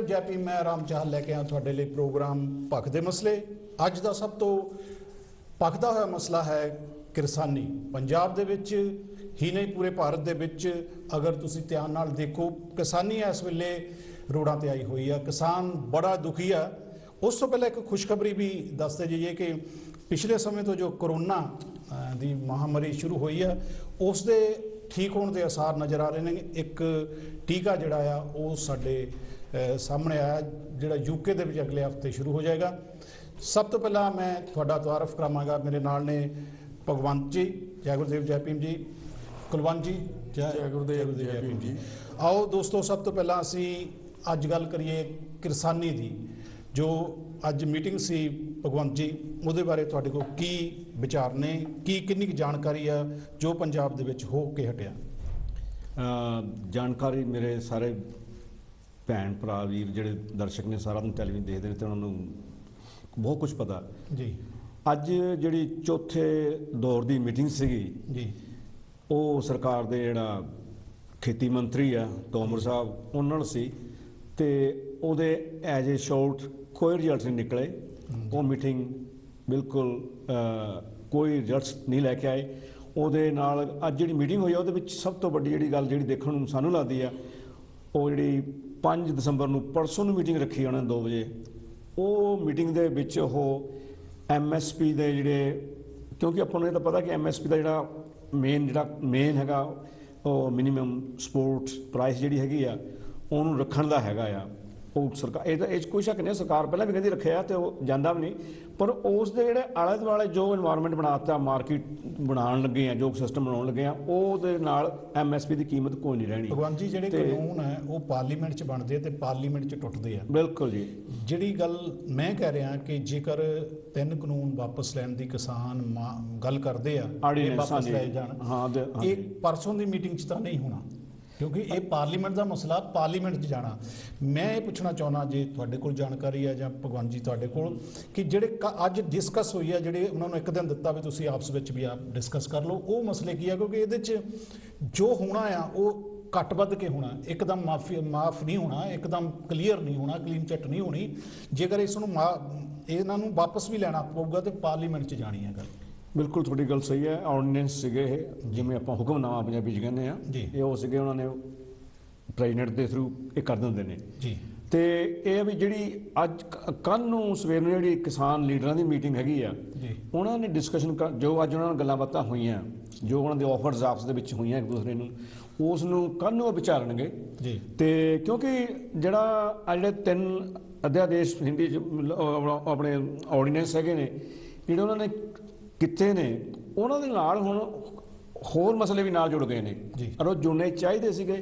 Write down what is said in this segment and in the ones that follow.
जय भीम। मैं राम चाहल लैके आया तुहाडे लई प्रोग्राम भखदे मसले। अज दा सब तो भखदा होया मसला है किरसानी। पंजाब दे विच ही नहीं पूरे भारत दे विच अगर तुसीं ध्यान नाल देखो, किसानी इस वेले रोडां ते आई हुई है। किसान बड़ा दुखी है। उस तो पहले एक खुशखबरी भी दसते जाइए कि पिछले समय तो जो कोरोना दी महामारी शुरू हुई है उस दे ठीक होने के आसार नज़र आ रहे हैं। एक टीका जिहड़ा आ वो साडे सामने आया जिहड़ा यूके दे विच अगले हफ्ते शुरू हो जाएगा। सब तो पहला मैं तुहाडा तारफ करावांगा। मेरे नाल ने भगवंत जी, जय गुरुदेव जय भीम जी। कुलवंत जी, जय गुरुदेव जय भीम जी। आओ दोस्तों, सब तो पहला असी अज गल करिए किरसानी दी। जो अज मीटिंग सी भगवंत जी, ਉਹਦੇ बारे ਤੁਹਾਡੇ ਕੋਲ ਕੀ ਵਿਚਾਰ ਨੇ, ਕੀ ਕਿੰਨੀ ਕੁ ਜਾਣਕਾਰੀ ਆ ਜੋ ਪੰਜਾਬ ਦੇ ਵਿੱਚ ਹੋ ਕੇ ਹਟਿਆ? ਜਾਣਕਾਰੀ ਮੇਰੇ ਸਾਰੇ ਭੈਣ ਭਰਾ ਵੀਰ ਜਿਹੜੇ ਦਰਸ਼ਕ ਨੇ ਸਾਰਾ ਦਿਨ ਟੈਲੀਵਿਜ਼ਨ ਦੇਖਦੇ ਨੇ ਤੇ ਉਹਨਾਂ ਨੂੰ ਬਹੁਤ ਕੁਝ ਪਤਾ ਜੀ। ਅੱਜ ਜਿਹੜੀ ਚੌਥੇ ਦੌਰ ਦੀ ਮੀਟਿੰਗ ਸੀਗੀ ਜੀ, ਉਹ ਸਰਕਾਰ ਦੇ ਜਿਹੜਾ ਖੇਤੀ ਮੰਤਰੀ ਆ ਤੋਮਰ ਸਾਹਿਬ ਉਹਨਾਂ ਨਾਲ ਸੀ ਤੇ ਉਹਦੇ ਐਜ ਏ ਸ਼ਾਰਟ ਕੋਈ ਰਿਜ਼ਲਟ ਨਹੀਂ ਨਿਕਲੇ। ਉਹ ਮੀਟਿੰਗ ਬਿਲਕੁਲ ਕੋਈ ਰਿਜ਼ਲਟਸ ਨਹੀਂ ਲੈ ਕੇ ਆਏ। ਉਹਦੇ ਨਾਲ ਅੱਜ ਜਿਹੜੀ ਮੀਟਿੰਗ ਹੋਈ ਆ ਉਹਦੇ ਵਿੱਚ ਸਭ ਤੋਂ ਵੱਡੀ ਜਿਹੜੀ ਗੱਲ ਜਿਹੜੀ ਦੇਖਣ ਨੂੰ ਸਾਨੂੰ ਲੱਗਦੀ ਆ, ਉਹ ਜਿਹੜੀ 5 ਦਸੰਬਰ ਨੂੰ ਪਰਸੋਂ ਨੂੰ ਮੀਟਿੰਗ ਰੱਖੀ ਉਹਨਾਂ ਨੇ 2 ਵਜੇ। ਉਹ ਮੀਟਿੰਗ ਦੇ ਵਿੱਚ ਉਹ MSP ਦੇ ਜਿਹੜੇ, ਕਿਉਂਕਿ ਆਪਾਂ ਨੂੰ ਇਹ ਤਾਂ ਪਤਾ ਕਿ MSP ਦਾ ਜਿਹੜਾ ਮੇਨ ਹੈਗਾ ਉਹ ਮਿਨੀਮਮ ਸਪੋਰਟ ਪ੍ਰਾਈਸ ਜਿਹੜੀ ਹੈਗੀ ਆ ਉਹਨੂੰ ਰੱਖਣ ਦਾ ਹੈਗਾ ਆ। ਉਹ ਸਰਕਾਰ ਇਹ 'ਚ ਕੋਈ ਸ਼ੱਕ ਨਹੀਂ, ਸਰਕਾਰ ਪਹਿਲਾਂ ਵੀ ਕਹਿੰਦੀ ਰੱਖਿਆ ਤੇ ਉਹ ਜਾਂਦਾ ਵੀ ਨਹੀਂ, ਪਰ ਉਸ ਦੇ ਜਿਹੜੇ ਆਲੇ ਦੁਆਲੇ ਜੋ ਇਨਵਾਇਰਮੈਂਟ ਬਣਾਤਾ, ਮਾਰਕੀਟ ਬਣਾਉਣ ਲੱਗੇ ਆ, ਜੋ ਸਿਸਟਮ ਬਣਾਉਣ ਲੱਗੇ ਆ, ਉਹਦੇ ਨਾਲ MSP ਦੀ ਕੀਮਤ ਕੋਈ ਨਹੀਂ ਰਹਿਣੀ। ਭਗਵੰਤ ਜੀ, ਜਿਹੜੇ ਕਾਨੂੰਨ ਹੈ ਉਹ ਪਾਰਲੀਮੈਂਟ 'ਚ ਬਣਦੇ ਤੇ ਪਾਰਲੀਮੈਂਟ 'ਚ ਟੁੱਟਦੇ ਆ। ਬਿਲਕੁਲ ਜੀ। ਜਿਹੜੀ ਗੱਲ ਮੈਂ ਕਹਿ ਰਿਹਾ ਕਿ ਜੇਕਰ 3 ਕਾਨੂੰਨ ਵਾਪਸ ਲੈਣ ਦੀ ਕਿਸਾਨ ਗੱਲ ਕਰਦੇ ਆ, ਇਹ ਵਾਪਸ ਲੈ ਜਾਣ, ਇਹ ਪਰਸੋਂ ਦੀ ਮੀਟਿੰਗ 'ਚ ਤਾਂ ਨਹੀਂ ਹੋਣਾ क्योंकि ये पार्लीमेंट का मसला पार्लीमेंट च जाना। मैं ये पूछना चाहना जे तुहाडे कोल जानकारी है जां भगवंत जी तुहाडे कोल कि जिहड़े अज डिस्कस हुई है, जिहड़े उन्होंने एक दिन दिता भी तुसीं आपस विच भी आप डिस्कस कर लो, वो मसले की है? क्योंकि इहदे च जो होना आ वो घट वध के होना, एकदम माफ नहीं होना, एकदम क्लीयर नहीं होना, क्लीन चिट नहीं होनी। जेकर इसनूं इन्हां नूं वापस भी लैना पऊगा तो पार्लीमेंट च जानी है गल। बिल्कुल थोड़ी गल सही है। ऑर्डीनेंस सीगे जिवें आपां हुक्मनामा पंजाबी च कहने जी, ये हो सके उन्होंने प्रेजिडेंट के थ्रू ये कर देंगे ने जी। तो यह भी जी अज कल नूं सवेर नूं जी किसान लीडरां दी मीटिंग हैगी आ, उन्होंने डिस्कशन कर जो अज उन्होंने गल्लां बातां होईयां, जो उन्होंने ऑफर्स आपस दे विच होईयां एक दूसरे नूं, उस नूं कल नूं विचारनगे जी। तो क्योंकि जिहड़ा जिहड़े 3 अध्यादेश हिंदी अपने ऑर्डीनेंस हैगे ने जिहड़े उन्होंने किते ने, उन्होंने नाल हुण होर मसले भी नाल जुड़ गए ने और वो जुड़ने चाहिए सीगे।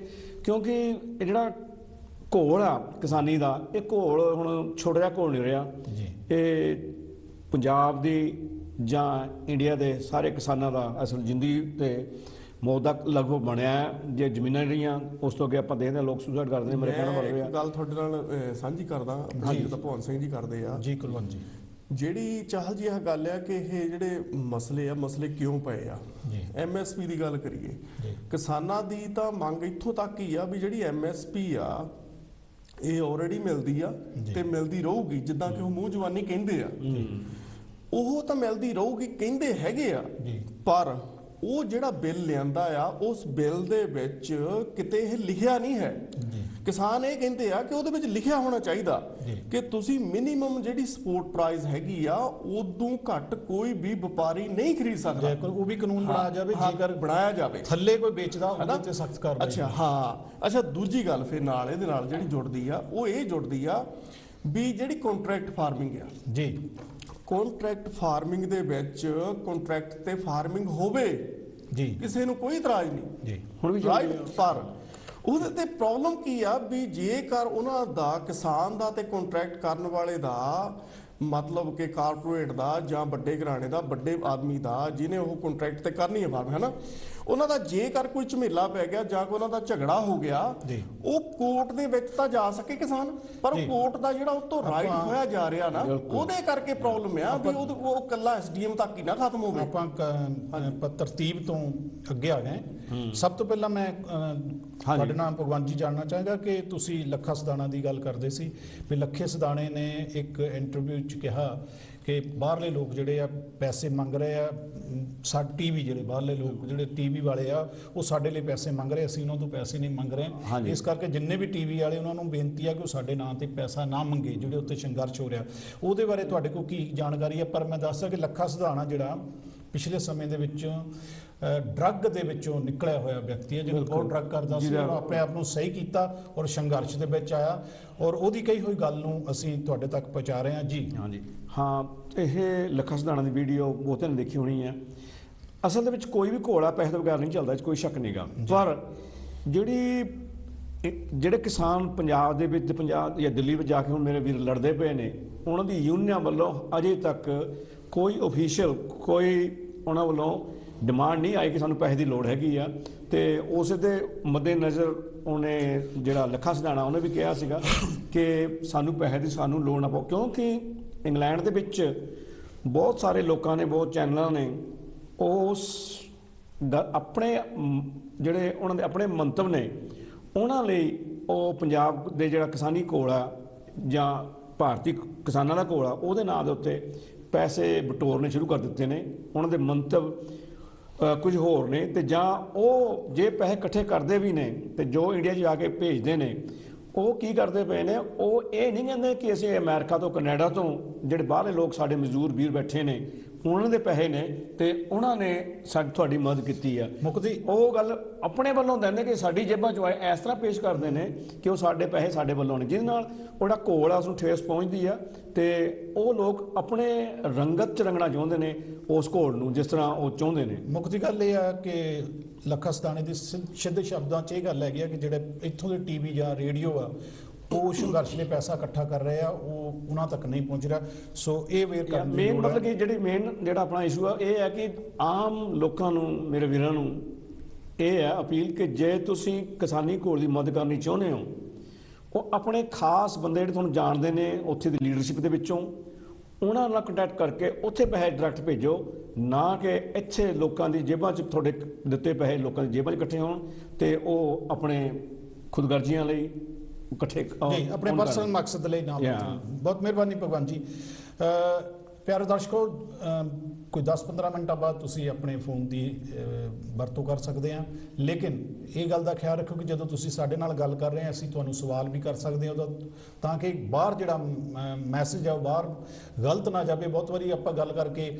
क्योंकि जिहड़ा घोल आ किसानी का, ये घोल हुण छोटा जिहा घोल नहीं रहा। ये पंजाब दी जां इंडिया के सारे किसानां दा असल जिंदगी ते मौत दा लगभग बनया है। जे जमीनां जिहड़ियां उस तो अगे आपां देखदे लोग सुसाइड करदे ने। मेरे कहण मतलब गल तुहाडे नाल साझी करदा जिद्दां भगवंत सिंह जी करदे आ जी। कुलवंत जी, ਜਿਹੜੀ ਚਾਹਲ ਜੀ ਇਹ ਗੱਲ ਆ ਕਿ ਇਹ ਜਿਹੜੇ ਮਸਲੇ ਕਿਉਂ ਪਏ ਆ, MSP ਦੀ ਗੱਲ ਕਰੀਏ, ਕਿਸਾਨਾਂ ਦੀ ਤਾਂ ਮੰਗ ਇੱਥੋਂ ਤੱਕ ਹੀ ਆ ਵੀ ਜਿਹੜੀ MSP ਆ ਇਹ ਆਲਰੇਡੀ ਮਿਲਦੀ ਆ ਤੇ ਮਿਲਦੀ ਰਹੂਗੀ। ਜਿੱਦਾਂ ਕਿ ਉਹ ਮੂੰਹ ਜਵਾਨੀ ਕਹਿੰਦੇ ਆ, ਉਹ ਤਾਂ ਮਿਲਦੀ ਰਹੂਗੀ ਕਹਿੰਦੇ ਹੈਗੇ ਆ, ਪਰ ਉਹ ਜਿਹੜਾ ਬਿੱਲ ਲਿਆਂਦਾ ਆ ਉਸ ਬਿੱਲ ਦੇ ਵਿੱਚ ਕਿਤੇ ਇਹ ਲਿਖਿਆ ਨਹੀਂ ਹੈ। ਕਿਸਾਨ ਇਹ ਕਹਿੰਦੇ ਆ ਕਿ ਉਹਦੇ ਵਿੱਚ ਲਿਖਿਆ ਹੋਣਾ ਚਾਹੀਦਾ ਕਿ ਤੁਸੀਂ ਮਿਨੀਮਮ ਜਿਹੜੀ ਸਪੋਰਟ ਪ੍ਰਾਈਸ ਹੈਗੀ ਆ ਉਦੋਂ ਘੱਟ ਕੋਈ ਵੀ ਵਪਾਰੀ ਨਹੀਂ ਖਰੀਦ ਸਕਦਾ। ਉਹ ਵੀ ਕਾਨੂੰਨ ਬਣਾਇਆ ਜਾਵੇ, ਜੇਕਰ ਬਣਾਇਆ ਜਾਵੇ ਥੱਲੇ ਕੋਈ ਵੇਚਦਾ ਉਹਦੇ ਤੇ ਸਖਤ ਕਾਰਵਾਈ। ਅੱਛਾ, ਹਾਂ, ਅੱਛਾ। ਦੂਜੀ ਗੱਲ ਫਿਰ ਨਾਲ ਇਹਦੇ ਨਾਲ ਜਿਹੜੀ ਜੁੜਦੀ ਆ ਉਹ ਇਹ ਜੁੜਦੀ ਆ ਵੀ ਜਿਹੜੀ ਕੰਟਰੈਕਟ ਫਾਰਮਿੰਗ ਆ ਜੀ, ਕੰਟਰੈਕਟ ਫਾਰਮਿੰਗ ਦੇ ਵਿੱਚ ਕੰਟਰੈਕਟ ਤੇ ਫਾਰਮਿੰਗ ਹੋਵੇ ਜੀ, ਕਿਸੇ ਨੂੰ ਕੋਈ ਇਤਰਾਜ਼ ਨਹੀਂ ਜੀ, ਹੁਣ ਵੀ ਰਾਈਟ। ਪਰ ਉਹਦੇ ਤੇ ਪ੍ਰੋਬਲਮ ਕੀ ਆ ਵੀ ਜੇਕਰ ਉਹਨਾਂ ਦਾ ਕਿਸਾਨ ਦਾ ਤੇ ਕੰਟਰੈਕਟ ਕਰਨ ਵਾਲੇ ਦਾ मतलब कि कारपोरेट का ਜਾਂ ਵੱਡੇ ਘਰਾਣੇ ਦਾ ਵੱਡੇ ਆਦਮੀ ਦਾ ਜਿਹਨੇ ਉਹ ਕੰਟਰੈਕਟ ਤੇ ਕਰਨੀ ਹੈ ਫਾਰਮ, ਹੈ ਨਾ, ਉਹਨਾਂ ਦਾ ਜੇਕਰ ਕੋਈ ਝਮੇਲਾ ਪੈ ਗਿਆ ਜਾਂ ਕੋਈ ਉਹਨਾਂ ਦਾ ਝਗੜਾ ਹੋ ਗਿਆ, ਜੀ। ਉਹ ਕੋਰਟ ਦੇ ਵਿੱਚ ਤਾਂ ਜਾ ਸਕੇ ਕਿਸਾਨ, ਪਰ ਜੀ। ਕੋਰਟ ਦਾ ਜਿਹੜਾ ਉਹ ਤੋਂ ਰਾਈਟ ਹੋਇਆ ਜਾ ਰਿਹਾ ਨਾ, ਉਹਦੇ ਕਰਕੇ ਪ੍ਰੋਬਲਮ ਆ ਵੀ ਉਹ ਕੱਲਾ ਐਸਡੀਐਮ ਤੱਕ ਹੀ ਨਾ ਖਤਮ ਹੋਵੇ। ਆਪਾਂ ਤਰਤੀਬ ਤੋਂ ਅੱਗੇ ਆ ਗਏ। ਸਭ ਤੋਂ ਪਹਿਲਾਂ ਮੈਂ ਤੁਹਾਡੇ ਨਾਲ ਭਗਵੰਤ ਜੀ ਜਾਣਨਾ ਚਾਹਾਂਗਾ ਕਿ ਤੁਸੀਂ ਲੱਖਾ ਸਦਾਣਾ ਦੀ ਗੱਲ ਕਰਦੇ ਸੀ ਵੀ ਲੱਖੇ ਸਦਾਣੇ ਨੇ ਇੱਕ ਇੰਟਰਵਿਊ 'ਚ ਕਿਹਾ ਕਿ ਬਾਹਰਲੇ ਲੋਕ ਜਿਹੜੇ ਆ ਪੈਸੇ ਮੰਗ ਰਹੇ ਆ, ਸਾਡੇ ਟੀਵੀ ਜਿਹੜੇ ਬਾਹਰਲੇ ਲੋਕ ਜਿਹੜੇ ਟੀਵੀ ਵਾਲੇ ਆ ਉਹ ਸਾਡੇ ਲਈ ਪੈਸੇ ਮੰਗ ਰਹੇ, ਅਸੀਂ ਉਹਨਾਂ ਤੋਂ ਪੈਸੇ ਨਹੀਂ ਮੰਗ ਰਹੇ। ਇਸ ਕਰਕੇ ਜਿੰਨੇ ਵੀ ਟੀਵੀ ਵਾਲੇ ਉਹਨਾਂ ਨੂੰ ਬੇਨਤੀ ਆ ਕਿ ਉਹ ਸਾਡੇ ਨਾਂ ਤੇ ਪੈਸਾ ਨਾ ਮੰਗੇ, ਜਿਹੜੇ ਉੱਤੇ ਸੰਘਰਸ਼ ਹੋ ਰਿਹਾ ਉਹਦੇ ਬਾਰੇ ਤੁਹਾਡੇ ਕੋਲ ਕੀ ਜਾਣਕਾਰੀ ਹੈ? ਪਰ ਮੈਂ ਦੱਸਦਾ ਕਿ ਲੱਖਾ ਸਦਾਣਾ ਜਿਹੜਾ ਪਿਛਲੇ ਸਮੇਂ ਦੇ ਵਿੱਚ ਡਰੱਗ ਦੇ ਵਿੱਚੋਂ ਨਿਕਲਿਆ ਹੋਇਆ ਵਿਅਕਤੀ ਹੈ, ਜਿਹਨੂੰ ਬਹੁਤ ਡਰੱਗ ਕਰਦਾ ਸੀ, ਉਹ ਆਪਣੇ ਆਪ ਨੂੰ ਸਹੀ ਕੀਤਾ ਔਰ ਸੰਘਰਸ਼ ਦੇ ਵਿੱਚ ਆਇਆ ਔਰ ਉਹਦੀ ਕਹੀ ਹੋਈ ਗੱਲ ਨੂੰ ਅਸੀਂ ਤੁਹਾਡੇ ਤੱਕ ਪਹੁੰਚਾ ਰਹੇ ਹਾਂ ਜੀ। ਹਾਂਜੀ ਹਾਂ, ਇਹ ਲੱਖਾ ਸਦਾਣਾ ਦੀ ਵੀਡੀਓ ਬਹੁਤਿਆਂ ਨੇ ਦੇਖੀ ਹੋਣੀ ਹੈ। ਅਸਲ ਦੇ ਵਿੱਚ ਕੋਈ ਵੀ ਘੋੜਾ ਪੈਸੇ ਤੋਂ ਬਗੈਰ ਨਹੀਂ ਚੱਲਦਾ, ਇਹ 'ਚ ਕੋਈ ਸ਼ੱਕ ਨਹੀਂਗਾ। ਪਰ ਜਿਹੜੇ ਕਿਸਾਨ ਪੰਜਾਬ ਦੇ ਵਿੱਚ, ਪੰਜਾਬ ਜਾਂ ਦਿੱਲੀ ਵਿੱਚ ਜਾ ਕੇ ਹੁਣ ਮੇਰੇ ਵੀਰ ਲੜਦੇ ਪਏ ਨੇ, ਉਹਨਾਂ ਦੀ ਯੂਨੀਅਨਾਂ ਵੱਲੋਂ ਅਜੇ ਤੱਕ ਕੋਈ ਓਫੀਸ਼ੀਅਲ ਕੋਈ ਉਹਨਾਂ ਵੱਲੋਂ ਡਿਮਾਂਡ ਨਹੀਂ ਆਈ ਕਿ ਸਾਨੂੰ ਪੈਸੇ ਦੀ ਲੋੜ ਹੈਗੀ ਆ। ਤੇ ਉਸ ਦੇ ਮੱਦੇ ਨਜ਼ਰ ਉਹਨੇ ਜਿਹੜਾ ਲੱਖਾ ਸਦਾਣਾ ਉਹਨੇ ਵੀ ਕਿਹਾ ਸੀਗਾ ਕਿ ਸਾਨੂੰ ਪੈਸੇ ਦੀ ਸਾਨੂੰ ਲੋੜ ਨਾ ਪਓ, ਕਿਉਂਕਿ ਇੰਗਲੈਂਡ ਦੇ ਵਿੱਚ ਬਹੁਤ ਸਾਰੇ ਲੋਕਾਂ ਨੇ, ਬਹੁਤ ਚੈਨਲਾਂ ਨੇ ਉਸ ਆਪਣੇ ਜਿਹੜੇ ਉਹਨਾਂ ਦੇ ਆਪਣੇ ਮੰਤਵ ਨੇ, ਉਹਨਾਂ ਲਈ ਉਹ ਪੰਜਾਬ ਦੇ ਜਿਹੜਾ ਕਿਸਾਨੀ ਘੋੜਾ ਜਾਂ ਭਾਰਤੀ ਕਿਸਾਨਾਂ ਦਾ ਘੋੜਾ, ਉਹਦੇ ਨਾਂ ਦੇ ਉੱਤੇ ਪੈਸੇ ਬਟੋਰਨੇ ਸ਼ੁਰੂ ਕਰ ਦਿੱਤੇ ਨੇ। ਉਹਨਾਂ ਦੇ ਮੰਤਵ ਕੁਝ ਹੋਰ ਨੇ, ਤੇ ਜਾਂ ਉਹ ਜੇ ਪੈਸੇ ਇਕੱਠੇ ਕਰਦੇ ਵੀ ਨੇ ਤੇ ਜੋ ਇੰਡੀਆ 'ਚ ਜਾ ਕੇ ਭੇਜਦੇ ਨੇ, ਉਹ ਕੀ ਕਰਦੇ ਪਏ ਨੇ, ਉਹ ਇਹ ਨਹੀਂ ਕਹਿੰਦੇ ਕਿ ਅਸੀਂ ਅਮਰੀਕਾ ਤੋਂ, ਕੈਨੇਡਾ ਤੋਂ ਜਿਹੜੇ ਬਾਹਰਲੇ ਲੋਕ ਸਾਡੇ ਮਜ਼ਦੂਰ ਵੀਰ ਬੈਠੇ ਨੇ ਉਹਨਾਂ ਦੇ ਪੈਸੇ ਨੇ ਤੇ ਉਹਨਾਂ ਨੇ ਸਾਡੀ ਤੁਹਾਡੀ ਮਦਦ ਕੀਤੀ ਆ। ਮੁਕਤੀ ਉਹ ਗੱਲ ਆਪਣੇ ਵੱਲੋਂ ਦਿੰਦੇ ਕਿ ਸਾਡੀ ਜੇਬਾਂ 'ਚੋਂ ਆਏ, ਇਸ ਤਰ੍ਹਾਂ ਪੇਸ਼ ਕਰਦੇ ਨੇ ਕਿ ਉਹ ਸਾਡੇ ਪੈਸੇ ਸਾਡੇ ਵੱਲੋਂ ਨੇ, ਜਿਹਦੇ ਨਾਲ ਉਹਦਾ ਘੋਲ ਆ ਉਸਨੂੰ ਠੇਸ ਪਹੁੰਚਦੀ ਆ ਤੇ ਉਹ ਲੋਕ ਆਪਣੇ ਰੰਗਤ 'ਚ ਰੰਗਣਾ ਚਾਹੁੰਦੇ ਨੇ ਉਸ ਘੋਲ ਨੂੰ, ਜਿਸ ਤਰ੍ਹਾਂ ਉਹ ਚਾਹੁੰਦੇ ਨੇ। ਮੁੱਖ ਗੱਲ ਇਹ ਆ ਕਿ ਲੱਖਾ ਸਦਾਣੇ ਦੀ ਸਿੱਧੇ ਸ਼ਬਦਾਂ 'ਚ ਇਹ ਗੱਲ ਹੈਗੀ ਆ ਕਿ ਜਿਹੜੇ ਇੱਥੋਂ ਦੇ ਟੀਵੀ ਜਾਂ ਰੇਡੀਓ ਆ ਉਹ ਸੰਘਰਸ਼ ਲਈ ਪੈਸਾ ਇਕੱਠਾ ਕਰ ਰਹੇ ਆ, ਉਹ ਉਹਨਾਂ ਤੱਕ ਨਹੀਂ ਪਹੁੰਚ ਰਿਹਾ। ਸੋ ਇਹ ਵੇਰ ਕਰਨ ਦੀ ਮੇਨ ਲੋੜ ਮਤਲਬ ਕਿ ਜਿਹੜਾ ਆਪਣਾ ਇਸ਼ੂ ਆ ਇਹ ਹੈ ਕਿ ਆਮ ਲੋਕਾਂ ਨੂੰ, ਮੇਰੇ ਵੀਰਾਂ ਨੂੰ ਇਹ ਹੈ ਅਪੀਲ ਕਿ ਜੇ ਤੁਸੀਂ ਕਿਸਾਨੀ ਘੋਲ ਦੀ ਮਦਦ ਕਰਨੀ ਚਾਹੁੰਦੇ ਹੋ, ਉਹ ਆਪਣੇ ਖਾਸ ਬੰਦੇ ਜਿਹੜੇ ਤੁਹਾਨੂੰ ਜਾਣਦੇ ਨੇ ਉੱਥੇ ਦੀ ਲੀਡਰਸ਼ਿਪ ਦੇ ਵਿੱਚੋਂ, ਉਹਨਾਂ ਨਾਲ ਕੰਟੈਕਟ ਕਰਕੇ ਉੱਥੇ ਪੈਸੇ ਡਾਇਰੈਕਟ ਭੇਜੋ, ਨਾ ਕਿ ਇੱਥੇ ਲੋਕਾਂ ਦੀ ਜੇਬਾਂ 'ਚ ਤੁਹਾਡੇ ਦਿੱਤੇ ਪੈਸੇ ਲੋਕਾਂ ਦੀ ਜੇਬਾਂ 'ਚ ਇਕੱਠੇ ਹੋਣ ਤੇ ਉਹ ਆਪਣੇ ਖੁਦਗਰਜ਼ੀਆਂ ਲਈ ਇਕੱਠੇ ਜੀ, ਆਪਣੇ ਪਰਸਨਲ ਮਕਸਦ ਲਈ ਨਾ। ਬਹੁਤ ਮਿਹਰਬਾਨੀ ਭਗਵੰਤ ਜੀ। ਪਿਆਰੇ ਦਰਸ਼ਕੋ, ਕੋਈ 10-15 ਮਿੰਟਾਂ ਬਾਅਦ ਤੁਸੀਂ ਆਪਣੇ ਫੋਨ ਦੀ ਵਰਤੋਂ ਕਰ ਸਕਦੇ ਆ, ਲੇਕਿਨ ਇਹ ਗੱਲ ਦਾ ਖਿਆਲ ਰੱਖੋ ਕਿ ਜਦੋਂ ਤੁਸੀਂ ਸਾਡੇ ਨਾਲ ਗੱਲ ਕਰ ਰਹੇ ਆ, ਅਸੀਂ ਤੁਹਾਨੂੰ ਸਵਾਲ ਵੀ ਕਰ ਸਕਦੇ ਹਾਂ ਉਹਦਾ, ਤਾਂ ਕਿ ਬਾਹਰ ਜਿਹੜਾ ਮੈਸੇਜ ਆ ਉਹ ਬਾਹਰ ਗਲਤ ਨਾ ਜਾਵੇ। ਬਹੁਤ ਵਾਰੀ ਆਪਾਂ ਗੱਲ ਕਰਕੇ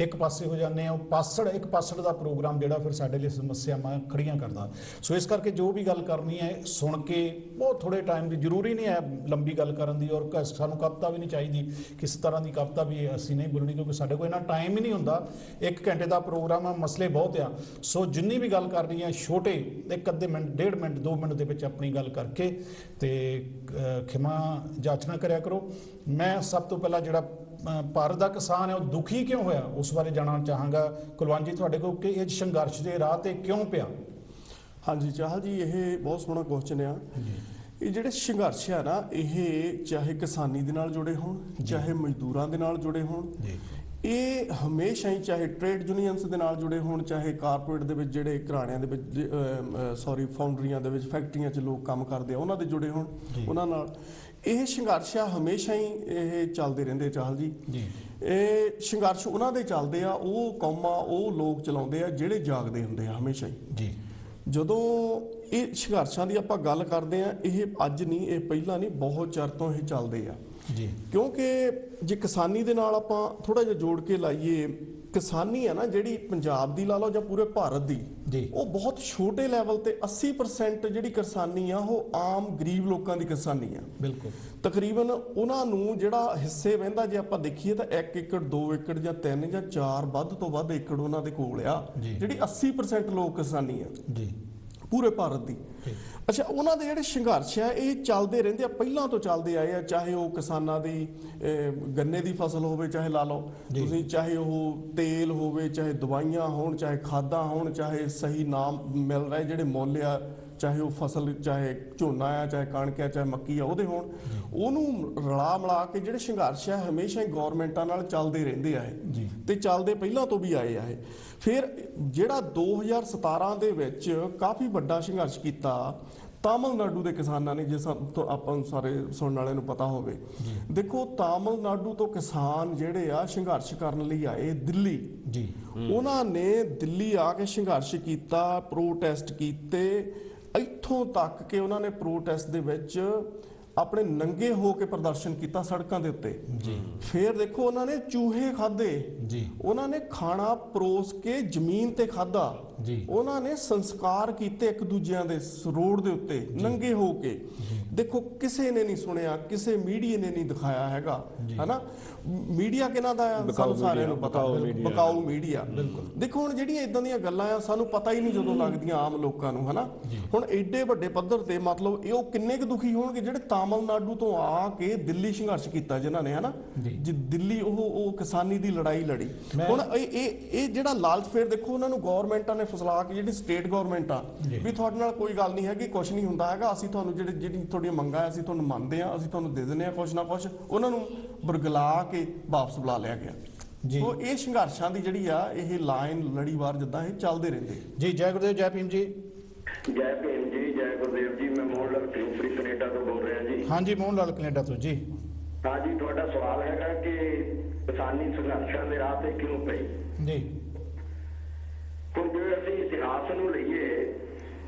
ਇੱਕ ਪਾਸੇ ਹੋ ਜਾਂਦੇ ਆ, ਉਹ ਇੱਕ ਪਾਸੜ ਦਾ ਪ੍ਰੋਗਰਾਮ ਜਿਹੜਾ ਫਿਰ ਸਾਡੇ ਲਈ ਸਮੱਸਿਆਵਾਂ ਖੜੀਆਂ ਕਰਦਾ। ਸੋ ਇਸ ਕਰਕੇ ਜੋ ਵੀ ਗੱਲ ਕਰਨੀ ਹੈ ਸੁਣ ਕੇ, ਬਹੁਤ ਥੋੜੇ ਟਾਈਮ ਦੀ ਜ਼ਰੂਰੀ ਨਹੀਂ ਹੈ ਲੰਬੀ ਗੱਲ ਕਰਨ ਦੀ, ਔਰ ਸਾਨੂੰ ਕਵਿਤਾ ਵੀ ਨਹੀਂ ਚਾਹੀਦੀ, ਕਿਸੇ ਤਰ੍ਹਾਂ ਦੀ ਕਵਿਤਾ ਵੀ ਅਸੀਂ ਨਹੀਂ ਬੋਲਣੀ ਕਿਉਂਕਿ ਸਾਡੇ ਕੋਲ ਇੰਨਾ ਟਾਈਮ ਹੀ ਨਹੀਂ ਹੁੰਦਾ। 1 ਘੰਟੇ ਦਾ ਪ੍ਰੋਗਰਾਮ ਆ, ਮਸਲੇ ਬਹੁਤ ਆ। ਸੋ ਜਿੰਨੀ ਵੀ ਗੱਲ ਕਰਨੀ ਹੈ ਛੋਟੇ 1 ਮਿੰਟ, 1.5 ਮਿੰਟ, 2 ਮਿੰਟ ਦੇ ਵਿੱਚ ਆਪਣੀ ਗੱਲ ਕਰਕੇ ਤੇ ਖਿਮਾ ਜਾਚਨਾ ਕਰਿਆ ਕਰੋ। ਮੈਂ ਸਭ ਤੋਂ ਪਹਿਲਾਂ ਜਿਹੜਾ ਭਾਰਤ ਦਾ ਕਿਸਾਨ ਹੈ ਉਹ ਦੁਖੀ ਕਿਉਂ ਹੋਇਆ ਉਸ ਬਾਰੇ ਜਾਣਨਾ ਚਾਹਾਂਗਾ ਕੁਲਵੰਤ ਜੀ ਤੁਹਾਡੇ ਕੋਲ, ਕਿ ਇਹ ਸੰਘਰਸ਼ ਦੇ ਰਾਹ ਤੇ ਕਿਉਂ ਪਿਆ? ਹਾਂਜੀ ਚਾਹਲ ਜੀ, ਇਹ ਬਹੁਤ ਸੋਹਣਾ ਕੁਐਸਚਨ ਆ। ਇਹ ਜਿਹੜੇ ਸੰਘਰਸ਼ ਆ ਨਾ, ਇਹ ਚਾਹੇ ਕਿਸਾਨੀ ਦੇ ਨਾਲ ਜੁੜੇ ਹੋਣ, ਚਾਹੇ ਮਜ਼ਦੂਰਾਂ ਦੇ ਨਾਲ ਜੁੜੇ ਹੋਣ, ਇਹ ਹਮੇਸ਼ਾ ਹੀ ਚਾਹੇ ਟ੍ਰੇਡ ਯੂਨੀਅਨਸ ਦੇ ਨਾਲ ਜੁੜੇ ਹੋਣ, ਚਾਹੇ ਕਾਰਪੋਰੇਟ ਦੇ ਵਿੱਚ ਜਿਹੜੇ ਘਰਾਣਿਆਂ ਦੇ ਵਿੱਚ ਫਾਊਂਡਰੀਆਂ ਦੇ ਵਿੱਚ, ਫੈਕਟਰੀਆਂ 'ਚ ਲੋਕ ਕੰਮ ਕਰਦੇ ਆ ਉਹਨਾਂ ਦੇ ਜੁੜੇ ਹੋਣ, ਉਹਨਾਂ ਨਾਲ ਇਹ ਸੰਘਰਸ਼ ਆ ਹਮੇਸ਼ਾ ਹੀ ਇਹ ਚੱਲਦੇ ਰਹਿੰਦੇ। ਚਾਹਲ ਜੀ, ਇਹ ਸੰਘਰਸ਼ ਉਹਨਾਂ ਦੇ ਚੱਲਦੇ ਆ, ਉਹ ਕੌਮਾਂ, ਉਹ ਲੋਕ ਚਲਾਉਂਦੇ ਆ ਜਿਹੜੇ ਜਾਗਦੇ ਹੁੰਦੇ ਆ ਹਮੇਸ਼ਾ ਹੀ। ਜਦੋਂ ਇਹ ਸੰਘਰਸ਼ਾਂ ਦੀ ਆਪਾਂ ਗੱਲ ਕਰਦੇ ਆ, ਇਹ ਅੱਜ ਨਹੀਂ, ਇਹ ਪਹਿਲਾਂ ਨਹੀਂ, ਬਹੁਤ ਚਿਰ ਤੋਂ ਇਹ ਚੱਲਦੇ ਆ। ਕਿਉਂਕਿ ਜੇ ਕਿਸਾਨੀ ਦੇ ਨਾਲ ਆਪਾਂ ਥੋੜਾ ਜਿਹਾ ਜੋੜ ਕੇ ਲਾਈਏ, ਕਿਸਾਨੀ ਆ ਨਾ ਜਿਹੜੀ ਪੰਜਾਬ ਦੀ ਲਾ ਲਓ ਜਾਂ ਪੂਰੇ ਭਾਰਤ ਦੀ, ਉਹ ਬਹੁਤ ਛੋਟੇ ਲੈਵਲ ਤੇ 80% ਜਿਹੜੀ ਕਿਸਾਨੀ ਆ ਉਹ ਆਮ ਗਰੀਬ ਲੋਕਾਂ ਦੀ ਕਿਸਾਨੀ ਆ। ਬਿਲਕੁਲ, ਤਕਰੀਬਨ ਉਹਨਾਂ ਨੂੰ ਜਿਹੜਾ ਹਿੱਸੇ ਵਹਿੰਦਾ, ਜੇ ਆਪਾਂ ਦੇਖੀਏ ਤਾਂ 1 ਏਕੜ, 2 ਏਕੜ ਜਾਂ 3 ਜਾਂ 4 ਵੱਧ ਤੋਂ ਵੱਧ ਏਕੜ ਉਹਨਾਂ ਦੇ ਕੋਲ ਆ, ਜਿਹੜੀ 80% ਲੋਕ ਕਿਸਾਨੀ ਆ। ਪੂਰੇ ਭਾਰਤ ਦੀ। ਅੱਛਾ, ਉਹਨਾਂ ਦੇ ਜਿਹੜੇ ਸੰਘਰਸ਼ ਆ ਇਹ ਚੱਲਦੇ ਰਹਿੰਦੇ ਆ, ਪਹਿਲਾਂ ਤੋਂ ਚੱਲਦੇ ਆਏ ਆ, ਚਾਹੇ ਉਹ ਕਿਸਾਨਾਂ ਦੀ ਗੰਨੇ ਦੀ ਫਸਲ ਹੋਵੇ, ਚਾਹੇ ਲਾ ਲਓ ਤੁਸੀਂ, ਚਾਹੇ ਉਹ ਤੇਲ ਹੋਵੇ, ਚਾਹੇ ਦਵਾਈਆਂ ਹੋਣ, ਚਾਹੇ ਖਾਦਾਂ ਹੋਣ, ਚਾਹੇ ਸਹੀ ਨਾਮ ਮਿਲ ਰਹੇ ਜਿਹੜੇ ਮੁੱਲ ਆ, ਚਾਹੇ ਉਹ ਫਸਲ, ਚਾਹੇ ਝੋਨਾ ਆ, ਚਾਹੇ ਕਣਕ ਆ, ਚਾਹੇ ਮੱਕੀ ਆ, ਉਹਦੇ ਹੋਣ, ਉਹਨੂੰ ਰਲਾ ਮਿਲਾ ਕੇ ਜਿਹੜੇ ਸੰਘਰਸ਼ ਆ ਹਮੇਸ਼ਾ ਹੀ ਗੌਰਮੈਂਟਾਂ ਨਾਲ ਚੱਲਦੇ ਰਹਿੰਦੇ ਆ ਇਹ, ਤੇ ਚੱਲਦੇ ਪਹਿਲਾਂ ਤੋਂ ਵੀ ਆਏ ਆ ਇਹ। ਫਿਰ ਜਿਹੜਾ 2017 ਦੇ ਵਿੱਚ ਕਾਫੀ ਵੱਡਾ ਸੰਘਰਸ਼ ਕੀਤਾ ਤਾਮਿਲਨਾਡੂ ਦੇ ਕਿਸਾਨਾਂ ਨੇ, ਜਿਸ ਆਪਾਂ ਨੂੰ ਸਾਰੇ ਸੁਣਨ ਵਾਲਿਆਂ ਨੂੰ ਪਤਾ ਹੋਵੇ। ਦੇਖੋ, ਤਾਮਿਲਨਾਡੂ ਤੋਂ ਕਿਸਾਨ ਜਿਹੜੇ ਆ ਸੰਘਰਸ਼ ਕਰਨ ਲਈ ਆਏ ਦਿੱਲੀ ਜੀ, ਉਹਨਾਂ ਨੇ ਦਿੱਲੀ ਆ ਕੇ ਸੰਘਰਸ਼ ਕੀਤਾ, ਪ੍ਰੋਟੈਸਟ ਕੀਤੇ, ਇੱਥੋਂ ਤੱਕ ਕਿ ਉਹਨਾਂ ਨੇ ਪ੍ਰੋਟੈਸਟ ਦੇ ਵਿੱਚ ਆਪਣੇ ਨੰਗੇ ਹੋ ਕੇ ਪ੍ਰਦਰਸ਼ਨ ਕੀਤਾ ਸੜਕਾਂ ਦੇ ਉੱਤੇ ਜੀ। ਫਿਰ ਦੇਖੋ, ਉਹਨਾਂ ਨੇ ਚੂਹੇ ਖਾਦੇ ਜੀ, ਉਹਨਾਂ ਨੇ ਖਾਣਾ ਪਰੋਸ ਕੇ ਜ਼ਮੀਨ ਤੇ ਖਾਦਾ ਜੀ, ਉਹਨਾਂ ਨੇ ਸੰਸਕਾਰ ਕੀਤੇ ਇੱਕ ਦੂਜਿਆਂ ਦੇ ਰੋਡ ਦੇ ਉੱਤੇ ਨੰਗੇ ਹੋ ਕੇ। ਦੇਖੋ, ਕਿਸੇ ਨੇ ਨਹੀਂ ਸੁਣਿਆ, ਕਿਸੇ ਮੀਡੀਆ ਨੇ ਨਹੀਂ ਦਿਖਾਇਆ ਹੈਗਾ, ਹਨਾ। ਮੀਡੀਆ ਕਿਹਨਾਂ ਦਾ ਆ ਸਾਨੂੰ ਸਾਰਿਆਂ ਨੂੰ ਪਤਾ, ਬਕਾਊ ਮੀਡੀਆ। ਦੇਖੋ, ਹੁਣ ਜਿਹੜੀਆਂ ਇਦਾਂ ਦੀਆਂ ਗੱਲਾਂ ਆ ਸਾਨੂੰ ਪਤਾ ਹੀ ਨਹੀਂ ਜਦੋਂ ਲੱਗਦੀਆਂ ਆਮ ਲੋਕਾਂ ਨੂੰ, ਹਨਾ। ਹੁਣ ਐਡੇ ਵੱਡੇ ਪੱਧਰ ਤੇ ਮਤਲਬ ਇਹ ਉਹ ਕਿੰਨੇ ਕੁ ਦੁਖੀ ਹੋਣਗੇ ਜਿਹੜੇ ਤਾਮਿਲਨਾਡੂ ਤੋਂ ਆ ਕੇ ਦਿੱਲੀ ਸੰਘਰਸ਼ ਕੀਤਾ ਜਿਨ੍ਹਾਂ ਨੇ, ਹਨਾ, ਦਿੱਲੀ ਉਹ ਕਿਸਾਨੀ ਦੀ ਲੜਾਈ ਲੜੀ। ਹੁਣ ਇਹ ਜਿਹੜਾ ਲਾਲਚ, ਫੇਰ ਦੇਖੋ ਉਹਨਾਂ ਨੂੰ ਗੌਰਮੈਂਟਾਂ ਨੇ ਫਸਲਾ ਕੇ, ਜਿਹੜੀ ਸਟੇਟ ਗੌਰਮੈਂਟ ਆ, ਵੀ ਤੁਹਾਡੇ ਨਾਲ ਕੋਈ ਗੱਲ ਨਹੀਂ ਹੈਗੀ, ਕੁਝ ਨਹੀਂ ਹੁੰਦਾ ਹੈਗਾ, ਅਸੀਂ ਤੁਹਾਨੂੰ ਜਿਹੜੀ ਤੁਹਾਡੀਆਂ ਮੰਗਾਂ ਅਸੀਂ ਤੁਹਾਨੂੰ ਮੰਨਦੇ ਆ, ਅਸੀਂ ਤੁਹਾਨੂੰ ਦੇ ਦਿੰਦੇ ਆ ਕੁਝ ਨਾ ਕੁਝ, ਉਹਨਾਂ ਨੂੰ ਬਰਗਲਾ ਕੇ ਵਾਪਸ ਬੁਲਾ ਲਿਆ ਗਿਆ। ਸੋ ਇਹ ਸੰਘਰਸ਼ਾਂ ਦੀ ਜਿਹੜੀ ਆ ਇਹ ਲਾਈਨ ਲੜੀਵਾਰ ਜਿੱਦਾਂ ਇਹ ਚੱਲਦੇ ਰਹਿੰਦੇ ਜੀ। ਜੈ ਗੁਰਦੇਵ, ਜੈ ਭੀਮ ਜੀ। ਜੈ ਭੀਮ ਜੀ, ਜੈ ਗੁਰਦੇਵ ਜੀ। ਮੈਂ ਮੋਹਨ ਲਾਲ ਕਿੰਗਫਰੀ ਕੈਨੇਡਾ ਤੋਂ ਬੋਲ ਰਿਹਾ ਜੀ। ਹਾਂਜੀ, ਮੋਹਨ ਲਾਲ ਕੈਨੇਡਾ ਤੋਂ ਜੀ। ਹਾਂ ਜੀ, ਤੁਹਾਡਾ ਸਵਾਲ ਹੈਗਾ ਕਿ ਕਿਸਾਨੀ ਸੰਘਰਸ਼ਾਂ ਦੇ ਰਾਹ ਤੇ ਕਿਉਂ ਪਈ ਜੀ। ਹੁਣ ਜੇ ਅਸੀਂ ਇਤਿਹਾਸ ਨੂੰ ਲਈਏ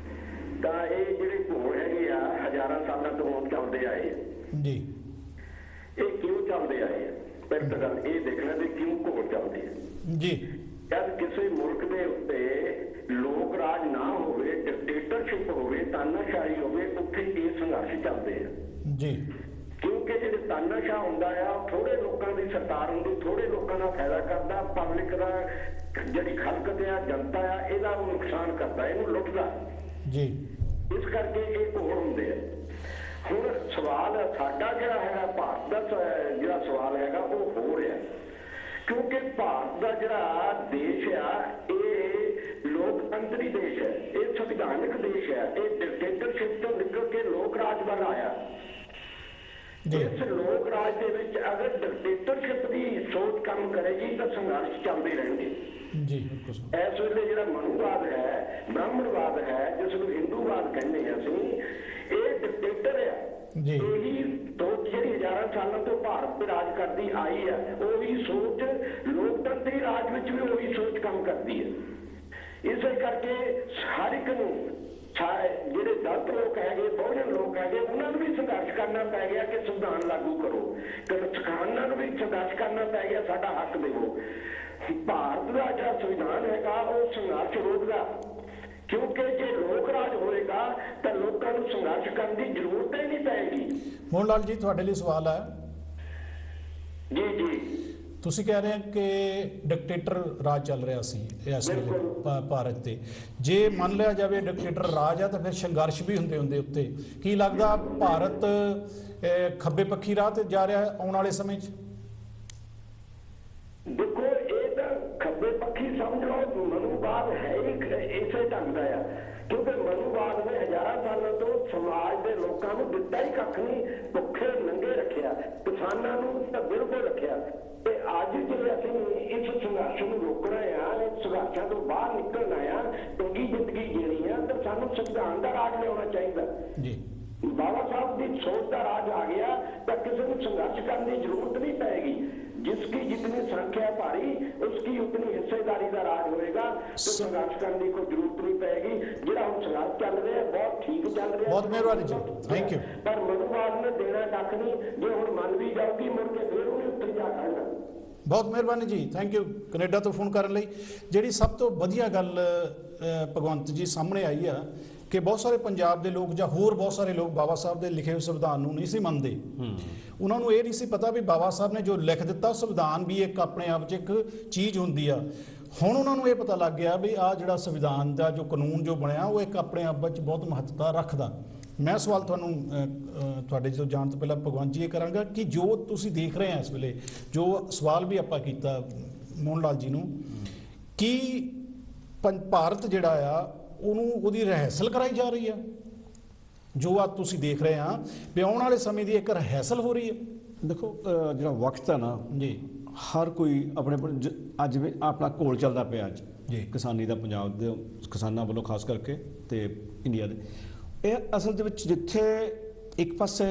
ਤਾਂ ਇਹ ਜਿਹੜੇ ਘੋਲ ਹੈਗੇ ਆ ਹਜ਼ਾਰਾਂ ਸਾਲਾਂ ਤੋਂ ਚੱਲਦੇ ਆਏ ਜੀ। ਇਹ ਕਿਉਂ ਚੱਲਦੇ ਆਏ? ਪਹਿਲਾਂ ਤਾਂ ਗੱਲ ਇਹ ਦੇਖਣਾ ਵੀ ਕਿਉਂ ਘੋਲ ਚੱਲਦੇ ਆ ਜੀ। ਜਦ ਕਿਸੇ ਮੁਲਕ ਦੇ ਉੱਤੇ ਲੋਕ ਰਾਜ ਨਾ ਹੋਵੇ, ਡਿਕਟੇਟਰਸ਼ਿਪ ਹੋਵੇ, ਤਾਨਾਸ਼ਾਹੀ ਹੋਵੇ, ਉੱਥੇ ਇਹ ਸੰਘਰਸ਼ ਚੱਲਦੇ ਆ ਜੀ। ਕਿਉਂਕਿ ਜਿਹੜੇ ਤਾਨਾਸ਼ਾਹ ਹੁੰਦਾ ਆ, ਥੋੜੇ ਲੋਕਾਂ ਦੀ ਸਰਕਾਰ ਹੁੰਦੀ, ਥੋੜੇ ਲੋਕਾਂ ਦਾ ਫਾਇਦਾ ਕਰਦਾ, ਪਬਲਿਕ ਦਾ ਜਿਹੜੀ ਖਲਕਤ ਆ, ਜਨਤਾ ਆ, ਇਹਦਾ ਉਹ ਨੁਕਸਾਨ ਕਰਦਾ, ਇਹਨੂੰ ਲੁੱਟਦਾ ਜੀ। ਇਸ ਕਰਕੇ ਇਹ ਘੋਲ ਹੁੰਦੇ ਆ। ਹੁਣ ਸਵਾਲ ਸਾਡਾ ਜਿਹੜਾ ਹੈਗਾ, ਭਾਰਤ ਦਾ ਜਿਹੜਾ ਸਵਾਲ ਹੈਗਾ ਉਹ ਹੋ ਰਿਹਾ, ਕਿਉਂਕਿ ਭਾਰਤ ਦਾ ਜਿਹੜਾ ਦੇਸ਼ ਆ ਇਹ ਲੋਕਤੰਤਰੀ ਦੇਸ਼ ਹੈ, ਇਹ ਸੰਵਿਧਾਨਿਕ ਦੇਸ਼ ਹੈ, ਇਹ ਡਿਕਟੇਟਰਸ਼ਿਪ ਤੋਂ ਨਿਕਲ ਕੇ ਲੋਕ ਰਾਜ ਵੱਲ ਆਇਆ। ਇਸ ਲੋਕ ਰਾਜ ਦੇ ਵਿੱਚ ਅਗਰ ਡਿਕਟੇਟਰਸ਼ਿਪ ਦੀ ਸੋਚ ਕੰਮ ਕਰੇਗੀ ਤਾਂ ਸੰਘਰਸ਼ ਚੱਲਦੇ ਰਹਿਣਗੇ ਜੀ। ਇਸ ਵੇਲੇ ਜਿਹੜਾ ਮਨੂਵਾਦ ਹੈ, ਬ੍ਰਾਹਮਣਵਾਦ ਹੈ, ਜਿਸ ਨੂੰ ਹਿੰਦੂਵਾਦ ਕਹਿੰਦੇ ਆ ਅਸੀਂ, ਇਹ ਡਿਕਟੇਟਰ ਆ ਜੀ। ਇਹੀ ਸੋਚ ਜਿਹੜੀ ਹਜ਼ਾਰਾਂ ਸਾਲਾਂ ਤੋਂ ਭਾਰਤ ਤੇ ਰਾਜ ਕਰਦੀ ਆਈ ਹੈ, ਉਹੀ ਸੋਚ ਲੋਕਤੰਤਰੀ ਰਾਜ ਵਿੱਚ ਵੀ ਉਹੀ ਸੋਚ ਕੰਮ ਕਰਦੀ ਹੈ। ਇਸੇ ਕਰਕੇ ਹਰ ਇੱਕ ਨੂੰ, ਜਿਹੜੇ ਦਲਿਤ ਲੋਕ ਹੈਗੇ, ਬਹੁਜਨ ਲੋਕ ਹੈਗੇ, ਉਹਨਾਂ ਨੂੰ ਵੀ ਸੰਘਰਸ਼ ਕਰਨਾ ਪੈ ਗਿਆ ਕਿ ਸੰਵਿਧਾਨ ਲਾਗੂ ਕਰੋ, ਕਿਸਾਨਾਂ ਨੂੰ ਵੀ ਸੰਘਰਸ਼ ਕਰਨਾ ਪੈ ਗਿਆ ਸਾਡਾ ਹੱਕ ਦੇਵੋ। ਭਾਰਤ ਦਾ ਜਿਹੜਾ ਸੰਵਿਧਾਨ ਹੈਗਾ ਉਹ ਸੰਘਰਸ਼ ਰੋਕਦਾ, ਕਿਉਂਕਿ ਜੇ ਲੋਕ ਰਾਜ ਹੋਏਗਾ ਤਾਂ ਲੋਕਾਂ ਨੂੰ ਸੰਘਰਸ਼ ਕਰਨ ਦੀ ਜ਼ਰੂਰਤ ਹੀ ਨਹੀਂ ਪਏਗੀ। ਮੋਹਨ ਲਾਲ ਜੀ, ਤੁਹਾਡੇ ਲਈ ਸਵਾਲ ਹੈ ਜੀ। ਜੀ, ਤੁਸੀਂ ਕਹਿ ਰਹੇ ਹੋ ਕਿ ਡਿਕਟੇਟਰ ਰਾਜ ਚੱਲ ਰਿਹਾ ਸੀ ਇਸ ਵੇਲੇ ਭਾਰਤ ਤੇ। ਜੇ ਮੰਨ ਲਿਆ ਜਾਵੇ ਡਿਕਟੇਟਰ ਰਾਜ ਆ ਤਾਂ ਫਿਰ ਸੰਘਰਸ਼ ਵੀ ਹੁੰਦੇ ਉੱਤੇ। ਕੀ ਲੱਗਦਾ ਭਾਰਤ ਖੱਬੇ ਪੱਖੀ ਰਾਹ ਤੇ ਜਾ ਰਿਹਾ ਆਉਣ ਵਾਲੇ ਸਮੇਂ 'ਚ? ਦੇਖੋ, ਇਹ ਤਾਂ ਖੱਬੇ ਪੱਖੀ ਸਮਝ ਲਓ, ਮਨੂਵਾਦ ਹੈ ਹੀ ਇਸੇ ਢੰਗ ਦਾ ਆ, ਕਿਉਂਕਿ ਮਨੂਵਾਦ ਨੇ ਹਜ਼ਾਰਾਂ ਸਾਲਾਂ ਤੋਂ ਸਮਾਜ ਦੇ ਲੋਕਾਂ ਨੂੰ ਦਿੱਤਾ ਹੀ ਕੱਖ ਨਹੀਂ, ਭੁੱਖੇ ਨੰਗੇ ਰੱਖਿਆ, ਕਿਸਾਨਾਂ ਨੂੰ ਤਾਂ ਬਿਲਕੁਲ ਰੱਖਿਆ। ਤੇ ਅੱਜ ਜੇ ਅਸੀਂ ਇਸ ਸੰਘਰਸ਼ ਨੂੰ ਰੋਕਣਾ ਆ, ਇਸ ਸੰਘਰਸ਼ਾਂ ਤੋਂ ਬਾਹਰ ਨਿਕਲਣਾ ਆ, ਚੰਗੀ ਜ਼ਿੰਦਗੀ ਜੀਣੀ ਆ, ਤਾਂ ਸਾਨੂੰ ਸੰਵਿਧਾਨ ਦਾ ਰਾਜ ਲਿਆਉਣਾ ਚਾਹੀਦਾ ਜੀ। ਬਾਬਾ ਸਾਹਿਬ ਦੀ ਸੋਚ ਦਾ ਰਾਜ ਆ ਗਿਆ ਤਾਂ ਕਿਸੇ ਨੂੰ ਸੰਘਰਸ਼ ਕਰਨ ਦੀ ਜ਼ਰੂਰਤ ਨਹੀਂ ਪਏਗੀ। जिसकी जितनी संख्या भारी उसकी उतनी हिस्सेदारी का राज होएगा, तो संघर्ष करने की कोई जरूरत नहीं पड़ेगी। जो हम संघर्ष चल रहे हैं बहुत ठीक चल रहे हैं। बहुत मेहरबानी जी, थैंक यू। पर मनुवाद ने देना कख नहीं, जो हम मन भी जाऊगी मुड़ के फिर वो उत्तर जा करना। ਬਹੁਤ ਮਿਹਰਬਾਨੀ ਜੀ, ਥੈਂਕ ਯੂ ਕੈਨੇਡਾ ਤੋਂ ਫੋਨ ਕਰਨ ਲਈ। ਜਿਹੜੀ ਸਭ ਤੋਂ ਵਧੀਆ ਗੱਲ ਭਗਵੰਤ ਜੀ ਸਾਹਮਣੇ ਆਈ ਆ ਕਿ ਬਹੁਤ ਸਾਰੇ ਪੰਜਾਬ ਦੇ ਲੋਕ ਜਾਂ ਹੋਰ ਬਹੁਤ ਸਾਰੇ ਲੋਕ ਬਾਬਾ ਸਾਹਿਬ ਦੇ ਲਿਖੇ ਹੋਏ ਸੰਵਿਧਾਨ ਨੂੰ ਨਹੀਂ ਸੀ ਮੰਨਦੇ। ਉਹਨਾਂ ਨੂੰ ਇਹ ਨਹੀਂ ਸੀ ਪਤਾ ਵੀ ਬਾਬਾ ਸਾਹਿਬ ਨੇ ਜੋ ਲਿਖ ਦਿੱਤਾ ਸੰਵਿਧਾਨ ਵੀ ਇੱਕ ਆਪਣੇ ਆਪ 'ਚ ਇੱਕ ਚੀਜ਼ ਹੁੰਦੀ ਆ। ਹੁਣ ਉਹਨਾਂ ਨੂੰ ਇਹ ਪਤਾ ਲੱਗ ਗਿਆ ਵੀ ਆ ਜਿਹੜਾ ਸੰਵਿਧਾਨ ਦਾ ਜੋ ਕਾਨੂੰਨ ਜੋ ਬਣਿਆ ਉਹ ਇੱਕ ਆਪਣੇ ਆਪ ਵਿੱਚ ਬਹੁਤ ਮਹੱਤਤਾ ਰੱਖਦਾ। ਮੈਂ ਸਵਾਲ ਤੁਹਾਨੂੰ ਤੁਹਾਡੇ ਤੋਂ ਜਾਣ ਤੋਂ ਪਹਿਲਾਂ ਭਗਵੰਤ ਜੀ ਇਹ ਕਰਾਂਗਾ ਕਿ ਜੋ ਤੁਸੀਂ ਦੇਖ ਰਹੇ ਆ ਇਸ ਵੇਲੇ, ਜੋ ਸਵਾਲ ਵੀ ਆਪਾਂ ਕੀਤਾ ਮੋਹਨ ਲਾਲ ਜੀ ਨੂੰ, ਕਿ ਭਾਰਤ ਜਿਹੜਾ ਆ ਉਹਨੂੰ ਉਹਦੀ ਰਿਹਰਸਲ ਕਰਾਈ ਜਾ ਰਹੀ ਆ, ਜੋ ਆ ਤੁਸੀਂ ਦੇਖ ਰਹੇ ਆ ਵੀ ਆਉਣ ਵਾਲੇ ਸਮੇਂ ਦੀ ਇੱਕ ਰਿਹਰਸਲ ਹੋ ਰਹੀ ਹੈ। ਦੇਖੋ ਜਿਹੜਾ ਵਕਤ ਹੈ ਨਾ ਜੀ, ਹਰ ਕੋਈ ਆਪਣੇ ਅੱਜ ਵੀ ਆਪਣਾ ਘੋਲ ਚੱਲਦਾ ਪਿਆ ਅੱਜ ਜੀ। ਕਿਸਾਨੀ ਦਾ, ਪੰਜਾਬ ਦੇ ਕਿਸਾਨਾਂ ਵੱਲੋਂ ਖਾਸ ਕਰਕੇ ਤੇ ਇੰਡੀਆ ਦੇ। ਇਹ ਅਸਲ ਦੇ ਵਿੱਚ ਜਿੱਥੇ ਇੱਕ ਪਾਸੇ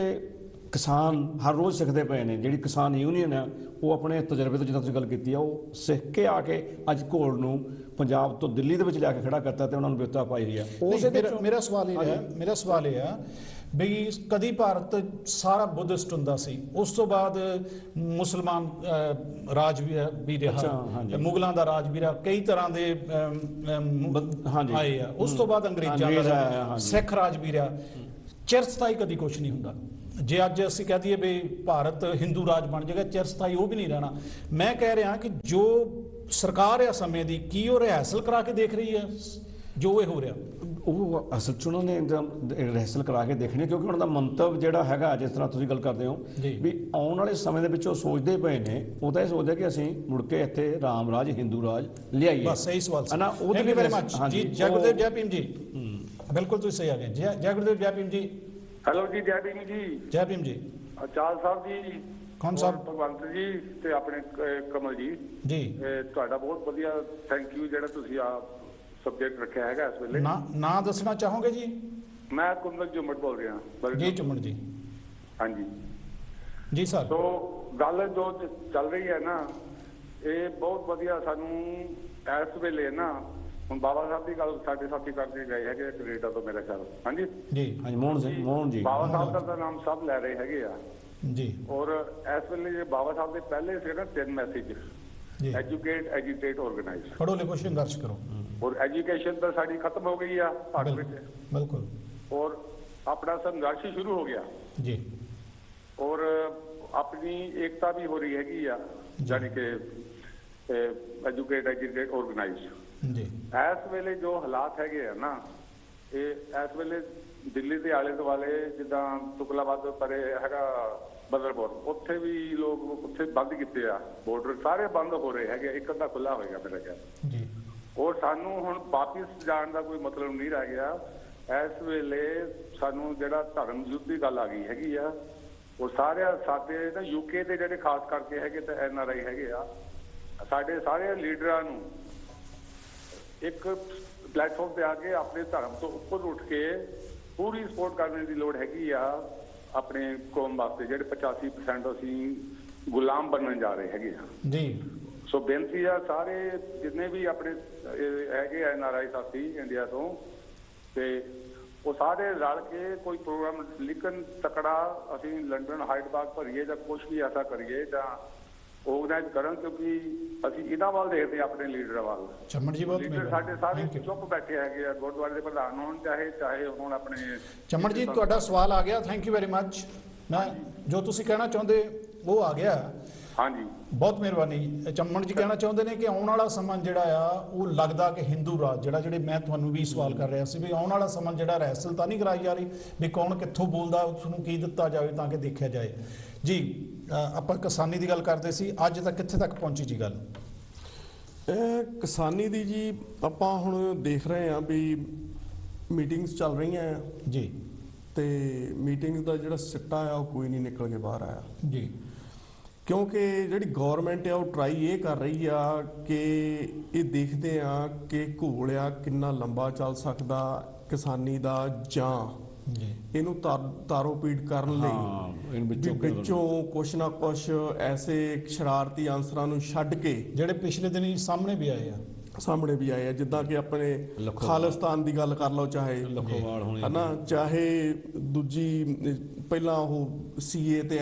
ਕਿਸਾਨ ਹਰ ਰੋਜ਼ ਸਿੱਖਦੇ ਪਏ ਨੇ, ਜਿਹੜੀ ਕਿਸਾਨ ਯੂਨੀਅਨ ਹੈ ਉਹ ਆਪਣੇ ਤਜਰਬੇ ਤੋਂ, ਜਿੱਦਾਂ ਤੁਸੀਂ ਗੱਲ ਕੀਤੀ ਆ, ਉਹ ਸਿੱਖ ਕੇ ਆ ਕੇ ਅੱਜ ਘੋਲ ਨੂੰ ਪੰਜਾਬ ਤੋਂ ਦਿੱਲੀ ਦੇ ਵਿੱਚ ਲਿਆ ਕੇ ਖੜਾ ਕਰਤਾ ਤੇ ਉਹਨਾਂ ਨੂੰ ਬਿਰਤਾ ਪਾਈ ਰਹੀ ਹੈ। ਮੇਰਾ ਸਵਾਲ ਇਹ ਆ ਵੀ ਕਦੀ ਭਾਰਤ ਸਾਰਾ ਬੁੱਧਿਸਟ ਹੁੰਦਾ ਸੀ, ਉਸ ਤੋਂ ਬਾਅਦ ਮੁਸਲਮਾਨ ਰਾਜ ਵੀ ਰਿਹਾ, ਮੁਗਲਾਂ ਦਾ ਰਾਜ ਵੀ ਰਿਹਾ, ਕਈ ਤਰ੍ਹਾਂ ਦੇ ਆਏ ਆ, ਉਸ ਤੋਂ ਬਾਅਦ ਅੰਗਰੇਜ਼ਾਂ ਦਾ, ਸਿੱਖ ਰਾਜ ਵੀ ਰਿਹਾ। ਚਿਰਸਥਾਈ ਕਦੀ ਕੁਛ ਨਹੀਂ ਹੁੰਦਾ। ਜੇ ਅੱਜ ਅਸੀਂ ਕਹਿ ਦਈਏ ਵੀ ਭਾਰਤ ਹਿੰਦੂ ਰਾਜ ਬਣ ਜਾਏਗਾ, ਚਿਰਸਥਾਈ ਉਹ ਵੀ ਨਹੀਂ ਰਹਿਣਾ। ਮੈਂ ਕਹਿ ਰਿਹਾ ਕਿ ਜੋ ਸਰਕਾਰ ਆ ਸਮੇਂ ਦੀ, ਕੀ ਉਹ ਰਿਹਰਸਲ ਕਰਾ ਕੇ ਦੇਖ ਰਹੀ ਹੈ ਜੋ ਇਹ ਹੋ ਰਿਹਾ? ਉਹ ਅਸਲ 'ਚ ਉਹਨਾਂ ਨੇ ਰਿਹਰਸਲ ਕਰਾ ਕੇ ਦੇਖਣੀ, ਕਿਉਂਕਿ ਉਹਨਾਂ ਦਾ ਮੰਤਵ ਜਿਹੜਾ ਹੈਗਾ, ਜਿਸ ਤਰ੍ਹਾਂ ਤੁਸੀਂ ਗੱਲ ਕਰਦੇ ਹੋ ਵੀ ਆਉਣ ਵਾਲੇ ਸਮੇਂ ਦੇ ਵਿੱਚ ਉਹ ਸੋਚਦੇ ਪਏ ਨੇ, ਉਹ ਤਾਂ ਇਹ ਸੋਚਦੇ ਕਿ ਅਸੀਂ ਮੁੜ ਕੇ ਇੱਥੇ ਰਾਮ ਰਾਜ, ਹਿੰਦੂ ਰਾਜ ਲਿਆਈਏ। ਬਸ ਸਹੀ ਸਵਾਲ ਹੈ ਨਾ। ਉਹ ਥੈਂਕ ਯੂ ਵੈਰੀ ਮਚ ਜੀ। ਜੈ ਗੁਰਦੇਵ, ਜੈ ਭੀਮ ਜੀ। ਬਿਲਕੁਲ ਤੁਸੀਂ ਸਹੀ ਆ ਗਏ। ਜੈ ਗੁਰਦੇਵ, ਜੈ ਭੀਮ ਜੀ। ਹੈਲੋ ਜੀ, ਜੈ ਭੀਮ ਜੀ। ਜੈ ਭੀਮ ਜੀ। ਅਚਾਲ ਸਾਹਿਬ ਜੀ, ਕੌਣ ਸਾਹਿਬ? ਭਗਵੰਤ ਜੀ ਤੇ ਆਪਣੇ ਕਮਲ ਜੀ ਜੀ, ਤੁਹਾਡਾ ਬਹੁਤ ਵਧੀਆ ਥੈਂਕ ਯੂ ਜਿਹੜਾ ਤੁਸੀਂ ਆ ਸਬਜੈਕਟ ਰੱਖਿਆ ਹੈਗਾ ਇਸ ਵੇਲੇ। ਨਾਂ ਦੱਸਣਾ ਚਾਹੋਗੇ ਜੀ? ਮੈਂ ਕੁੰਦਨ ਝੁੰਮਟ ਬੋਲ ਰਿਹਾ ਜੀ। ਝੁੰਮਟ ਜੀ। ਹਾਂਜੀ ਜੀ ਸਰ। ਸੋ ਗੱਲ ਜੋ ਚੱਲ ਰਹੀ ਹੈ ਨਾ, ਇਹ ਬਹੁਤ ਵਧੀਆ ਸਾਨੂੰ ਇਸ ਵੇਲੇ ਨਾ, ਹੁਣ ਬਾਬਾ ਸਾਹਿਬ ਦੀ ਗੱਲ ਸਾਡੇ ਸਾਥੀ ਕਰਦੇ ਗਏ ਹੈਗੇ ਕੈਨੇਡਾ ਤੋਂ ਮੇਰੇ ਖਿਆਲ। ਹਾਂਜੀ ਜੀ। ਹਾਂਜੀ, ਮੋਹਨ ਜੀ। ਬਾਬਾ ਸਾਹਿਬ ਦਾ ਨਾਮ ਸਭ ਲੈ ਰਹੇ ਹੈਗੇ ਆ ਜੀ। ਔਰ ਇਸ ਵੇਲੇ ਜੇ ਬਾਬਾ ਸਾਹਿਬ ਦੇ ਪਹਿਲੇ ਸੀ ਨਾ 3 ਮੈਸੇਜ, ਐਜੂਕੇਟ, ਐਜੀਟੇਟ, ਆਰਗੇਨਾਈਜ਼। ਪੜ੍ਹੋ ਲਿਖੋ, ਸੰਘਰਸ਼ ਕਰੋ। ਔਰ ਐਜੂਕੇਸ਼ਨ ਤਾਂ ਸਾਡੀ ਖਤਮ ਹੋ ਗਈ ਆ ਭਾਰਤ ਵਿੱਚ, ਬਿਲਕੁਲ। ਔਰ ਆਪਣਾ ਸੰਘਰਸ਼ ਸ਼ੁਰੂ ਹੋ ਗਿਆ ਜੀ। ਔਰ ਆਪਣੀ ਏਕਤਾ ਵੀ ਹੋ ਰਹੀ ਹੈਗੀ ਆ, ਜਾਨੀ ਕਿ ਐਜੂਕੇਟ, ਐਜੂਕੇਟ, ਆਰਗੇਨਾਈਜ਼। ਜੀ। ਇਸ ਵੇਲੇ ਜੋ ਹਾਲਾਤ ਹੈਗੇ ਆ ਨਾ, ਇਹ ਇਸ ਵੇਲੇ ਦਿੱਲੀ ਦੇ ਆਲੇ ਦੁਆਲੇ, ਜਿੱਦਾਂ ਤੁਗਲਾਬਾਦ ਪਰੇ ਹੈਗਾ ਬਦਰਪੁਰ, ਉੱਥੇ ਵੀ ਲੋਕ ਉੱਥੇ ਬੰਦ ਕੀਤੇ ਆ, ਬਾਰਡਰ ਸਾਰੇ ਬੰਦ ਹੋ ਰਹੇ ਹੈਗੇ, ਇੱਕ ਅੱਧਾ ਖੁੱਲਾ ਹੋਏਗਾ ਮੇਰਾ ਖਿਆਲ। ਜੀ। ਔਰ ਸਾਨੂੰ ਹੁਣ ਵਾਪਿਸ ਜਾਣ ਦਾ ਕੋਈ ਮਤਲਬ ਨਹੀਂ ਰਹਿ ਗਿਆ। ਇਸ ਵੇਲੇ ਸਾਨੂੰ ਜਿਹੜਾ ਧਰਮ ਯੁੱਧ ਦੀ ਗੱਲ ਆ ਗਈ ਹੈਗੀ ਆ, ਉਹ ਸਾਰੇ ਸਾਡੇ ਨਾ ਯੂਕੇ ਦੇ ਜਿਹੜੇ ਖਾਸ ਕਰਕੇ ਹੈਗੇ ਤੇ NRI ਹੈਗੇ ਆ, ਸਾਡੇ ਸਾਰੇ ਲੀਡਰਾਂ ਨੂੰ ਇੱਕ ਪਲੇਟਫਾਰਮ ਤੇ ਆ ਕੇ ਆਪਣੇ ਧਰਮ ਤੋਂ ਉੱਪਰ ਉੱਠ ਕੇ ਪੂਰੀ ਸਪੋਰਟ ਕਰਨ ਦੀ ਲੋੜ ਹੈਗੀ ਆ ਆਪਣੇ ਕੌਮ ਵਾਸਤੇ, ਜਿਹੜੇ 85% ਅਸੀਂ ਗੁਲਾਮ ਬਣਨ ਜਾ ਰਹੇ ਹੈਗੇ ਆ ਜੀ। ਸੋ ਬੇਨਤੀ ਆ ਸਾਰੇ ਜਿੰਨੇ ਵੀ ਆਪਣੇ ਹੈਗੇ NRI ਸਾਥੀ ਇੰਡੀਆ ਤੋਂ, ਤੇ ਉਹ ਸਾਰੇ ਰਲ ਕੇ ਕੋਈ ਪ੍ਰੋਗਰਾਮ ਲਿਖਣ ਤਕੜਾ, ਅਸੀਂ ਲੰਡਨ ਹਾਈਡ ਪਾਰਕ ਭਰੀਏ ਜਾਂ ਕੁਛ ਵੀ ਐਸਾ ਕਰੀਏ ਜਾਂ ਆਰਗੇਨਾਈਜ਼ ਕਰਨ, ਕਿਉਂਕਿ ਅਸੀਂ ਇਹਨਾਂ ਵੱਲ ਦੇਖਦੇ ਹਾਂ, ਆਪਣੇ ਲੀਡਰਾਂ ਵੱਲ। ਚਮਨ ਜੀ ਬਹੁਤ ਲੀਡਰ ਸਾਡੇ ਸਾਰੇ ਚੁੱਪ ਬੈਠੇ ਹੈਗੇ ਆ, ਗੁਰਦੁਆਰੇ ਦੇ ਪ੍ਰਧਾਨ ਹੋਣ ਚਾਹੇ ਹੁਣ ਆਪਣੇ। ਚਮਨ ਜੀ, ਤੁਹਾਡਾ ਸਵਾਲ ਆ ਗਿਆ। Thank you very much. ਮੈਂ ਜੋ ਤੁਸੀਂ ਕਹਿਣਾ ਚਾਹੁੰਦੇ ਉਹ ਆ ਗਿਆ। ਹਾਂਜੀ, ਬਹੁਤ ਮਿਹਰਬਾਨੀ। ਚਮਨ ਜੀ ਕਹਿਣਾ ਚਾਹੁੰਦੇ ਨੇ ਕਿ ਆਉਣ ਵਾਲਾ ਸਮਾਂ ਜਿਹੜਾ ਆ, ਉਹ ਲੱਗਦਾ ਕਿ ਹਿੰਦੂ ਰਾਜ ਜਿਹੜੇ ਮੈਂ ਤੁਹਾਨੂੰ ਵੀ ਸਵਾਲ ਕਰ ਰਿਹਾ ਸੀ ਵੀ ਆਉਣ ਵਾਲਾ ਸਮਾਂ ਜਿਹੜਾ ਰਿਹਰਸਲ ਤਾਂ ਨਹੀਂ ਕਰਾਈ ਜਾ ਰਹੀ ਵੀ ਕੌਣ ਕਿੱਥੋਂ ਬੋਲਦਾ, ਉਸ ਨੂੰ ਕੀ ਦਿੱਤਾ ਜਾਵੇ ਤਾਂ ਕਿ ਦੇਖਿਆ ਜਾਏ। ਜੀ, ਆਪਾਂ ਕਿਸਾਨੀ ਦੀ ਗੱਲ ਕਰਦੇ ਸੀ, ਅੱਜ ਤੱਕ ਕਿੱਥੇ ਤੱਕ ਪਹੁੰਚੀ ਜੀ ਗੱਲ? ਕਿਸਾਨੀ ਦੀ ਜੀ ਆਪਾਂ ਹੁਣ ਦੇਖ ਰਹੇ ਹਾਂ ਵੀ ਮੀਟਿੰਗਸ ਚੱਲ ਰਹੀਆਂ ਆ ਜੀ, ਤੇ ਮੀਟਿੰਗਸ ਦਾ ਜਿਹੜਾ ਸਿੱਟਾ ਆ ਉਹ ਕੋਈ ਨਹੀਂ ਨਿਕਲ ਕੇ ਬਾਹਰ ਆਇਆ ਜੀ। ਕਿਉਂਕਿ ਜਿਹੜੀ ਗਵਰਨਮੈਂਟ ਆ ਉਹ ਟਰਾਈ ਇਹ ਕਰ ਰਹੀ ਆ ਕਿ ਇਹ ਦੇਖਦੇ ਆ ਕਿ ਘੋਲ ਆ ਕਿੰਨਾ ਲੰਬਾ ਚੱਲ ਸਕਦਾ ਕਿਸਾਨੀ ਦਾ, ਜਾਂ ਇਹਨੂੰ ਤਾਰੋ ਪੀੜ ਕਰਨ ਲਈ ਵਿੱਚੋਂ ਕੁਛ ਨਾ ਕੁਛ ਐਸੇ ਸ਼ਰਾਰਤੀ ਅਨਸਰਾਂ ਨੂੰ ਛੱਡ ਕੇ, ਜਿਹੜੇ ਪਿਛਲੇ ਦਿਨੀ ਸਾਹਮਣੇ ਵੀ ਆਏ ਆ। ਸਾਹਮਣੇ ਵੀ ਆਏ ਆ, ਜਿੱਦਾਂ ਕਿ ਆਪਣੇ ਲੱਖੋਵਾਲ। ਖਾਲਿਸਤਾਨ ਦੀ ਗੱਲ ਕਰ ਲਓ, ਚਾਹੇ ਲੱਖੋਵਾਲ ਹੋਣੀ ਹਨਾ, ਚਾਹੇ ਦੂਜੀ ਪਹਿਲਾਂ ਉਹ ਸੀਏ ਤੇ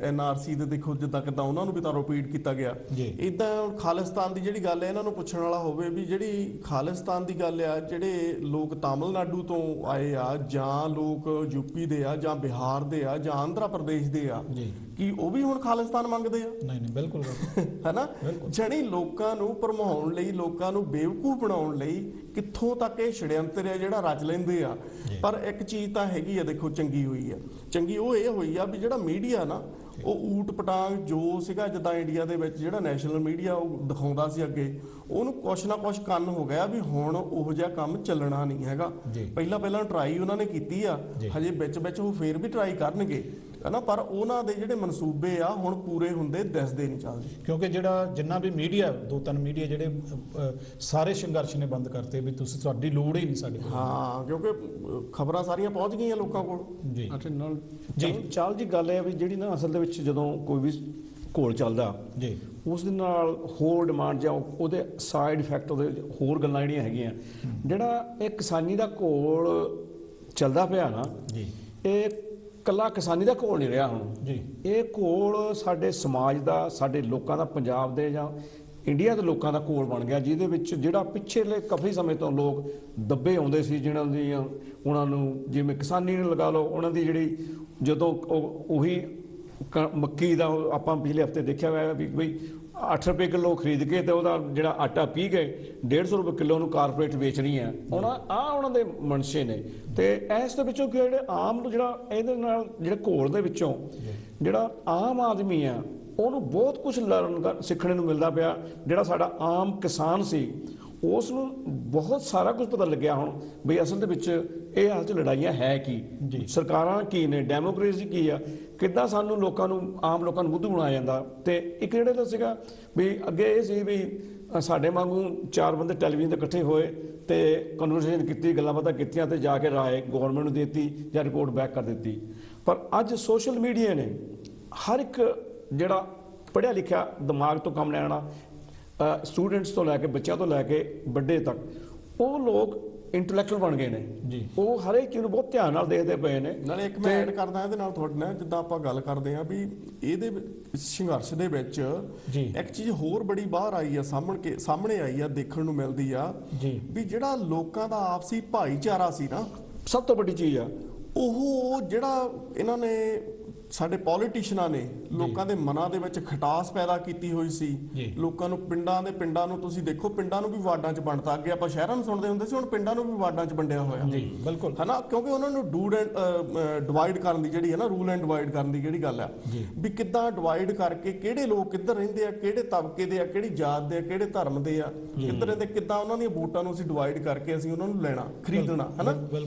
ਐਨਆਰਸੀ ਦੇ ਦੇਖੋ ਜਿੱਦਾਂ ਕਿੱਦਾਂ ਉਹਨਾਂ ਨੂੰ ਵੀ ਤਾਂ ਰਿਪੀਟ ਕੀਤਾ ਗਿਆ। ਜੀ। ਇਦਾਂ ਖਾਲਿਸਤਾਨ ਦੀ ਜਿਹੜੀ ਗੱਲ ਹੈ ਇਹਨਾਂ ਨੂੰ ਪੁੱਛਣ ਵਾਲਾ ਹੋਵੇ ਵੀ ਜਿਹੜੀ ਖਾਲਿਸਤਾਨ ਦੀ ਗੱਲ ਆ, ਜਿਹੜੇ ਲੋਕ ਤਾਮਿਲਨਾਡੂ ਤੋਂ ਆਏ ਆ ਜਾਂ ਲੋਕ ਯੂਪੀ ਦੇ ਆ ਜਾਂ ਬਿਹਾਰ ਦੇ ਆ ਜਾਂ ਆਂਧਰਾ ਪ੍ਰਦੇਸ਼ ਦੇ ਆ, ਜੀ ਕੀ ਉਹ ਵੀ ਹੁਣ ਖਾਲਿਸਤਾਨ ਮੰਗਦੇ ਆ? ਨਹੀਂ ਨਹੀਂ ਬਿਲਕੁਲ ਹੈਨਾ, ਜਣੀ ਲੋਕਾਂ ਨੂੰ ਭਰਮਾਉਣ ਲਈ, ਲੋਕਾਂ ਨੂੰ ਬੇਵਕੂਫ ਬਣਾਉਣ ਲਈ ਕਿੱਥੋਂ ਤੱਕ ਇਹ ਛੜਯੰਤਰ ਹੈ ਜਿਹੜਾ ਰਚ ਲੈਂਦੇ ਆ। ਪਰ ਇੱਕ ਚੀਜ਼ ਤਾਂ ਹੈਗੀ ਆ, ਦੇਖੋ ਚੰਗੀ ਹੋਈ ਆ, ਚੰਗੀ ਉਹ ਇਹ ਹੋਈ ਆ ਵੀ ਜਿਹੜਾ ਮੀਡੀਆ ਨਾ ਉਹ ਊਟ ਪਟਾਂਗ ਜੋ ਸੀਗਾ, ਜਿੱਦਾਂ ਇੰਡੀਆ ਦੇ ਵਿੱਚ ਜਿਹੜਾ ਨੈਸ਼ਨਲ ਮੀਡੀਆ ਉਹ ਦਿਖਾਉਂਦਾ ਸੀ ਅੱਗੇ, ਉਹਨੂੰ ਕੁਛ ਨਾ ਕੁਛ ਕੰਨ ਹੋ ਗਿਆ ਵੀ ਹੁਣ ਉਹੋ ਜਿਹਾ ਕੰਮ ਚੱਲਣਾ ਨਹੀਂ ਹੈਗਾ। ਪਹਿਲਾਂ ਟਰਾਈ ਉਹਨਾਂ ਨੇ ਕੀਤੀ ਆ, ਹਜੇ ਵਿੱਚ ਉਹ ਫੇਰ ਵੀ ਟਰਾਈ ਕਰਨਗੇ ਹਨਾ, ਪਰ ਉਹਨਾਂ ਦੇ ਜਿਹੜੇ ਮਨਸੂਬੇ ਆ ਹੁਣ ਪੂਰੇ ਹੁੰਦੇ ਦਿਸਦੇ ਨਹੀਂ ਚੱਲਦੇ। ਕਿਉਂਕਿ ਜਿਹੜਾ ਜਿੰਨਾ ਵੀ ਮੀਡੀਆ, 2-3 ਮੀਡੀਆ ਜਿਹੜੇ ਸਾਰੇ ਸੰਘਰਸ਼ ਨੇ ਬੰਦ ਕਰਤੇ ਵੀ ਤੁਸੀਂ, ਤੁਹਾਡੀ ਲੋੜ ਹੀ ਨਹੀਂ ਸਾਡੇ ਕੋਲ। ਹਾਂ, ਕਿਉਂਕਿ ਖਬਰਾਂ ਸਾਰੀਆਂ ਪਹੁੰਚ ਗਈਆਂ ਲੋਕਾਂ ਕੋਲ। ਜੀ ਨਾਲ ਜੀ ਚਾਲ ਜੀ ਗੱਲ ਹੈ ਵੀ ਜਿਹੜੀ ਨਾ ਅਸਲ ਦੇ ਵਿੱਚ ਜਦੋਂ ਕੋਈ ਵੀ ਘੋਲ ਚੱਲਦਾ ਜੀ ਉਸ ਦੇ ਨਾਲ ਹੋਰ ਡਿਮਾਂਡ ਜਾਂ ਉਹਦੇ ਸਾਈਡ ਇਫੈਕਟ, ਉਹਦੇ ਹੋਰ ਗੱਲਾਂ ਜਿਹੜੀਆਂ ਹੈਗੀਆਂ, ਜਿਹੜਾ ਇਹ ਕਿਸਾਨੀ ਦਾ ਘੋਲ ਚੱਲਦਾ ਪਿਆ ਨਾ ਜੀ, ਇਹ ਕੱਲਾ ਕਿਸਾਨੀ ਦਾ ਘੋਲ ਨਹੀਂ ਰਿਹਾ ਹੁਣ ਜੀ, ਇਹ ਘੋਲ ਸਾਡੇ ਸਮਾਜ ਦਾ, ਸਾਡੇ ਲੋਕਾਂ ਦਾ, ਪੰਜਾਬ ਦੇ ਜਾਂ ਇੰਡੀਆ ਦੇ ਲੋਕਾਂ ਦਾ ਘੋਲ ਬਣ ਗਿਆ, ਜਿਹਦੇ ਵਿੱਚ ਜਿਹੜਾ ਪਿਛਲੇ ਕਾਫੀ ਸਮੇਂ ਤੋਂ ਲੋਕ ਦੱਬੇ ਆਉਂਦੇ ਸੀ, ਜਿਹਨਾਂ ਦੀਆਂ ਉਹਨਾਂ ਨੂੰ ਜਿਵੇਂ ਕਿਸਾਨੀ ਨੂੰ ਲਗਾ ਲਓ, ਉਹਨਾਂ ਦੀ ਜਿਹੜੀ ਜਦੋਂ ਉਹੀ ਮੱਕੀ ਦਾ ਆਪਾਂ ਪਿਛਲੇ ਹਫਤੇ ਦੇਖਿਆ ਹੋਇਆ ਵੀ ਬਈ 8 ਰੁਪਏ ਕਿਲੋ ਖਰੀਦ ਕੇ ਤੇ ਉਹਦਾ ਜਿਹੜਾ ਆਟਾ ਪੀ ਕੇ 150 ਰੁਪਏ ਕਿਲੋ ਨੂੰ ਕਾਰਪੋਰੇਟ ਵੇਚ ਰਹੀ ਹੈ। ਉਹਨਾਂ ਦੇ ਮਨਸ਼ੇ ਨੇ। ਤੇ ਇਸ ਦੇ ਵਿੱਚੋਂ ਜਿਹੜੇ ਆਮ ਜਿਹੜਾ ਇਹਦੇ ਨਾਲ ਜਿਹੜੇ ਘੋਲ ਦੇ ਵਿੱਚੋਂ ਜਿਹੜਾ ਆਮ ਆਦਮੀ ਆ ਉਹਨੂੰ ਬਹੁਤ ਕੁਝ ਸਿੱਖਣ ਨੂੰ ਮਿਲਦਾ ਪਿਆ। ਜਿਹੜਾ ਸਾਡਾ ਆਮ ਕਿਸਾਨ ਸੀ ਉਸ ਨੂੰ ਬਹੁਤ ਸਾਰਾ ਕੁਝ ਪਤਾ ਲੱਗਿਆ ਹੁਣ ਬਈ ਅਸਲ ਦੇ ਵਿੱਚ ਇਹ ਹਾਲ 'ਚ ਲੜਾਈਆਂ ਹੈ ਕੀ, ਸਰਕਾਰਾਂ ਕੀ ਨੇ, ਡੈਮੋਕ੍ਰੇਸੀ ਕੀ ਆ, ਕਿੱਦਾਂ ਸਾਨੂੰ ਲੋਕਾਂ ਨੂੰ, ਆਮ ਲੋਕਾਂ ਨੂੰ ਬੁੱਧੂ ਬਣਾਇਆ ਜਾਂਦਾ। ਤੇ ਇੱਕ ਜਿਹੜੇ ਦਾ ਸੀਗਾ ਵੀ ਅੱਗੇ ਇਹ ਸੀ ਵੀ ਸਾਡੇ ਵਾਂਗੂ 4 ਬੰਦੇ ਟੈਲੀਵਿਜ਼ਨ ਤੇ ਇਕੱਠੇ ਹੋਏ ਤੇ ਕਨਵਰਸੇਸ਼ਨ ਕੀਤੀ, ਗੱਲਾਂ ਬਾਤਾਂ ਕੀਤੀਆਂ ਤੇ ਜਾ ਕੇ ਰਾਏ ਗਵਰਨਮੈਂਟ ਨੂੰ ਦੇ ਦਿੱਤੀ ਜਾਂ ਰਿਪੋਰਟ ਬੈਕ ਕਰ ਦਿੱਤੀ। ਪਰ ਅੱਜ ਸੋਸ਼ਲ ਮੀਡੀਆ ਨੇ ਹਰ ਇੱਕ ਜਿਹੜਾ ਪੜ੍ਹਿਆ ਲਿਖਿਆ ਦਿਮਾਗ ਤੋਂ ਕੰਮ ਲੈਣਾ, ਸਟੂਡੈਂਟਸ ਤੋਂ ਲੈ ਕੇ ਬੱਚਿਆਂ ਤੋਂ ਲੈ ਕੇ ਵੱਡੇ ਤੱਕ, ਉਹ ਲੋਕ ਇੰਟੈਲੈਕਚੁਅਲ ਬਣ ਗਏ ਨੇ ਜੀ। ਉਹ ਹਰ ਇੱਕ ਚੀਜ਼ ਨੂੰ ਬਹੁਤ ਧਿਆਨ ਨਾਲ ਦੇਖਦੇ ਪਏ ਨੇ। ਨਾਲੇ ਇੱਕ ਮੈਂ ਐਡ ਕਰਦਾ ਇਹਦੇ ਨਾਲ ਤੁਹਾਡੇ ਨਾਲ, ਜਿੱਦਾਂ ਆਪਾਂ ਗੱਲ ਕਰਦੇ ਹਾਂ ਵੀ ਇਹਦੇ ਸੰਘਰਸ਼ ਦੇ ਵਿੱਚ ਇੱਕ ਚੀਜ਼ ਹੋਰ ਬੜੀ ਬਾਹਰ ਆਈ ਆ, ਸਾਹਮਣੇ ਆਈ ਆ, ਦੇਖਣ ਨੂੰ ਮਿਲਦੀ ਆ ਵੀ ਜਿਹੜਾ ਲੋਕਾਂ ਦਾ ਆਪਸੀ ਭਾਈਚਾਰਾ ਸੀ ਨਾ, ਸਭ ਤੋਂ ਵੱਡੀ ਚੀਜ਼ ਆ ਉਹ ਜਿਹੜਾ ਇਹਨਾਂ ਨੇ ਸਾਡੇ ਪੋਲੀਟੀਸ਼ੀਅਨਾਂ ਨੇ ਲੋਕਾਂ ਦੇ ਮਨਾਂ ਦੇ ਵਿੱਚ ਖਟਾਸ ਪੈਦਾ ਕੀਤੀ ਹੋਈ ਸੀ। ਲੋਕਾਂ ਨੂੰ ਪਿੰਡਾਂ ਨੂੰ ਤੁਸੀਂ ਦੇਖੋ, ਪਿੰਡਾਂ ਨੂੰ ਵੀ ਵਾਰਡਾਂ 'ਚ ਵੰਡਤਾ। ਅੱਗੇ ਆਪਾਂ ਸ਼ਹਿਰਾਂ ਨੂੰ ਸੁਣਦੇ ਹੁੰਦੇ ਸੀ, ਹੁਣ ਪਿੰਡਾਂ ਨੂੰ ਵੀ ਵਾਰਡਾਂ 'ਚ ਵੰਡਿਆ ਹੋਇਆ ਬਿਲਕੁਲ ਹਨਾ, ਕਿਉਂਕਿ ਉਹਨਾਂ ਨੂੰ ਡਿਵਾਈਡ ਕਰਨ ਦੀ ਜਿਹੜੀ ਹੈ ਨਾ, ਰੂਲ ਐਂਡ ਡਿਵਾਈਡ ਕਰਨ ਦੀ ਜਿਹੜੀ ਗੱਲ ਆ ਵੀ ਕਿੱਦਾਂ ਡਿਵਾਈਡ ਕਰਕੇ ਕਿਹੜੇ ਲੋਕ ਕਿੱਧਰ ਰਹਿੰਦੇ ਆ, ਕਿਹੜੇ ਤਬਕੇ ਦੇ ਆ, ਕਿਹੜੀ ਜਾਤ ਦੇ ਆ, ਕਿਹੜੇ ਧਰਮ ਦੇ ਆ, ਕਿੱਧਰ ਰਹਿੰਦੇ, ਕਿੱਦਾਂ ਉਹਨਾਂ ਦੀਆਂ ਵੋਟਾਂ ਨੂੰ ਅਸੀਂ ਡਿਵਾਈਡ ਕਰਕੇ ਅਸੀਂ ਉਹਨਾਂ ਨੂੰ ਲੈਣਾ, ਖਰੀਦਣਾ ਹਨਾ।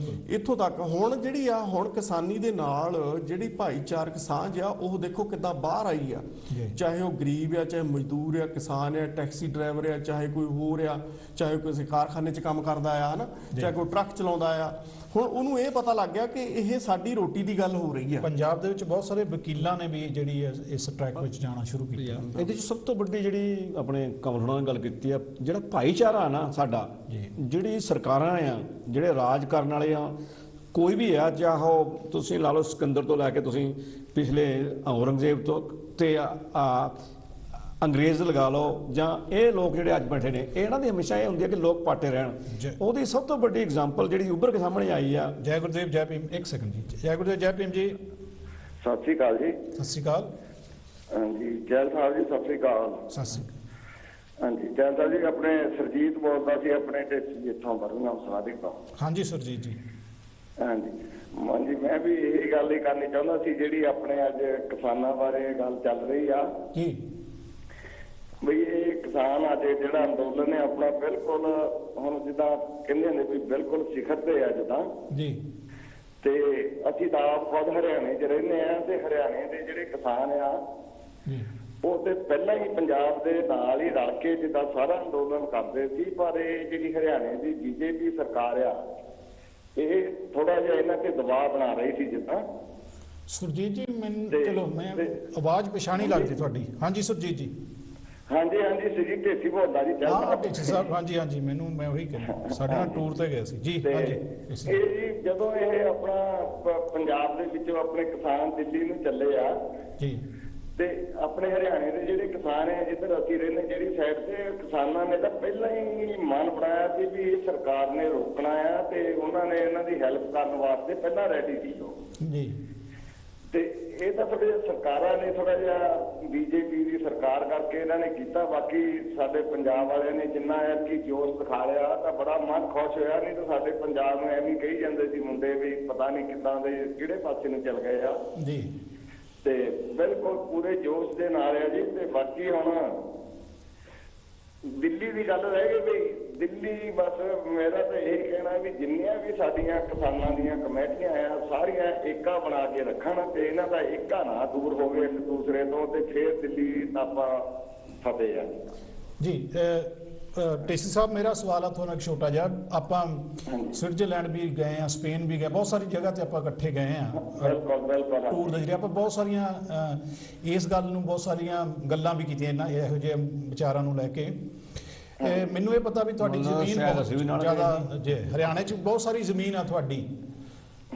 ਇੱਥੋਂ ਤੱਕ ਹੁਣ ਜਿਹੜੀ ਆ, ਹੁਣ ਕਿਸਾਨੀ ਦੇ ਨਾਲ ਜਿਹੜੀ ਭਾਈਚਾਰਕ ਸਾਂਝ ਆ ਉਹ ਦੇਖੋ ਕਿੱਦਾਂ ਬਾਹਰ ਆਈ ਆ। ਚਾਹੇ ਉਹ ਗਰੀਬ ਆ, ਚਾਹੇ ਮਜ਼ਦੂਰ ਆ, ਕਿਸਾਨ ਆ, ਟੈਕਸੀ ਡਰਾਈਵਰ ਆ, ਚਾਹੇ ਕੋਈ ਹੋਰ ਆ, ਚਾਹੇ ਕਿਸੇ ਕਾਰਖਾਨੇ 'ਚ ਕੰਮ ਕਰਦਾ ਆ ਹਨਾ, ਚਾਹੇ ਕੋਈ ਟਰੱਕ ਚਲਾਉਂਦਾ ਆ। ਹੁਣ ਉਹਨੂੰ ਇਹ ਪਤਾ ਲੱਗ ਗਿਆ ਕਿ ਇਹ ਸਾਡੀ ਰੋਟੀ ਦੀ ਗੱਲ ਹੋ ਰਹੀ ਆ। ਪੰਜਾਬ ਦੇ ਵਿੱਚ ਬਹੁਤ ਸਾਰੇ ਵਕੀਲਾਂ ਨੇ ਵੀ ਜਿਹੜੀ ਇਸ ਟਰੈਕ ਵਿੱਚ ਜਾਣਾ ਸ਼ੁਰੂ ਕੀਤਾ। ਇਹਦੇ 'ਚ ਸਭ ਤੋਂ ਵੱਡੀ ਜਿਹੜੀ ਆਪਣੇ ਕਮਲਣਾ ਨੇ ਗੱਲ ਕੀਤੀ ਆ, ਜਿਹੜਾ ਭਾਈਚਾਰਾ ਨਾ ਸਾਡਾ, ਜਿਹੜੀ ਸਰਕਾਰਾਂ ਆ, ਜਿਹੜੇ ਰਾਜ ਕਰਨ ਵਾਲੇ ਆ, ਕੋਈ ਵੀ ਆ, ਚਾਹੋ ਤੁਸੀਂ ਲਾ ਲਓ ਸਿਕੰਦਰ ਤੋਂ ਲੈ ਕੇ ਤੁਸੀਂ ਪਿਛਲੇ ਔਰੰਗਜ਼ੇਬ ਤੋਂ ਤੇ ਅੰਗਰੇਜ਼ ਲਗਾ ਲਓ, ਜਾਂ ਇਹ ਲੋਕ ਜਿਹੜੇ ਅੱਜ ਬੈਠੇ ਨੇ, ਇਹਨਾਂ ਦੀ ਹਮੇਸ਼ਾ ਇਹ ਹੁੰਦੀ ਹੈ ਕਿ ਲੋਕ ਪਾਟੇ ਰਹਿਣ। ਉਹਦੀ ਸਭ ਤੋਂ ਵੱਡੀ ਐਗਜ਼ਾਮਪਲ ਜਿਹੜੀ ਉੱਭਰ ਕੇ ਸਾਹਮਣੇ ਆਈ ਆ। ਜੈ ਗੁਰਦੇਵ ਜੈ ਭੀਮ। ਇੱਕ ਸੈਕਿੰਡ ਜੀ। ਜੈ ਗੁਰਦੇਵ ਜੈ ਭੀਮ ਜੀ। ਸਤਿ ਸ੍ਰੀ ਅਕਾਲ ਜੀ। ਸਤਿ ਸ੍ਰੀ ਅਕਾਲ। ਹਾਂਜੀ ਜੈਲ ਸਾਹਿਬ ਜੀ, ਸਤਿ ਸ੍ਰੀ ਅਕਾਲ। ਸਤਿ ਸ੍ਰੀ ਅਕਾਲ। ਹਾਂਜੀ ਜੈਲ ਸਾਹਿਬ ਜੀ, ਆਪਣੇ ਸਰਜੀਤ ਬੋਲਦਾ ਸੀ, ਆਪਣੇ ਢੇਸੀ ਇੱਥੋਂ ਬਰਨਾਮ ਸਾਦਿਕ ਤੋਂ। ਹਾਂਜੀ ਸਰਜੀਤ ਜੀ। ਹਾਂਜੀ ਮੈਂ ਵੀ ਇਹ ਗੱਲ ਹੀ ਕਰਨੀ ਚਾਹੁੰਦਾ ਸੀ, ਜਿਹੜੀ ਆਪਣੇ ਅੱਜ ਕਿਸਾਨਾਂ ਬਾਰੇ ਗੱਲ ਚੱਲ ਰਹੀ ਆ ਜੀ, ਵੀ ਇਹ ਕਿਸਾਨ ਅੱਜ ਜਿਹੜਾ ਅੰਦੋਲਨ ਹੈ ਆਪਣਾ, ਬਿਲਕੁਲ ਹੁਣ ਜਿੱਦਾਂ ਕਹਿੰਦੇ ਨੇ ਵੀ ਬਿਲਕੁਲ ਸਿਖਰ ਤੇ ਆ ਜਿੱਦਾਂ ਜੀ। ਤੇ ਅਸੀਂ ਤਾਂ ਆਪ ਖੁਦ ਹਰਿਆਣੇ 'ਚ ਰਹਿੰਦੇ ਆ, ਤੇ ਹਰਿਆਣੇ ਦੇ ਜਿਹੜੇ ਕਿਸਾਨ ਆ ਉਹ ਤੇ ਪਹਿਲਾਂ ਹੀ ਪੰਜਾਬ ਦੇ ਨਾਲ ਹੀ ਰਲ ਕੇ ਜਿੱਦਾਂ ਸਾਰਾ ਅੰਦੋਲਨ ਕਰਦੇ ਸੀ। ਪਰ ਇਹ ਜਿਹੜੀ ਹਰਿਆਣੇ ਦੀ ਬੀਜੇਪੀ ਸਰਕਾਰ ਆ, ਇਹ ਥੋੜਾ ਜਿਹਾ ਇਹਨਾਂ ਤੇ ਦਬਾਅ ਬਣਾ ਰਹੀ ਸੀ ਜਿੱਦਾਂ। ਸੁਰਜੀਤ ਜੀ, ਚਲੋ ਮੈਂ ਆਵਾਜ਼ ਪਛਾਣੀ ਲੱਗਦੀ ਤੁਹਾਡੀ। ਹਾਂਜੀ ਸੁਰਜੀਤ ਜੀ। ਹਾਂਜੀ ਹਾਂਜੀ ਸ੍ਰੀ ਢੇਸੀ ਬੋਲਦਾ ਜੀ ਹਾਂ ਢੇਸੀ ਸਾਹਿਬ, ਹਾਂਜੀ ਹਾਂਜੀ, ਮੈਂ ਉਹੀ ਕਹਿੰਦਾ, ਸਾਡੇ ਨਾਲ ਟੂਰ ਤੇ ਗਏ ਸੀ ਜੀ। ਹਾਂਜੀ ਇਹ ਜੀ ਜਦੋਂ ਇਹ ਆਪਣਾ ਪੰਜਾਬ ਦੇ ਵਿੱਚੋਂ ਆਪਣੇ ਕਿਸਾਨ ਦਿੱਲੀ ਨੂੰ ਚੱਲੇ ਆ ਜੀ, ਤੇ ਆਪਣੇ ਹਰਿਆਣੇ ਦੇ ਜਿਹੜੇ ਕਿਸਾਨ ਹੈ ਜਿੱਧਰ ਅਸੀਂ ਰਹਿੰਦੇ ਜਿਹੜੀ ਸਾਈਡ ਤੇ, ਕਿਸਾਨਾਂ ਨੇ ਤਾਂ ਪਹਿਲਾਂ ਹੀ ਮਨ ਬਣਾਇਆ ਸੀ ਵੀ ਇਹ ਸਰਕਾਰ ਨੇ ਰੋਕਣਾ ਆ, ਤੇ ਉਹਨਾਂ ਨੇ ਇਹਨਾਂ ਦੀ ਹੈਲਪ ਕਰਨ ਵਾਸਤੇ ਪਹਿਲਾਂ ਰੈਡੀ ਸੀ ਉਹ ਜੀ। ਤੇ ਇਹ ਤਾਂ ਥੋੜੇ ਸਰਕਾਰਾਂ ਨੇ ਥੋੜਾ ਜਿਹਾ ਬੀਜੇਪੀ ਦੀ ਸਰਕਾਰ ਕਰਕੇ ਇਹਨਾਂ ਨੇ ਕੀਤਾ। ਬਾਕੀ ਸਾਡੇ ਪੰਜਾਬ ਵਾਲਿਆਂ ਨੇ ਜਿੰਨਾ ਹੈ ਕਿ ਜੋਸ਼ ਦਿਖਾ ਲਿਆ ਤਾਂ ਬੜਾ ਮਨ ਖੁਸ਼ ਹੋਇਆ, ਨਹੀਂ ਤਾਂ ਸਾਡੇ ਪੰਜਾਬ ਨੂੰ ਐਵੇਂ ਕਹੀ ਜਾਂਦੇ ਸੀ ਮੁੰਡੇ ਵੀ ਪਤਾ ਨਹੀਂ ਕਿੱਦਾਂ ਦੇ ਕਿਹੜੇ ਪਾਸੇ ਨੂੰ ਚੱਲ ਗਏ ਆ ਜੀ। ਤੇ ਬਿਲਕੁਲ ਪੂਰੇ ਜੋਸ਼ ਦੇ ਨਾਲ ਆ ਜੀ। ਤੇ ਬਾਕੀ ਹੁਣ ਦਿੱਲੀ ਦੀ ਗੱਲ ਰਹਿ ਗਈ ਵੀ ਦਿੱਲੀ, ਬਸ ਮੇਰਾ ਤਾਂ ਇਹ ਕਹਿਣਾ ਵੀ ਜਿੰਨੀਆਂ ਵੀ ਸਾਡੀਆਂ ਕਿਸਾਨਾਂ ਦੀਆਂ ਕਮੇਟੀਆਂ ਆ ਸਾਰੀਆਂ ਏਕਾ ਬਣਾ ਕੇ ਰੱਖਣ, ਤੇ ਇਹਨਾਂ ਦਾ ਏਕਾ ਨਾ ਦੂਰ ਹੋਵੇ ਇੱਕ ਦੂਸਰੇ ਤੋਂ, ਤੇ ਫਿਰ ਦਿੱਲੀ ਆਪਾਂ ਫਤਿਹ ਆ ਜੀ। ਢੇਸੀ ਸਾਹਿਬ, ਮੇਰਾ ਸਵਾਲ ਆ ਤੁਹਾਨੂੰ ਇੱਕ ਛੋਟਾ ਜਿਹਾ। ਆਪਾਂ ਸਵਿਟਜ਼ਰਲੈਂਡ ਵੀ ਗਏ ਆ, ਸਪੇਨ ਵੀ ਗਏ, ਬਹੁਤ ਸਾਰੀ ਜਗ੍ਹਾ ਤੇ ਆਪਾਂ ਇਕੱਠੇ ਗਏ ਆ ਬਿਲਕੁਲ ਟੂਰ ਦੇ ਜਿਹੜੇ। ਆਪਾਂ ਬਹੁਤ ਸਾਰੀਆਂ ਇਸ ਗੱਲ ਨੂੰ ਬਹੁਤ ਸਾਰੀਆਂ ਗੱਲਾਂ ਵੀ ਕੀਤੀਆਂ ਇਹਨਾਂ ਇਹੋ ਜਿਹੇ ਵਿਚਾਰਾਂ ਨੂੰ ਲੈ ਕੇ। ਮੈਨੂੰ ਇਹ ਪਤਾ ਵੀ ਤੁਹਾਡੀ ਜ਼ਮੀਨ ਬਹੁਤ ਜ਼ਿਆਦਾ ਜੇ ਹਰਿਆਣੇ 'ਚ ਬਹੁਤ ਸਾਰੀ ਜ਼ਮੀਨ ਆ ਤੁਹਾਡੀ।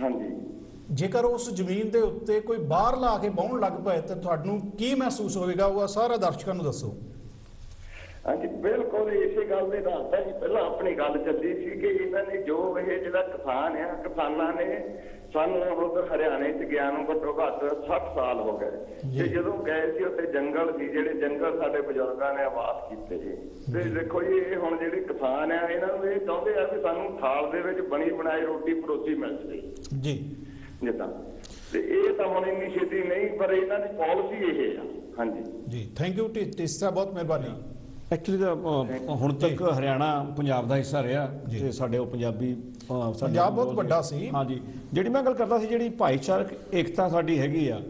ਹਾਂਜੀ। ਜੇਕਰ ਉਸ ਜ਼ਮੀਨ ਦੇ ਉੱਤੇ ਕੋਈ ਬਾਹਰ ਲਾ ਕੇ ਬਾਉਣ ਲੱਗ ਪਏ ਤਾਂ ਤੁਹਾਨੂੰ ਕੀ ਮਹਿਸੂਸ ਹੋਵੇਗਾ, ਉਹ ਸਾਰਾ ਦਰਸ਼ਕਾਂ ਨੂੰ ਦੱਸੋ। ਹਾਂਜੀ ਬਿਲਕੁਲ ਇਸੇ ਗੱਲ ਦੇ ਦੱਸਦਾ ਜੀ। ਪਹਿਲਾਂ ਆਪਣੀ ਗੱਲ ਚੱਲੀ ਸੀ ਕਿ ਇਹਨਾਂ ਨੇ ਜੋ ਇਹ ਜਿਹੜਾ ਕਿਸਾਨ ਆ, ਕਿਸਾਨਾਂ ਨੇ ਸਾਨੂੰ ਉਧਰ ਹਰਿਆਣੇ ਚ ਗਿਆ ਨੂੰ ਘੱਟੋ ਘੱਟ 60 ਸਾਲ ਹੋ ਗਏ, ਤੇ ਜਦੋਂ ਗਏ ਸੀ ਉੱਥੇ ਜੰਗਲ ਸੀ, ਜਿਹੜੇ ਜੰਗਲ ਸਾਡੇ ਬਜ਼ੁਰਗਾਂ ਨੇ ਆਬਾਦ ਕੀਤੇ ਸੀ। ਤੇ ਦੇਖੋ ਜੀ ਇਹ ਹੁਣ ਜਿਹੜੇ ਕਿਸਾਨ ਆ ਇਹਨਾਂ ਨੂੰ ਇਹ ਚਾਹੁੰਦੇ ਆ ਵੀ ਸਾਨੂੰ ਥਾਲ ਦੇ ਵਿੱਚ ਬਣੀ ਬਣਾਈ ਰੋਟੀ ਪਰੋਸੀ ਮਿਲ ਜਾਵੇ ਜੀ ਜਿੱਦਾਂ। ਤੇ ਇਹ ਤਾਂ ਹੁਣ ਇੰਨੀ ਛੇਤੀ ਨਹੀਂ, ਪਰ ਇਹਨਾਂ ਦੀ ਪਾਲਿਸੀ ਇਹ ਆ। ਹਾਂਜੀ ਜੀ, ਥੈਂਕ ਯੂ ਢੇਸੀ, ਬਹੁਤ ਮਿਹਰਬਾਨੀ। ਐਕਚੁਅਲੀ ਤਾਂ ਹੁਣ ਤੱਕ ਹਰਿਆਣਾ ਪੰਜਾਬ ਦਾ ਹਿੱਸਾ ਰਿਹਾ, ਤੇ ਸਾਡੇ ਉਹ ਪੰਜਾਬੀ ਪੰਜਾਬ ਬਹੁਤ ਵੱਡਾ ਸੀ। ਹਾਂਜੀ, ਜਿਹੜੀ ਮੈਂ ਗੱਲ ਕਰਦਾ ਸੀ, ਜਿਹੜੀ ਭਾਈਚਾਰਕ ਏਕਤਾ ਸਾਡੀ ਹੈਗੀ ਆ,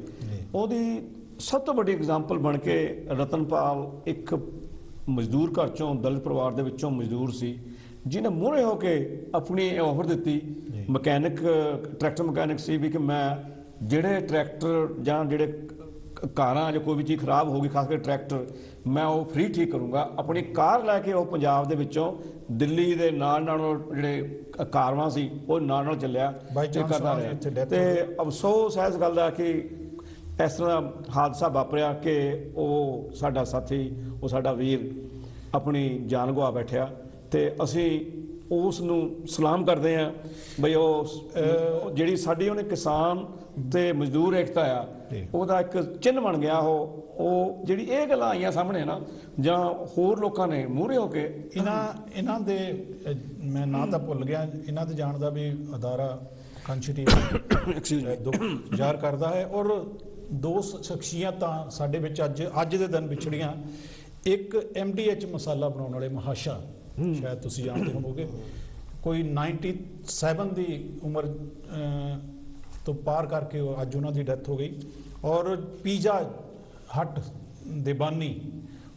ਉਹਦੀ ਸਭ ਤੋਂ ਵੱਡੀ ਐਗਜ਼ਾਮਪਲ ਬਣ ਕੇ ਰਤਨਪਾਲ ਇੱਕ ਮਜ਼ਦੂਰ ਘਰ ਚੋਂ, ਦਲਿਤ ਪਰਿਵਾਰ ਦੇ ਵਿੱਚੋਂ ਮਜ਼ਦੂਰ ਸੀ, ਜਿਹਨੇ ਮੂਹਰੇ ਹੋ ਕੇ ਆਪਣੀ ਆਫਰ ਦਿੱਤੀ। ਮਕੈਨਿਕ, ਟਰੈਕਟਰ ਮਕੈਨਿਕ ਸੀ ਵੀ ਕਿ ਮੈਂ ਜਿਹੜੇ ਟਰੈਕਟਰ ਜਾਂ ਜਿਹੜੇ ਕਾਰਾਂ ਜਾਂ ਕੋਈ ਵੀ ਚੀਜ਼ ਖਰਾਬ ਹੋ ਗਈ, ਖਾਸ ਕਰਕੇ ਟਰੈਕਟਰ, ਮੈਂ ਉਹ ਫ੍ਰੀ ਠੀਕ ਕਰੂੰਗਾ। ਆਪਣੀ ਕਾਰ ਲੈ ਕੇ ਉਹ ਪੰਜਾਬ ਦੇ ਵਿੱਚੋਂ ਦਿੱਲੀ ਦੇ ਨਾਲ ਜਿਹੜੇ ਕਾਰਵਾਂ ਸੀ ਉਹ ਨਾਲ ਚੱਲਿਆ ਤੇ ਕਰਦਾ ਰਿਹਾ। ਤੇ ਅਫਸੋਸ ਹੈ ਇਸ ਗੱਲ ਦਾ ਕਿ ਇਸ ਤਰ੍ਹਾਂ ਹਾਦਸਾ ਵਾਪਰਿਆ ਕਿ ਉਹ ਸਾਡਾ ਸਾਥੀ, ਉਹ ਸਾਡਾ ਵੀਰ ਆਪਣੀ ਜਾਨ ਗਵਾ ਬੈਠਿਆ। ਤੇ ਅਸੀਂ ਉਸ ਨੂੰ ਸਲਾਮ ਕਰਦੇ ਹਾਂ ਬਈ ਉਹ ਜਿਹੜੀ ਸਾਡੀ ਉਹਨੇ ਕਿਸਾਨ ਤੇ ਮਜ਼ਦੂਰ ਏਕਤਾ ਆ, ਉਹਦਾ ਇੱਕ ਚਿੰਨ੍ਹ ਬਣ ਗਿਆ। ਉਹ ਜਿਹੜੀ ਇਹ ਗੱਲਾਂ ਆਈਆਂ ਸਾਹਮਣੇ ਨਾ, ਜਾਂ ਹੋਰ ਲੋਕਾਂ ਨੇ ਮੂਹਰੇ ਹੋ ਕੇ ਇਹਨਾਂ ਦੇ, ਮੈਂ ਨਾਂ ਤਾਂ ਭੁੱਲ ਗਿਆ, ਇਹਨਾਂ ਦੇ ਜਾਣ ਦਾ ਵੀ ਅਦਾਰਾ ਕੰਚ ਟੀਵੀ ਦੁੱਖ ਜ਼ਾਹਰ ਕਰਦਾ ਹੈ। ਔਰ ਦੋ ਸ਼ਖਸੀਅਤਾਂ ਸਾਡੇ ਵਿੱਚ ਅੱਜ ਦੇ ਦਿਨ ਵਿਛੜੀਆਂ। ਇੱਕ MDH ਮਸਾਲਾ ਬਣਾਉਣ ਵਾਲੇ ਮਹਾਸ਼ਾ, ਸ਼ਾਇਦ ਤੁਸੀਂ ਜਾਣਦੇ ਹੋਵੋਗੇ, ਕੋਈ 97 ਦੀ ਉਮਰ ਤੋਂ ਪਾਰ ਕਰਕੇ ਅੱਜ ਉਹਨਾਂ ਦੀ ਡੈਥ ਹੋ ਗਈ। ਔਰ ਪੀਜ਼ਾ ਹੱਟ ਦੇ ਬਾਨੀ,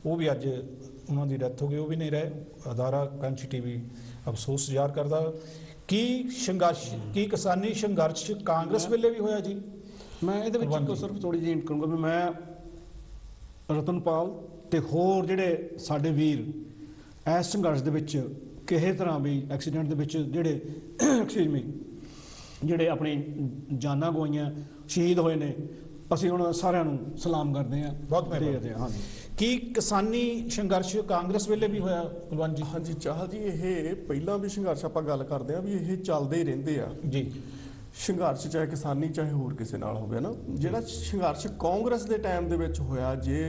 ਉਹ ਵੀ ਅੱਜ ਉਹਨਾਂ ਦੀ ਡੈਥ ਹੋ ਗਈ, ਉਹ ਵੀ ਨਹੀਂ ਰਹੇ। ਅਦਾਰਾ ਕੰਚ ਟੀਵੀ ਅਫਸੋਸ ਜ਼ਾਹਰ ਕਰਦਾ। ਕੀ ਸੰਘਰਸ਼, ਕੀ ਕਿਸਾਨੀ ਸੰਘਰਸ਼ ਕਾਂਗਰਸ ਵੇਲੇ ਵੀ ਹੋਇਆ ਜੀ? ਮੈਂ ਇਹਦੇ ਵਿੱਚ ਸਿਰਫ ਥੋੜੀ ਜਿਹੀ ਕਰੂੰਗਾ ਵੀ ਮੈਂ ਰਤਨਪਾਲ ਤੇ ਹੋਰ ਜਿਹੜੇ ਸਾਡੇ ਵੀਰ ਇਸ ਸੰਘਰਸ਼ ਦੇ ਵਿੱਚ ਕਿਸੇ ਤਰ੍ਹਾਂ ਵੀ ਐਕਸੀਡੈਂਟ ਦੇ ਵਿੱਚ ਜਿਹੜੇ ਆਪਣੀ ਜਾਨਾਂ ਗਵਾਈਆਂ, ਸ਼ਹੀਦ ਹੋਏ ਨੇ, ਅਸੀਂ ਹੁਣ ਸਾਰਿਆਂ ਨੂੰ ਸਲਾਮ ਕਰਦੇ ਹਾਂ। ਬਹੁਤ ਮਿਹਰਬਾਨੀ। ਹਾਂਜੀ, ਕੀ ਕਿਸਾਨੀ ਸੰਘਰਸ਼ ਕਾਂਗਰਸ ਵੇਲੇ ਵੀ ਹੋਇਆ ਕੁਲਵੰਤ ਜੀ? ਹਾਂਜੀ ਚਾਹਲ ਜੀ, ਇਹ ਪਹਿਲਾਂ ਵੀ ਸੰਘਰਸ਼ ਆਪਾਂ ਗੱਲ ਕਰਦੇ ਆ ਵੀ ਇਹ ਚੱਲਦੇ ਹੀ ਰਹਿੰਦੇ ਆ ਜੀ। ਸੰਘਰਸ਼ ਚਾਹੇ ਕਿਸਾਨੀ ਚਾਹੇ ਹੋਰ ਕਿਸੇ ਨਾਲ ਹੋਵੇ ਨਾ। ਜਿਹੜਾ ਸੰਘਰਸ਼ ਕਾਂਗਰਸ ਦੇ ਟਾਈਮ ਦੇ ਵਿੱਚ ਹੋਇਆ, ਜੇ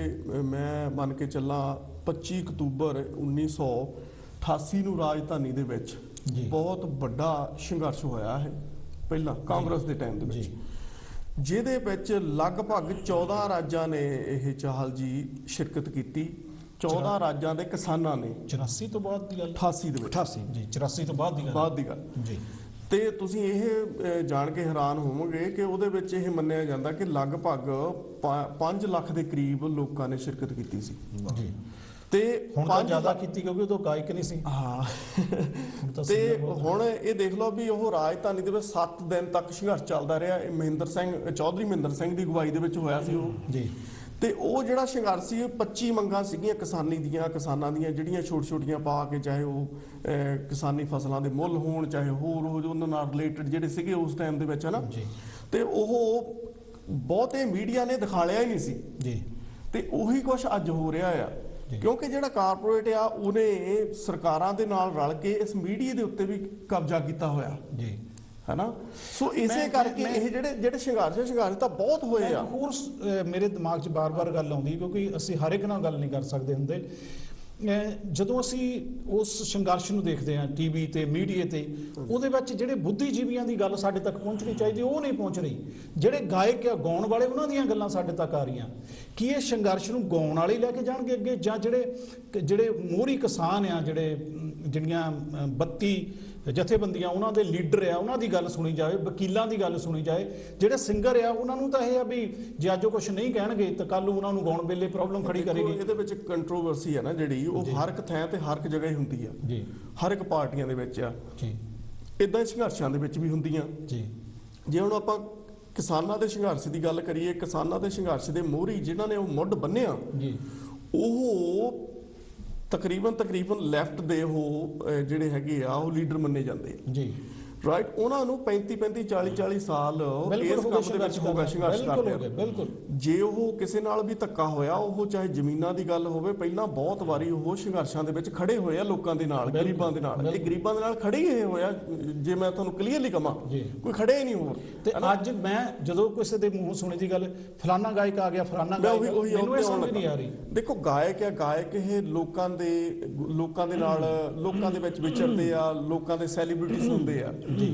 ਮੈਂ ਮੰਨ ਕੇ ਚੱਲਾਂ 25 ਅਕਤੂਬਰ 1988 ਨੂੰ ਰਾਜਧਾਨੀ ਦੇ ਵਿੱਚ ਬਹੁਤ ਵੱਡਾ ਸੰਘਰਸ਼ ਹੋਇਆ ਹੈ ਪਹਿਲਾਂ ਕਾਂਗਰਸ ਦੇ ਟਾਈਮ ਦੇ ਵਿੱਚ, ਜਿਹਦੇ ਵਿੱਚ ਲਗਭਗ 14 ਰਾਜਾਂ ਨੇ ਇਹ ਚਾਹਲ ਜੀ ਸ਼ਿਰਕਤ ਕੀਤੀ। 14 ਰਾਜਾਂ ਦੇ ਕਿਸਾਨਾਂ ਨੇ। 84 ਤੋਂ ਬਾਅਦ ਦੀ ਗੱਲ? 88 ਦੇ ਵਿੱਚ। 88 ਜੀ, 84 ਤੋਂ ਬਾਅਦ ਦੀ ਗੱਲ ਜੀ। ਤੇ ਤੁਸੀਂ ਇਹ ਜਾਣ ਕੇ ਹੈਰਾਨ ਹੋਵੋਗੇ ਕਿ ਉਹਦੇ ਵਿੱਚ ਇਹ ਮੰਨਿਆ ਜਾਂਦਾ ਕਿ ਲਗਭਗ 5 ਲੱਖ ਦੇ ਕਰੀਬ ਲੋਕਾਂ ਨੇ ਸ਼ਿਰਕਤ ਕੀਤੀ ਸੀ ਜੀ। ਤੇ ਹੁਣ ਤਾਂ ਜ਼ਿਆਦਾ ਕੀਤੀ ਕਿਉਂਕਿ ਉਦੋਂ ਗਾਇਕ ਨਹੀਂ ਸੀ। ਹਾਂ, ਤੇ ਹੁਣ ਇਹ ਦੇਖ ਲਓ ਵੀ ਉਹ ਰਾਜਧਾਨੀ ਦੇ ਵਿੱਚ 7 ਦਿਨ ਤੱਕ ਸੰਘਰਸ਼ ਚੱਲਦਾ ਰਿਹਾ। ਇਹ ਚੌਧਰੀ ਮਹਿੰਦਰ ਸਿੰਘ ਦੀ ਅਗਵਾਈ ਦੇ ਵਿੱਚ ਹੋਇਆ ਸੀ ਉਹ ਜੀ। ਤੇ ਉਹ ਜਿਹੜਾ ਸੰਘਰਸ਼ ਸੀ 25 ਮੰਗਾਂ ਸੀਗੀਆਂ ਕਿਸਾਨਾਂ ਦੀਆਂ ਜਿਹੜੀਆਂ ਛੋਟੀਆਂ ਪਾ ਕੇ, ਚਾਹੇ ਉਹ ਕਿਸਾਨੀ ਫਸਲਾਂ ਦੇ ਮੁੱਲ ਹੋਣ, ਚਾਹੇ ਹੋਰ ਉਹਨਾਂ ਨਾਲ ਰਿਲੇਟਡ ਜਿਹੜੇ ਸੀਗੇ ਉਸ ਟਾਈਮ ਦੇ ਵਿੱਚ, ਹੈ ਨਾ, ਤੇ ਉਹ ਬਹੁਤੇ ਮੀਡੀਆ ਨੇ ਦਿਖਾਲਿਆ ਹੀ ਨਹੀਂ ਸੀ ਜੀ। ਤੇ ਉਹੀ ਕੁਛ ਅੱਜ ਹੋ ਰਿਹਾ ਆ, ਕਿਉਂਕਿ ਜਿਹੜਾ ਕਾਰਪੋਰੇਟ ਆ ਉਹਨੇ ਸਰਕਾਰਾਂ ਦੇ ਨਾਲ ਰਲ ਕੇ ਇਸ ਮੀਡੀਆ ਦੇ ਉੱਤੇ ਵੀ ਕਬਜ਼ਾ ਕੀਤਾ ਹੋਇਆ ਜੀ, ਹੈ ਨਾ। ਸੋ ਇਸੇ ਕਰਕੇ ਇਹ ਜਿਹੜੇ ਸੰਘਰਸ਼ ਤਾਂ ਬਹੁਤ ਹੋਏ ਆ। ਹੋਰ ਮੇਰੇ ਦਿਮਾਗ 'ਚ ਬਾਰ-ਬਾਰ ਗੱਲ ਆਉਂਦੀ, ਕਿਉਂਕਿ ਅਸੀਂ ਹਰ ਇੱਕ ਨਾਲ ਗੱਲ ਨਹੀਂ ਕਰ ਸਕਦੇ ਹੁੰਦੇ। ਜਦੋਂ ਅਸੀਂ ਉਸ ਸੰਘਰਸ਼ ਨੂੰ ਦੇਖਦੇ ਹਾਂ ਟੀਵੀ ਤੇ ਮੀਡੀਆ ਤੇ, ਉਹਦੇ ਵਿੱਚ ਜਿਹੜੇ ਬੁੱਧੀਜੀਵੀਆਂ ਦੀ ਗੱਲ ਸਾਡੇ ਤੱਕ ਪਹੁੰਚਣੀ ਚਾਹੀਦੀ ਉਹ ਨਹੀਂ ਪਹੁੰਚ ਰਹੀ। ਜਿਹੜੇ ਗਾਇਕ ਆ, ਗਾਉਣ ਵਾਲੇ, ਉਹਨਾਂ ਦੀਆਂ ਗੱਲਾਂ ਸਾਡੇ ਤੱਕ ਆ ਰਹੀਆਂ। ਕੀ ਇਹ ਸੰਘਰਸ਼ ਨੂੰ ਗਾਉਣ ਵਾਲੇ ਲੈ ਕੇ ਜਾਣਗੇ ਅੱਗੇ, ਜਾਂ ਜਿਹੜੇ ਮੋਹਰੀ ਕਿਸਾਨ ਆ, ਜਿਹੜੀਆਂ 32 ਜਥੇਬੰਦੀਆਂ, ਉਹਨਾਂ ਦੇ ਲੀਡਰ ਆ, ਉਹਨਾਂ ਦੀ ਗੱਲ ਸੁਣੀ ਜਾਵੇ, ਵਕੀਲਾਂ ਦੀ ਗੱਲ ਸੁਣੀ ਜਾਏ। ਜਿਹੜੇ ਸਿੰਗਰ ਆ ਉਹਨਾਂ ਨੂੰ ਤਾਂ ਇਹ ਆ ਵੀ ਜੇ ਅੱਜ ਉਹ ਕੁਝ ਨਹੀਂ ਕਹਿਣਗੇ ਤਾਂ ਕੱਲ ਨੂੰ ਉਹਨਾਂ ਨੂੰ ਗਾਉਣ ਵੇਲੇ ਪ੍ਰੋਬਲਮ ਖੜੀ ਕਰੇਗੀ। ਇਹਦੇ ਵਿੱਚ ਕੰਟਰੋਵਰਸੀ ਹੈ ਨਾ ਜਿਹੜੀ, ਉਹ ਹਰ ਇੱਕ ਥਾਂ ਤੇ ਹਰ ਇੱਕ ਜਗ੍ਹਾ ਹੀ ਹੁੰਦੀ ਆ ਜੀ, ਹਰ ਇੱਕ ਪਾਰਟੀਆਂ ਦੇ ਵਿੱਚ ਆ ਜੀ। ਇਦਾਂ ਹੀ ਸੰਘਰਸ਼ਾਂ ਦੇ ਵਿੱਚ ਵੀ ਹੁੰਦੀਆਂ ਜੀ। ਜੇ ਹੁਣ ਆਪਾਂ ਕਿਸਾਨਾਂ ਦੇ ਸੰਘਰਸ਼ ਦੀ ਗੱਲ ਕਰੀਏ, ਕਿਸਾਨਾਂ ਦੇ ਸੰਘਰਸ਼ ਦੇ ਮੋਹਰੀ ਜਿਨ੍ਹਾਂ ਨੇ ਉਹ ਮੁੱਢ ਬੰਨਿਆ ਜੀ, ਉਹ ਤਕਰੀਬਨ ਲੈਫਟ ਦੇ ਉਹ ਜਿਹੜੇ ਹੈਗੇ ਆ ਉਹ ਲੀਡਰ ਮੰਨੇ ਜਾਂਦੇ ਜੀ, ਰਾਈਟ। ਉਹਨਾਂ ਨੂੰ 35 40 ਸਾਲ ਇਸ ਕੰਮ ਦੇ ਵਿੱਚ ਹੋ ਗਿਆ ਸੰਘਰਸ਼ ਕਰਦੇ। ਬਿਲਕੁਲ ਜੇ ਉਹ ਕਿਸੇ ਨਾਲ ਵੀ ਧੱਕਾ ਹੋਇਆ, ਉਹ ਚਾਹੇ ਜ਼ਮੀਨਾਂ ਦੀ ਗੱਲ ਹੋਵੇ, ਪਹਿਲਾਂ ਬਹੁਤ ਵਾਰੀ ਉਹ ਸੰਘਰਸ਼ਾਂ ਦੇ ਵਿੱਚ ਖੜੇ ਹੋਏ ਆ ਲੋਕਾਂ ਦੇ ਨਾਲ, ਗਰੀਬਾਂ ਦੇ ਨਾਲ। ਇਹ ਗਰੀਬਾਂ ਦੇ ਨਾਲ ਖੜੇ ਹੀ ਹੋਇਆ, ਜੇ ਮੈਂ ਤੁਹਾਨੂੰ ਕਲੀਅਰਲੀ ਕਹਾਂ, ਕੋਈ ਖੜੇ ਹੀ ਨਹੀਂ ਹੋਰ। ਤੇ ਅੱਜ ਮੈਂ ਜਦੋਂ ਕਿਸੇ ਦੇ ਮੂੰਹੋਂ ਸੁਣੀ ਦੀ ਗੱਲ, ਫਲਾਨਾ ਗਾਇਕ ਆ ਗਿਆ, ਫਲਾਨਾ ਗਾਇਕ, ਮੈਨੂੰ ਇਹ ਸਮਝ ਨਹੀਂ ਆ ਰਹੀ। ਦੇਖੋ ਗਾਇਕ ਇਹ ਲੋਕਾਂ ਦੇ ਨਾਲ, ਲੋਕਾਂ ਦੇ ਵਿੱਚ ਵਿਚਰਦੇ ਆ, ਲੋਕਾਂ ਦੇ ਸੈਲੀਬ੍ਰਿਟੀਜ਼ ਹੁੰਦੇ ਆ ਜੀ।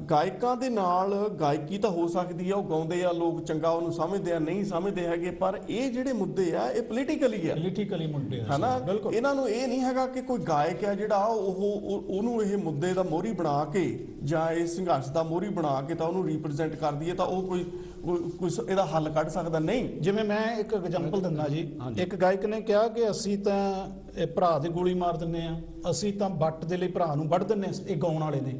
ਗਾਇਕਾਂ ਦੇ ਨਾਲ ਗਾਇਕੀ ਤਾਂ ਹੋ ਸਕਦੀ ਆ, ਉਹ ਗਾਉਂਦੇ ਆ, ਲੋਕ ਚੰਗਾ ਉਹਨੂੰ ਸਮਝਦੇ ਆ, ਨਹੀਂ ਸਮਝਦੇ ਹੈਗੇ, ਪਰ ਇਹ ਜਿਹੜੇ ਮੁੱਦੇ ਆ ਇਹ ਪੋਲੀਟੀਕਲੀ ਮੁੱਦੇ ਆ, ਹੈ ਨਾ। ਇਹਨਾਂ ਨੂੰ ਇਹ ਨਹੀਂ ਹੈਗਾ ਕਿ ਕੋਈ ਗਾਇਕ ਆ ਜਿਹੜਾ ਉਹਨੂੰ ਇਹ ਮੁੱਦੇ ਦਾ ਮੋਹਰੀ ਬਣਾ ਕੇ ਜਾਂ ਇਸ ਸੰਘਰਸ਼ ਦਾ ਮੋਹਰੀ ਬਣਾ ਕੇ ਤਾਂ ਉਹਨੂੰ ਰਿਪਰੈਜ਼ੈਂਟ ਕਰ ਦਈਏ ਤਾਂ ਉਹ ਕੋਈ ਇਹਦਾ ਹੱਲ ਕੱਢ ਸਕਦਾ ਨਹੀਂ। ਜਿਵੇਂ ਮੈਂ ਇੱਕ ਐਗਜ਼ਾਮਪਲ ਦਿੰਦਾ ਜੀ, ਇੱਕ ਗਾਇਕ ਨੇ ਕਿਹਾ ਕਿ ਅਸੀਂ ਤਾਂ ਇਹ ਭਰਾ ਦੀ ਗੋਲੀ ਮਾਰ ਦਿੰਨੇ ਆ, ਅਸੀਂ ਤਾਂ ਵੱਟ ਦੇ ਲਈ ਭਰਾ ਨੂੰ ਵੱਢ ਦਿੰਨੇ। ਇਹ ਗਾਉਣ ਵਾਲੇ ਨੇ।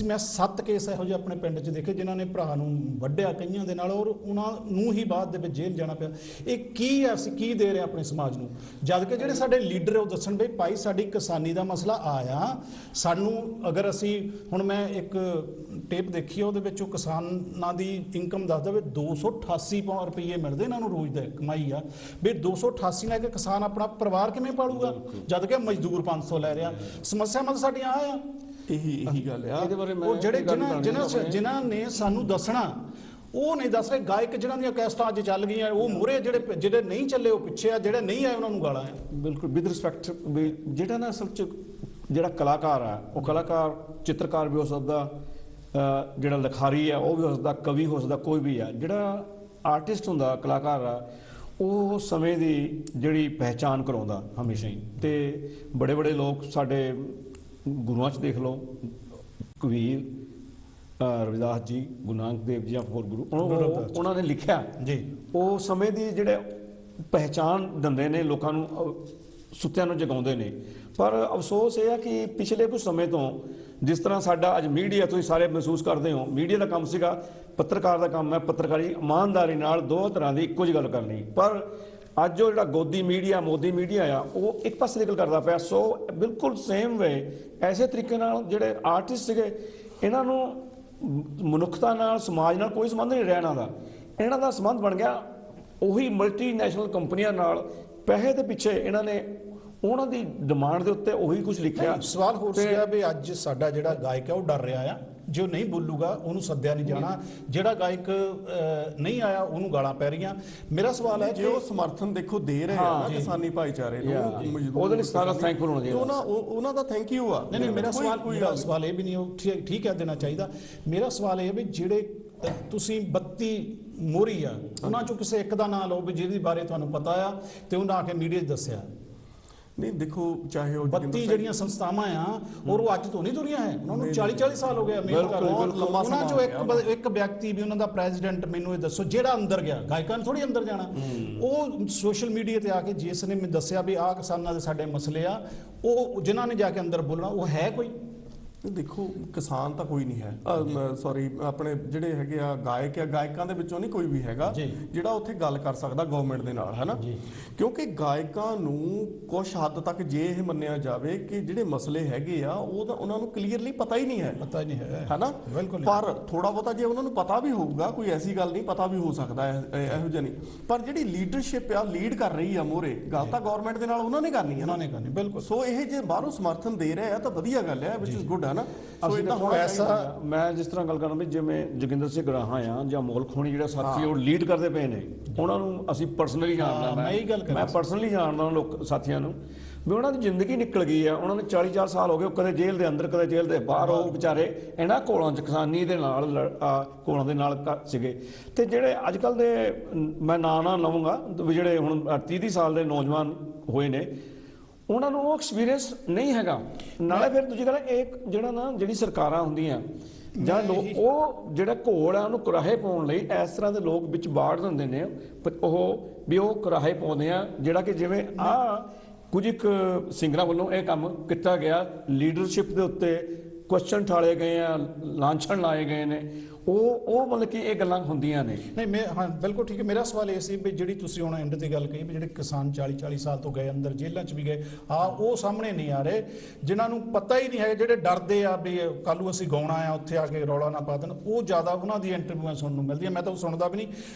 ਮੈਂ 7 ਕੇਸ ਇਹੋ ਜਿਹੇ ਆਪਣੇ ਪਿੰਡ 'ਚ ਦੇਖੇ ਜਿਨ੍ਹਾਂ ਨੇ ਭਰਾ ਨੂੰ ਵੱਢਿਆ ਕਈਆਂ ਦੇ ਨਾਲ, ਔਰ ਉਹਨਾਂ ਨੂੰ ਹੀ ਬਾਅਦ ਦੇ ਵਿੱਚ ਜੇਲ੍ਹ ਜਾਣਾ ਪਿਆ। ਇਹ ਕੀ ਹੈ, ਅਸੀਂ ਕੀ ਦੇ ਰਹੇ ਆਪਣੇ ਸਮਾਜ ਨੂੰ? ਜਦ ਕਿ ਜਿਹੜੇ ਸਾਡੇ ਲੀਡਰ ਉਹ ਦੱਸਣ ਬਈ ਭਾਈ ਸਾਡੀ ਕਿਸਾਨੀ ਦਾ ਮਸਲਾ ਆਇਆ, ਸਾਨੂੰ ਅਗਰ ਅਸੀਂ ਹੁਣ ਮੈਂ ਇੱਕ ਟੇਪ ਦੇਖੀ, ਉਹਦੇ ਵਿੱਚ ਉਹ ਕਿਸਾਨਾਂ ਦੀ ਇਨਕਮ ਦੱਸਦਾ ਵੀ 288 ਰੁਪਏ ਮਿਲਦੇ ਇਹਨਾਂ ਨੂੰ ਰੋਜ਼ ਦਾ ਕਮਾਈ ਆ। ਵੀ 288 ਲੈ ਕੇ ਕਿਸਾਨ ਆਪਣਾ ਪਰਿਵਾਰ ਕਿਵੇਂ ਪਾਲੂਗਾ ਜਦ ਕਿ ਮਜ਼ਦੂਰ 500 ਲੈ ਰਿਹਾ। ਸਮੱਸਿਆ ਮਤਲਬ ਸਾਡੀਆਂ ਆ ਇਹੀ ਗੱਲ ਆ। ਉਹ ਜਿਨ੍ਹਾਂ ਨੇ ਸਾਨੂੰ ਦੱਸਣਾ ਉਹ ਨਹੀਂ ਦੱਸ ਰਹੇ। ਗਾਇਕ ਜਿਨ੍ਹਾਂ ਦੀਆਂ ਕੈਸਟਾਂ ਅੱਜ ਚੱਲ ਗਈਆਂ ਉਹ ਮੂਹਰੇ, ਜਿਹੜੇ ਨਹੀਂ ਚੱਲੇ ਉਹ ਪਿੱਛੇ ਆ, ਜਿਹੜੇ ਨਹੀਂ ਆਏ ਉਹਨਾਂ ਨੂੰ ਗਾਲਾਂ ਆ। ਬਿਲਕੁਲ ਵਿਦ ਰਿਸਪੈਕਟ, ਜਿਹੜਾ ਨਾ ਅਸਲ 'ਚ ਜਿਹੜਾ ਕਲਾਕਾਰ ਆ, ਉਹ ਕਲਾਕਾਰ ਚਿੱਤਰਕਾਰ ਵੀ ਹੋ ਸਕਦਾ, ਜਿਹੜਾ ਲਿਖਾਰੀ ਆ ਉਹ ਵੀ ਹੋ ਸਕਦਾ, ਕਵੀ ਹੋ ਸਕਦਾ, ਕੋਈ ਵੀ ਆ। ਜਿਹੜਾ ਆਰਟਿਸਟ ਹੁੰਦਾ, ਕਲਾਕਾਰ ਆ, ਉਹ ਸਮੇਂ ਦੀ ਜਿਹੜੀ ਪਹਿਚਾਣ ਕਰਾਉਂਦਾ ਹਮੇਸ਼ਾ ਹੀ। ਤੇ ਬੜੇ ਲੋਕ ਸਾਡੇ ਗੁਰੂਆਂ 'ਚ ਦੇਖ ਲਓ, ਕਬੀਰ, ਰਵਿਦਾਸ ਜੀ, ਗੁਰੂ ਨਾਨਕ ਦੇਵ ਜੀ ਜਾਂ ਹੋਰ ਗੁਰੂ, ਉਹਨਾਂ ਨੇ ਲਿਖਿਆ ਜੀ। ਉਹ ਸਮੇਂ ਦੀ ਜਿਹੜੇ ਪਹਿਚਾਣ ਦਿੰਦੇ ਨੇ ਲੋਕਾਂ ਨੂੰ, ਸੁੱਤਿਆਂ ਨੂੰ ਜਗਾਉਂਦੇ ਨੇ। ਪਰ ਅਫਸੋਸ ਇਹ ਆ ਕਿ ਪਿਛਲੇ ਕੁਝ ਸਮੇਂ ਤੋਂ, ਜਿਸ ਤਰ੍ਹਾਂ ਸਾਡਾ ਅੱਜ ਮੀਡੀਆ, ਤੁਸੀਂ ਸਾਰੇ ਮਹਿਸੂਸ ਕਰਦੇ ਹੋ, ਮੀਡੀਆ ਦਾ ਕੰਮ ਸੀਗਾ, ਪੱਤਰਕਾਰ ਦਾ ਕੰਮ ਹੈ ਪੱਤਰਕਾਰੀ ਇਮਾਨਦਾਰੀ ਨਾਲ ਦੋ ਤਰ੍ਹਾਂ ਦੀ ਇੱਕੋ ਜਿਹੀ ਗੱਲ ਕਰਨੀ। ਪਰ ਅੱਜ ਉਹ ਜਿਹੜਾ ਗੋਦੀ ਮੀਡੀਆ, ਮੋਦੀ ਮੀਡੀਆ ਆ, ਉਹ ਇੱਕ ਪਾਸੇ ਦੀ ਗੱਲ ਕਰਦਾ ਪਿਆ। ਸੋ ਬਿਲਕੁਲ ਸੇਮ ਵੇ ਐਸੇ ਤਰੀਕੇ ਨਾਲ ਜਿਹੜੇ ਆਰਟਿਸਟ ਸੀਗੇ, ਇਹਨਾਂ ਨੂੰ ਮਨੁੱਖਤਾ ਨਾਲ, ਸਮਾਜ ਨਾਲ ਕੋਈ ਸੰਬੰਧ ਨਹੀਂ ਰਿਹਾ ਇਹਨਾਂ ਦਾ। ਇਹਨਾਂ ਦਾ ਸੰਬੰਧ ਬਣ ਗਿਆ ਉਹੀ ਮਲਟੀਨੈਸ਼ਨਲ ਕੰਪਨੀਆਂ ਨਾਲ। ਪੈਸੇ ਦੇ ਪਿੱਛੇ ਇਹਨਾਂ ਨੇ ਉਹਨਾਂ ਦੀ ਡਿਮਾਂਡ ਦੇ ਉੱਤੇ ਉਹੀ ਕੁਝ ਲਿਖਿਆ। ਸਵਾਲ ਹੋਰ ਸੀਗਾ ਵੀ ਅੱਜ ਸਾਡਾ ਜਿਹੜਾ ਗਾਇਕ ਹੈ ਉਹ ਡਰ ਰਿਹਾ ਆ, ਜੋ ਨਹੀਂ ਬੋਲੂਗਾ ਉਹਨੂੰ ਸੱਦਿਆ ਨਹੀਂ ਜਾਣਾ, ਜਿਹੜਾ ਗਾਇਕ ਨਹੀਂ ਆਇਆ ਉਹਨੂੰ ਗਾਲਾਂ ਪੈ ਰਹੀਆਂ। ਮੇਰਾ ਸਵਾਲ ਹੈ ਜੇ ਉਹ ਸਮਰਥਨ ਦੇਖੋ ਦੇ ਰਹੇ ਆ ਕਿਸਾਨੀ ਭਾਈਚਾਰੇ ਨੂੰ, ਉਹਦੇ ਲਈ ਸਾਰਾ ਥੈਂਕਫੁਲ ਹੋਣਾ ਚਾਹੀਦਾ, ਉਹਨਾਂ ਦਾ ਥੈਂਕ ਯੂ ਆ। ਨਹੀਂ, ਮੇਰਾ ਸਵਾਲ ਇਹ ਵੀ ਨਹੀਂ, ਉਹ ਠੀਕ ਹੈ ਦੇਣਾ ਚਾਹੀਦਾ। ਮੇਰਾ ਸਵਾਲ ਇਹ ਵੀ ਜਿਹੜੇ ਤੁਸੀਂ 32 ਮੋਹਰੀ ਆ, ਉਹਨਾਂ ਚੋਂ ਕਿਸੇ ਇੱਕ ਦਾ ਨਾਂ ਲਓ ਵੀ ਜਿਹਦੇ ਬਾਰੇ ਤੁਹਾਨੂੰ ਪਤਾ ਆ ਤੇ ਉਹਨਾਂ ਆ ਕੇ ਮੀਡੀਆ 'ਚ ਦੱਸਿਆ। ਨਹੀਂ ਦੇਖੋ, ਚਾਹੇ ਉਹ 32 ਜਿਹੜੀਆਂ ਸੰਸਥਾਵਾਂ ਆ, ਔਰ ਉਹ ਅੱਜ ਤੋਂ ਨਹੀਂ ਤੁਰੀਆਂ ਹੈ, ਉਹਨਾਂ ਨੂੰ 40 ਸਾਲ ਹੋ ਗਏ ਮਿਹਨਤ ਕਰ ਰਹੇ। ਉਹਨਾਂ ਚੋਂ ਇੱਕ ਵਿਅਕਤੀ ਵੀ ਉਹਨਾਂ ਦਾ ਪ੍ਰੈਜ਼ੀਡੈਂਟ, ਮੈਨੂੰ ਇਹ ਦੱਸੋ ਜਿਹੜਾ ਅੰਦਰ ਗਿਆ, ਗਾਇਕਾਂ ਨੂੰ ਥੋੜੀ ਅੰਦਰ ਜਾਣਾ, ਉਹ ਸੋਸ਼ਲ ਮੀਡੀਆ ਤੇ ਆ ਕੇ ਜਿਸ ਨੇ ਮੈਨੂੰ ਦੱਸਿਆ ਵੀ ਆਹ ਕਿਸਾਨਾਂ ਦੇ ਸਾਡੇ ਮਸਲੇ ਆ, ਉਹ ਜਿਨ੍ਹਾਂ ਨੇ ਜਾ ਕੇ ਅੰਦਰ ਬੋਲਣਾ, ਉਹ ਹੈ ਕੋਈ? ਦੇਖੋ ਕਿਸਾਨ ਤਾਂ ਕੋਈ ਨਹੀਂ ਹੈ, ਸੌਰੀ ਆਪਣੇ ਜਿਹੜੇ ਹੈਗੇ ਆ ਗਾਇਕ ਆ, ਗਾਇਕਾਂ ਦੇ ਵਿੱਚੋਂ ਨਹੀਂ ਕੋਈ ਵੀ ਹੈਗਾ ਜਿਹੜਾ ਉੱਥੇ ਗੱਲ ਕਰ ਸਕਦਾ ਗਵਰਨਮੈਂਟ ਦੇ ਨਾਲ, ਹੈ ਨਾ। ਕਿਉਂਕਿ ਗਾਇਕਾਂ ਨੂੰ ਕੁਝ ਹੱਦ ਤੱਕ ਜੇ ਇਹ ਮੰਨਿਆ ਜਾਵੇ ਕਿ ਜਿਹੜੇ ਮਸਲੇ ਹੈਗੇ ਆ ਉਹ ਤਾਂ ਉਹਨਾਂ ਨੂੰ ਕਲੀਅਰਲੀ ਪਤਾ ਹੀ ਨਹੀਂ ਹੈ, ਹੈ ਨਾ। ਪਰ ਥੋੜਾ ਬਹੁਤਾ ਜੇ ਉਹਨਾਂ ਨੂੰ ਪਤਾ ਵੀ ਹੋਊਗਾ, ਕੋਈ ਐਸੀ ਗੱਲ ਨਹੀਂ, ਪਤਾ ਵੀ ਹੋ ਸਕਦਾ ਇਹੋ ਜਿਹਾ ਨਹੀਂ, ਪਰ ਜਿਹੜੀ ਲੀਡਰਸ਼ਿਪ ਆ ਲੀਡ ਕਰ ਰਹੀ ਆ ਮੋਰੇ, ਗੱਲ ਤਾਂ ਗਵਰਨਮੈਂਟ ਦੇ ਨਾਲ ਉਹਨਾਂ ਨੇ ਕਰਨੀ ਹੈ, ਬਿਲਕੁਲ। ਸੋ ਇਹ ਜੇ ਬਾਹਰੋਂ ਸਮਰਥਨ ਦੇ ਰਹੇ ਆ ਤਾਂ ਵਧੀਆ ਗੱਲ ਹੈ, ਵਿਚ ਇਜ਼ ਗੁੱਡ, ਹੈ ਨਾ। ਸੋ ਇਦਾਂ ਹੁਣ ਐਸਾ ਮੈਂ ਜਿਸ ਤਰ੍ਹਾਂ ਗੱਲ ਕਰਾਂ ਵੀ ਜਿਵੇਂ ਜੋਗਿੰਦਰ ਸਿੰਘ ਗਰਾਹਾਂ ਆ ਜਾਂ ਮੋਲ ਖੋਣੀ ਜਿਹੜਾ ਸਾਥੀ ਉਹ ਲੀਡ ਕਰਦੇ ਪਏ ਨੇ, ਉਹਨਾਂ ਨੂੰ ਅਸੀਂ ਪਰਸਨਲੀ ਜਾਣਦਾ, ਮੈਂ ਪਰਸਨਲੀ ਜਾਣਦਾ ਉਹਨਾਂ ਲੋਕ ਸਾਥੀਆਂ ਨੂੰ, ਵੀ ਉਹਨਾਂ ਦੀ ਜ਼ਿੰਦਗੀ ਨਿਕਲ ਗਈ ਆ। ਉਹਨਾਂ ਨੇ 40 ਸਾਲ ਹੋ ਗਏ, ਕਦੇ ਜੇਲ੍ਹ ਦੇ ਅੰਦਰ ਕਦੇ ਜੇਲ੍ਹ ਦੇ ਬਾਹਰ, ਉਹ ਵਿਚਾਰੇ ਇਹਨਾਂ ਘੋਲਾਂ 'ਚ ਕਿਸਾਨੀ ਦੇ ਨਾਲ ਘੋਲਾਂ ਦੇ ਨਾਲ ਸੀਗੇ। ਤੇ ਜਿਹੜੇ ਅੱਜ ਕੱਲ੍ਹ ਦੇ ਮੈਂ ਨਾਂ ਨਾ ਲਵਾਂਗਾ, ਜਿਹੜੇ ਹੁਣ 30 ਸਾਲ ਦੇ ਨੌਜਵਾਨ ਹੋਏ ਨੇ, ਉਹਨਾਂ ਨੂੰ ਉਹ ਐਕਸਪੀਰੀਅੰਸ ਨਹੀਂ ਹੈਗਾ। ਨਾਲੇ ਫਿਰ ਦੂਜੀ ਗੱਲ ਇਹ ਜਿਹੜਾ ਨਾ ਜਿਹੜੀ ਸਰਕਾਰਾਂ ਹੁੰਦੀਆਂ ਜਾਂ ਲੋਕ ਉਹ ਜਿਹੜਾ ਘੋਲ ਆ ਉਹਨੂੰ ਕੁਰਾਹੇ ਪਾਉਣ ਲਈ ਇਸ ਤਰ੍ਹਾਂ ਦੇ ਲੋਕ ਵਿੱਚ ਬਾੜ ਦਿੰਦੇ ਨੇ, ਉਹ ਕੁਰਾਹੇ ਪਾਉਂਦੇ ਆ, ਜਿਹੜਾ ਕਿ ਜਿਵੇਂ ਕੁਝ ਇੱਕ ਸਿੰਗਰਾਂ ਵੱਲੋਂ ਇਹ ਕੰਮ ਕੀਤਾ ਗਿਆ, ਲੀਡਰਸ਼ਿਪ ਦੇ ਉੱਤੇ ਕੁਐਸਚਨ ਠਾਲੇ ਗਏ ਆ, ਲਾਂਛਣ ਲਾਏ ਗਏ ਨੇ, ਉਹ ਮਤਲਬ ਕਿ ਇਹ ਗੱਲਾਂ ਹੁੰਦੀਆਂ ਨੇ। ਨਹੀਂ ਮੈਂ ਹਾਂ ਬਿਲਕੁਲ ਠੀਕ ਹੈ। ਮੇਰਾ ਸਵਾਲ ਇਹ ਸੀ ਵੀ ਜਿਹੜੀ ਤੁਸੀਂ ਹੁਣ ਐਂਡ ਤੇ ਗੱਲ ਕਹੀ ਵੀ ਜਿਹੜੇ ਕਿਸਾਨ 40 ਸਾਲ ਤੋਂ ਗਏ ਅੰਦਰ, ਜੇਲ੍ਹਾਂ 'ਚ ਵੀ ਗਏ, ਉਹ ਸਾਹਮਣੇ ਨਹੀਂ ਆ ਰਹੇ, ਜਿਨ੍ਹਾਂ ਨੂੰ ਪਤਾ ਹੀ ਨਹੀਂ ਹੈ, ਜਿਹੜੇ ਡਰਦੇ ਆ ਵੀ ਕੱਲ੍ਹ ਨੂੰ ਅਸੀਂ ਗਾਉਣਾ ਆ, ਉੱਥੇ ਆ ਕੇ ਰੌਲਾ ਨਾ ਪਾ ਦੇਣ, ਉਹ ਜ਼ਿਆਦਾ ਉਹਨਾਂ ਦੀ ਇੰਟਰਵਿਊਆਂ ਸੁਣਨ ਨੂੰ ਮਿਲਦੀਆਂ। ਮੈਂ ਤਾਂ ਉਹ ਸੁਣਦਾ ਵੀ ਨਹੀਂ,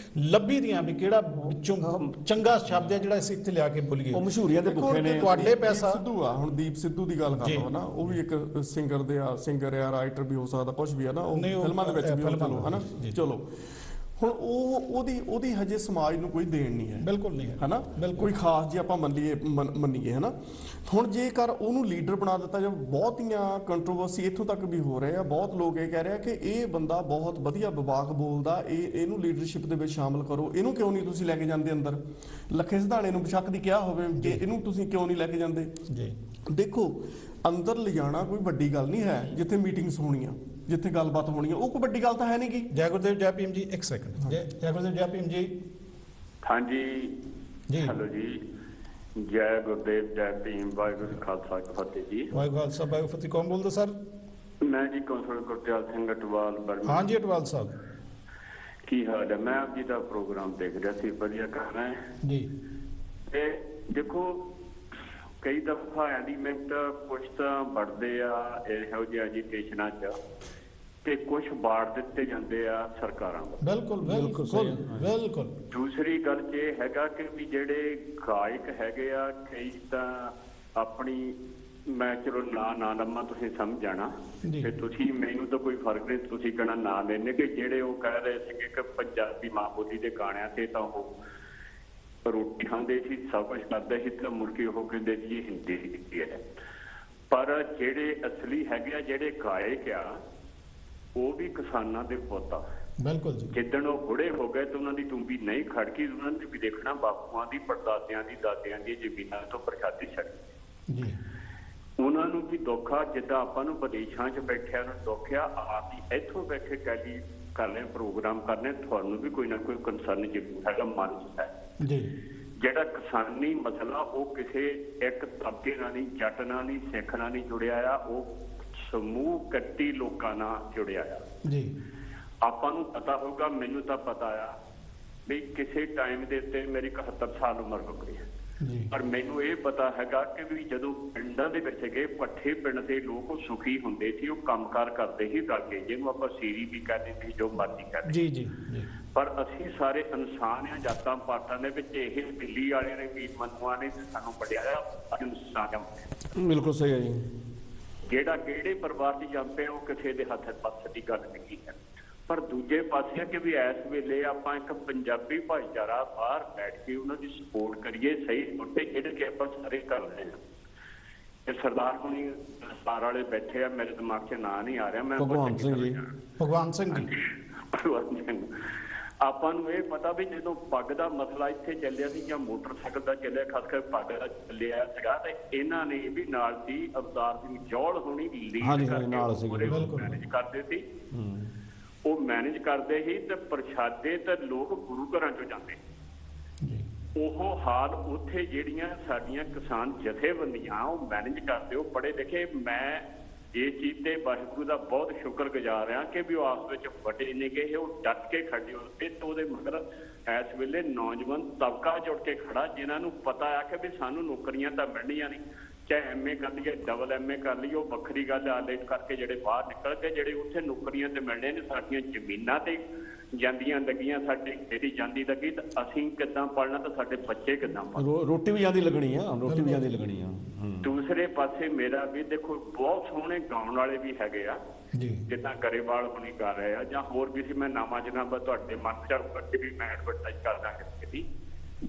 ਲੱਭੀ ਦੀਆਂ ਵੀ ਕਿਹੜਾ ਵਿੱਚੋਂ ਚੰਗਾ ਸ਼ਬਦ ਹੈ ਜਿਹੜਾ ਅਸੀਂ ਇੱਥੇ ਲਿਆ ਕੇ ਭੁੱਲ ਗਏ। ਉਹ ਮਸ਼ਹੂਰੀਆਂ ਦੇ ਭੁੱਖੇ ਨੇ। ਤੁਹਾਡੇ ਪੈਸਾ ਸਿੱਧੂ ਆ, ਹੁਣ ਦੀਪ ਸਿੱਧੂ ਦੀ ਗੱਲ ਕਰ ਲਓ ਨਾ, ਉਹ ਵੀ ਇੱਕ ਸਿੰਗਰ ਆ, ਰਾਈਟਰ ਵੀ ਹੋ ਸਕਦਾ, ਕੁਝ ਵੀ ਹੈ ਨਾ, ਉਹ ਫਿਲਮਾਂ ਦੇ ਵਿੱਚ ਵੀ ਚਲੋ, ਹੈ ਨਾ। ਚਲੋ ਹੁਣ ਉਹਦੀ ਹਜੇ ਸਮਾਜ ਨੂੰ ਕੋਈ ਦੇਣ ਨਹੀਂ ਹੈ, ਬਿਲਕੁਲ ਨਹੀਂ ਹੈ ਨਾ, ਕੋਈ ਖਾਸ ਜੇ ਆਪਾਂ ਮੰਨੀਏ, ਹੈ ਨਾ। ਹੁਣ ਜੇਕਰ ਉਹਨੂੰ ਲੀਡਰ ਬਣਾ ਦਿੱਤਾ ਜਾਂ ਬਹੁਤੀਆਂ ਕੰਟਰੋਵਰਸੀ ਇੱਥੋਂ ਤੱਕ ਵੀ ਹੋ ਰਹੇ ਆ, ਬਹੁਤ ਲੋਕ ਇਹ ਕਹਿ ਰਹੇ ਆ ਕਿ ਇਹ ਬੰਦਾ ਬਹੁਤ ਵਧੀਆ ਵਿਵਾਕ ਬੋਲਦਾ, ਇਹਨੂੰ ਲੀਡਰਸ਼ਿਪ ਦੇ ਵਿੱਚ ਸ਼ਾਮਲ ਕਰੋ, ਇਹਨੂੰ ਕਿਉਂ ਨਹੀਂ ਤੁਸੀਂ ਲੈ ਕੇ ਜਾਂਦੇ ਅੰਦਰ। ਲੱਖੇ ਸਿਧਾਣੇ ਨੂੰ ਬੇਸ਼ੱਕ ਦੀ ਕਿਹਾ ਹੋਵੇ ਕਿ ਇਹਨੂੰ ਤੁਸੀਂ ਕਿਉਂ ਨਹੀਂ ਲੈ ਕੇ ਜਾਂਦੇ। ਦੇਖੋ ਅੰਦਰ ਲਿਜਾਣਾ ਕੋਈ ਵੱਡੀ ਗੱਲ ਨਹੀਂ ਹੈ, ਜਿੱਥੇ ਮੀਟਿੰਗਸ ਹੋਣੀਆਂ, ਜਿੱਥੇ ਗੱਲਬਾਤ ਹੋਣੀ ਹੈ, ਉਹ ਕੋਈ ਵੱਡੀ ਗੱਲ ਤਾਂ ਹੈ ਨਹੀਂ ਗੀ। ਜੈ ਗੁਰਦੇਵ ਜੈ ਭੀਮ ਜੀ, ਇੱਕ ਸੈਕਿੰਡ। ਜੈ ਗੁਰਦੇਵ ਜੈ ਭੀਮ ਜੀ। ਹਾਂਜੀ ਜੀ, ਹੈਲੋ ਜੀ, ਜੈ ਗੁਰਦੇਵ ਜੈ ਭੀਮ, ਵਾਹਿਗੁਰੂ ਜੀ ਖਾਲਸਾ ਫਤਿਹ ਜੀ। ਵਾਹਿਗੁਰੂ ਖਾਲਸਾ ਵਾਹਿਗੁਰੂ ਫਤਿਹ। ਕੌਣ ਬੋਲਦਾ ਸਰ? ਮੈਂ ਜੀ ਕੌਂਸਲਰ ਗੁਰਦਿਆਲ ਸਿੰਘ ਅਟਵਾਲ ਬਰਮਾ। ਹਾਂਜੀ ਅਟਵਾਲ ਸਾਹਿਬ, ਕੀ ਹਾਲ ਹੈ? ਮੈਂ ਆਪ ਜੀ ਦਾ ਪ੍ਰੋਗਰਾਮ ਦੇਖ ਰਿਹਾ ਸੀ, ਵਧੀਆ ਕਰ ਰਹੇ ਜੀ। ਤੇ ਦੇਖੋ ਕਈ ਦਫਾ ਐਲੀਮੈਂਟ ਕੁਝ ਤਾਂ ਵੱਧਦੇ ਆ ਇਹੋ ਜਿਹੇ ਐਜੀਟੇਸ਼ਨਾਂ 'ਚ, ਤੇ ਕੁਝ ਬਾੜ ਦਿੱਤੇ ਜਾਂਦੇ ਆ ਸਰਕਾਰਾਂ ਵੱਲੋਂ। ਬਿਲਕੁਲ ਬਿਲਕੁਲ ਬਿਲਕੁਲ। ਦੂਸਰੀ ਗੱਲ 'ਚ ਇਹ ਹੈਗਾ ਕਿ ਵੀ ਜਿਹੜੇ ਗਾਇਕ ਹੈਗੇ ਆ, ਕਈ ਤਾਂ ਆਪਣੀ, ਮੈਂ ਚਲੋ ਨਾ ਲੰਮਾ ਤੁਸੀਂ ਸਮਝ ਜਾਣਾ, ਤੇ ਤੁਸੀਂ, ਮੈਨੂੰ ਤਾਂ ਕੋਈ ਫਰਕ ਨਹੀਂ, ਤੁਸੀਂ ਕਹਿਣਾ ਨਾ ਲੈਣੇ, ਕਿ ਜਿਹੜੇ ਉਹ ਕਹਿ ਰਹੇ ਸੀਗੇ ਕਿ ਪੰਜਾਬੀ ਮਾਂ ਬੋਲੀ ਦੇ ਗਾਣਿਆਂ ਤੇ ਤਾਂ ਉਹ ਰੋਟੀ ਖਾਂਦੇ ਸੀ, ਸਭ ਕੁਝ ਕਰਦੇ ਸੀ, ਤੇ ਮੁੜ ਕੇ ਉਹ ਕਹਿੰਦੇ ਸੀ ਇਹ ਹਿੰਦੀ ਕੀਤੀ ਹੈ। ਪਰ ਜਿਹੜੇ ਅਸਲੀ ਹੈਗੇ ਆ, ਜਿਹੜੇ ਗਾਇਕ ਆ, ਉਹ ਵੀ ਕਿਸਾਨਾਂ ਦੇ ਪੁੱਤ ਆ। ਬਿਲਕੁਲ ਜੀ। ਜਿੱਦਣ ਉਹ ਬੁੜੇ ਹੋ ਗਏ ਤੇ ਉਹਨਾਂ ਦੀ ਟੁੰਬੀ ਨਹੀਂ ਖੜਕੀ, ਉਹਨਾਂ ਨੇ ਵੀ ਦੇਖਣਾ ਬਾਪੂਆਂ ਦੀ, ਪੜਦਾਦਿਆਂ ਦੀ, ਦਾਦਿਆਂ ਦੀ ਜ਼ਮੀਨਾਂ ਤੋਂ ਪ੍ਰਸ਼ਾਦੀ ਛੱਡੀ ਜੀ। ਉਹਨਾਂ ਨੂੰ ਵੀ ਦੁੱਖ ਆ, ਜਿੱਦਾਂ ਆਪਾਂ ਨੂੰ ਵਿਦੇਸ਼ਾਂ 'ਚ ਬੈਠਿਆਂ ਨੂੰ ਦੁੱਖ ਆ, ਆਪ ਹੀ ਇੱਥੋਂ ਬੈਠੇ ਟੈਲੀ ਕਰ ਰਹੇ ਪ੍ਰੋਗਰਾਮ ਕਰਨੇ, ਤੁਹਾਨੂੰ ਵੀ ਕੋਈ ਨਾ ਕੋਈ ਕੰਸਰਨ ਜ਼ਰੂਰ ਹੈਗਾ, ਮਨ 'ਚ ਹੈ ਜੀ। ਜਿਹੜਾ ਕਿਸਾਨੀ ਮਸਲਾ ਉਹ ਕਿਸੇ ਇੱਕ ਤਬਕੇ ਨਾਲ ਨਹੀਂ, ਜੱਟ ਨਾਲ ਨਹੀਂ, ਸਿੱਖ ਨਾਲ ਨਹੀਂ ਜੁੜਿਆ ਆ, ਉਹ ਸਮੂਹ ਕੱਟੀ ਲੋਕਾਂ ਨਾਲ ਜੁੜਿਆ ਆ ਜੀ। ਆਪਾਂ ਨੂੰ ਪਤਾ ਹੋਊਗਾ, ਮੈਨੂੰ ਤਾਂ ਪਤਾ ਆ ਵੀ ਕਿਸੇ ਟਾਈਮ ਦੇ ਉੱਤੇ ਮੇਰੀ 71 ਸਾਲ ਉਮਰ ਹੋ ਗਈ ਹੈ, ਪਰ ਮੈਨੂੰ ਇਹ ਪਤਾ ਹੈਗਾ ਕਿ ਵੀ ਜਦੋਂ ਪਿੰਡਾਂ ਦੇ ਵਿੱਚ ਗਏ, ਪੱਠੇ ਪਿੰਡ ਦੇ ਲੋਕ ਉਹ ਸੁਖੀ ਹੁੰਦੇ ਸੀ, ਉਹ ਕੰਮਕਾਰ ਕਰਦੇ ਸੀ ਰਲ ਕੇ, ਜਿਹਨੂੰ ਆਪਾਂ ਸੀਰੀ ਵੀ ਕਹਿੰਦੇ ਸੀ, ਜੋ ਮਰਜ਼ੀ ਕਹਿੰਦੇ ਜੀ ਜੀ। ਪਰ ਅਸੀਂ ਸਾਰੇ ਇਨਸਾਨ ਆ, ਜਾਤਾਂ ਪਾਤਾਂ ਦੇ ਵਿੱਚ ਇਹ ਦਿੱਲੀ ਵਾਲਿਆਂ ਨੇ, ਵੀਰ ਮਨੂਆਂ ਨੇ ਸਾਨੂੰ ਪੜਿਆਇਆ ਇਨਸਾਨ। ਬਿਲਕੁਲ ਸਹੀ ਹੈ ਜੀ। ਜਿਹੜਾ ਕਿਹੜੇ ਪਰਿਵਾਰ 'ਚ ਜੰਮੇ ਉਹ ਕਿਸੇ ਦੇ ਹੱਥ ਪਾਸੇ ਦੀ ਗੱਲ ਨਹੀਂ ਹੈ। ਪਰ ਦੂਜੇ ਪਾਸੇ ਕਿ ਵੀ ਇਸ ਵੇਲੇ ਆਪਾਂ ਇੱਕ ਪੰਜਾਬੀ ਭਾਈਚਾਰਾ ਬਾਹਰ ਬੈਠ ਕੇ ਉਹਨਾਂ ਦੀ ਸਪੋਰਟ ਕਰੀਏ, ਸਹੀ ਮੁੱਦੇ ਜਿਹੜੇ ਕਿ ਆਪਾਂ ਸਾਰੇ ਕਰ ਰਹੇ ਹਾਂ। ਇਹ ਸਰਦਾਰ ਹੁਣੀ ਸਰਦਾਰ ਵਾਲੇ ਬੈਠੇ ਆ, ਮੇਰੇ ਦਿਮਾਗ 'ਚ ਨਾਂ ਨਹੀਂ ਆ ਰਿਹਾ, ਮੈਂ ਭਗਵਾਨ ਸਿੰਘ ਜੀ। ਭਗਵਾਨ ਸਿੰਘ ਜੀ। ਭਗਵਾਨ ਸਿੰਘ। ਆਪਾਂ ਨੂੰ ਇਹ ਪਤਾ ਵੀ ਜਦੋਂ ਪੱਗ ਦਾ ਮਸਲਾ ਇੱਥੇ ਚੱਲਿਆ ਸੀ ਜਾਂ ਮੋਟਰਸਾਈਕਲ ਦਾ ਚੱਲਿਆ, ਖਾਸ ਕਰ ਪੱਗ ਦਾ ਚੱਲਿਆ ਸੀਗਾ, ਤੇ ਇਹਨਾਂ ਨੇ ਵੀ ਨਾਲ ਸੀ, ਅਵਤਾਰ ਸਿੰਘ ਜੌਲ ਹੋਣੀ ਲੀਡ ਮੈਨੇਜ ਕਰਦੇ ਸੀ, ਉਹ ਮੈਨੇਜ ਕਰਦੇ ਸੀ, ਤੇ ਪ੍ਰਸ਼ਾਦੇ ਤੇ ਲੋਕ ਗੁਰੂ ਘਰਾਂ ਚੋਂ ਜਾਂਦੇ। ਉਹ ਹਾਲ ਉੱਥੇ ਜਿਹੜੀਆਂ ਸਾਡੀਆਂ ਕਿਸਾਨ ਜਥੇਬੰਦੀਆਂ ਉਹ ਮੈਨੇਜ ਕਰਦੇ, ਉਹ ਪੜ੍ਹੇ ਲਿਖੇ। ਮੈਂ ਇਸ ਚੀਜ਼ ਤੇ ਵਾਹਿਗੁਰੂ ਦਾ ਬਹੁਤ ਸ਼ੁਕਰਗੁਜ਼ਾਰ ਹਾਂ ਕਿ ਵੀ ਉਹ ਆਪਸ ਵਿੱਚ ਵੱਡੇ ਨੇ ਕਿ ਉਹ ਡਟ ਕੇ ਖੜੇ ਹੋ ਤੇ ਉਹਦੇ ਮਗਰ ਇਸ ਵੇਲੇ ਨੌਜਵਾਨ ਤਬਕਾ ਜੁੜ ਕੇ ਖੜਾ, ਜਿਨ੍ਹਾਂ ਨੂੰ ਪਤਾ ਆ ਕਿ ਵੀ ਸਾਨੂੰ ਨੌਕਰੀਆਂ ਤਾਂ ਮਿਲਣੀਆਂ ਨਹੀਂ, ਚਾਹੇ ਐਮਏ ਕਰ ਲਈਏ ਡਬਲ ਐਮਏ ਕਰ ਲਈਏ, ਉਹ ਵੱਖਰੀ ਗੱਲ ਆ। ਲੇਟ ਕਰਕੇ ਜਿਹੜੇ ਬਾਹਰ ਨਿਕਲ ਕੇ ਜਿਹੜੇ ਉੱਥੇ ਨੌਕਰੀਆਂ ਤੇ ਮਿਲਣੇ ਨੇ, ਸਾਡੀਆਂ ਜ਼ਮੀਨਾਂ ਤੇ ਜਾਂਦੀਆਂ ਲੱਗੀਆਂ, ਸਾਡੀ ਖੇਤੀ ਜਾਂਦੀ ਲੱਗੀ, ਤਾਂ ਅਸੀਂ ਕਿੱਦਾਂ ਪੜ੍ਹਨਾ ਤਾਂ ਸਾਡੇ ਬੱਚੇ ਕਿੱਦਾਂ ਪੜ੍ਹਨਾ। ਰੋਟੀ ਵੀ ਜਾਂਦੀ ਲੱਗਣੀ ਆ, ਰੋਟੀ ਵੀ ਜਾਂਦੀ ਲੱਗਣੀ ਆ। ਦੂਸਰੇ ਪਾਸੇ ਮੇਰਾ ਵੀ ਦੇਖੋ ਬਹੁਤ ਸੋਹਣੇ ਗਾਉਣ ਵਾਲੇ ਵੀ ਹੈਗੇ ਆ ਜੀ, ਜਿੱਦਾਂ ਗਰੇਵਾਲ ਹੁਣੀ ਕਰ ਰਹੇ ਆ, ਜਾਂ ਹੋਰ ਵੀ ਸੀ, ਮੈਂ ਨਾਮਾਂ ਜਨਾਬ ਤੁਹਾਡੇ ਮਨ ਚ ਕਰਕੇ ਵੀ ਮੈਂ ਐਡਵਰਟਾਈਜ਼ ਕਰਦਾ ਕਿਤੇ।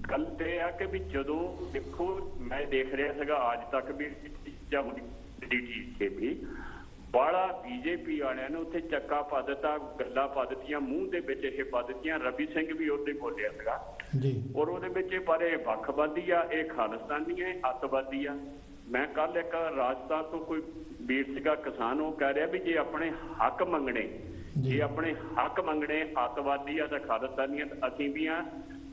ਗੱਲ ਤੇ ਆ ਕਿ ਵੀ ਜਦੋਂ ਦੇਖੋ ਮੈਂ ਦੇਖ ਰਿਹਾ ਸੀਗਾ ਅੱਜ ਤੱਕ ਵੀ ਵੀ ਬਾਲਾ ਬੀਜੇਪੀ ਵਾਲਿਆਂ ਨੇ ਉੱਥੇ ਚੱਕਾ ਪਾ ਦਿੱਤਾ, ਗੱਲਾਂ ਪਾ ਦਿੱਤੀਆਂ, ਮੂੰਹ ਦੇ ਵਿੱਚ ਇਹ ਪਾ ਦਿੱਤੀਆਂ। ਰਵੀ ਸਿੰਘ ਵੀ ਉਹਦੇ ਬੋਲਿਆ ਸੀਗਾ ਜੀ, ਔਰ ਉਹਦੇ ਵਿੱਚ ਪਰ ਇਹ ਵੱਖਵਾਦੀ ਆ, ਇਹ ਖਾਲਿਸਤਾਨੀ ਹੈ, ਅੱਤਵਾਦੀ ਆ। ਮੈਂ ਕੱਲ ਇੱਕ ਰਾਜਸਥਾਨ ਤੋਂ ਕੋਈ ਵੀਰ ਸੀਗਾ ਕਿਸਾਨ, ਉਹ ਕਹਿ ਰਿਹਾ ਵੀ ਜੇ ਆਪਣੇ ਹੱਕ ਮੰਗਣੇ, ਜੇ ਆਪਣੇ ਹੱਕ ਮੰਗਣੇ ਅੱਤਵਾਦੀ ਆ ਤਾਂ ਖਾਲਿਸਤਾਨੀ ਆ, ਅਸੀਂ ਵੀ ਆ।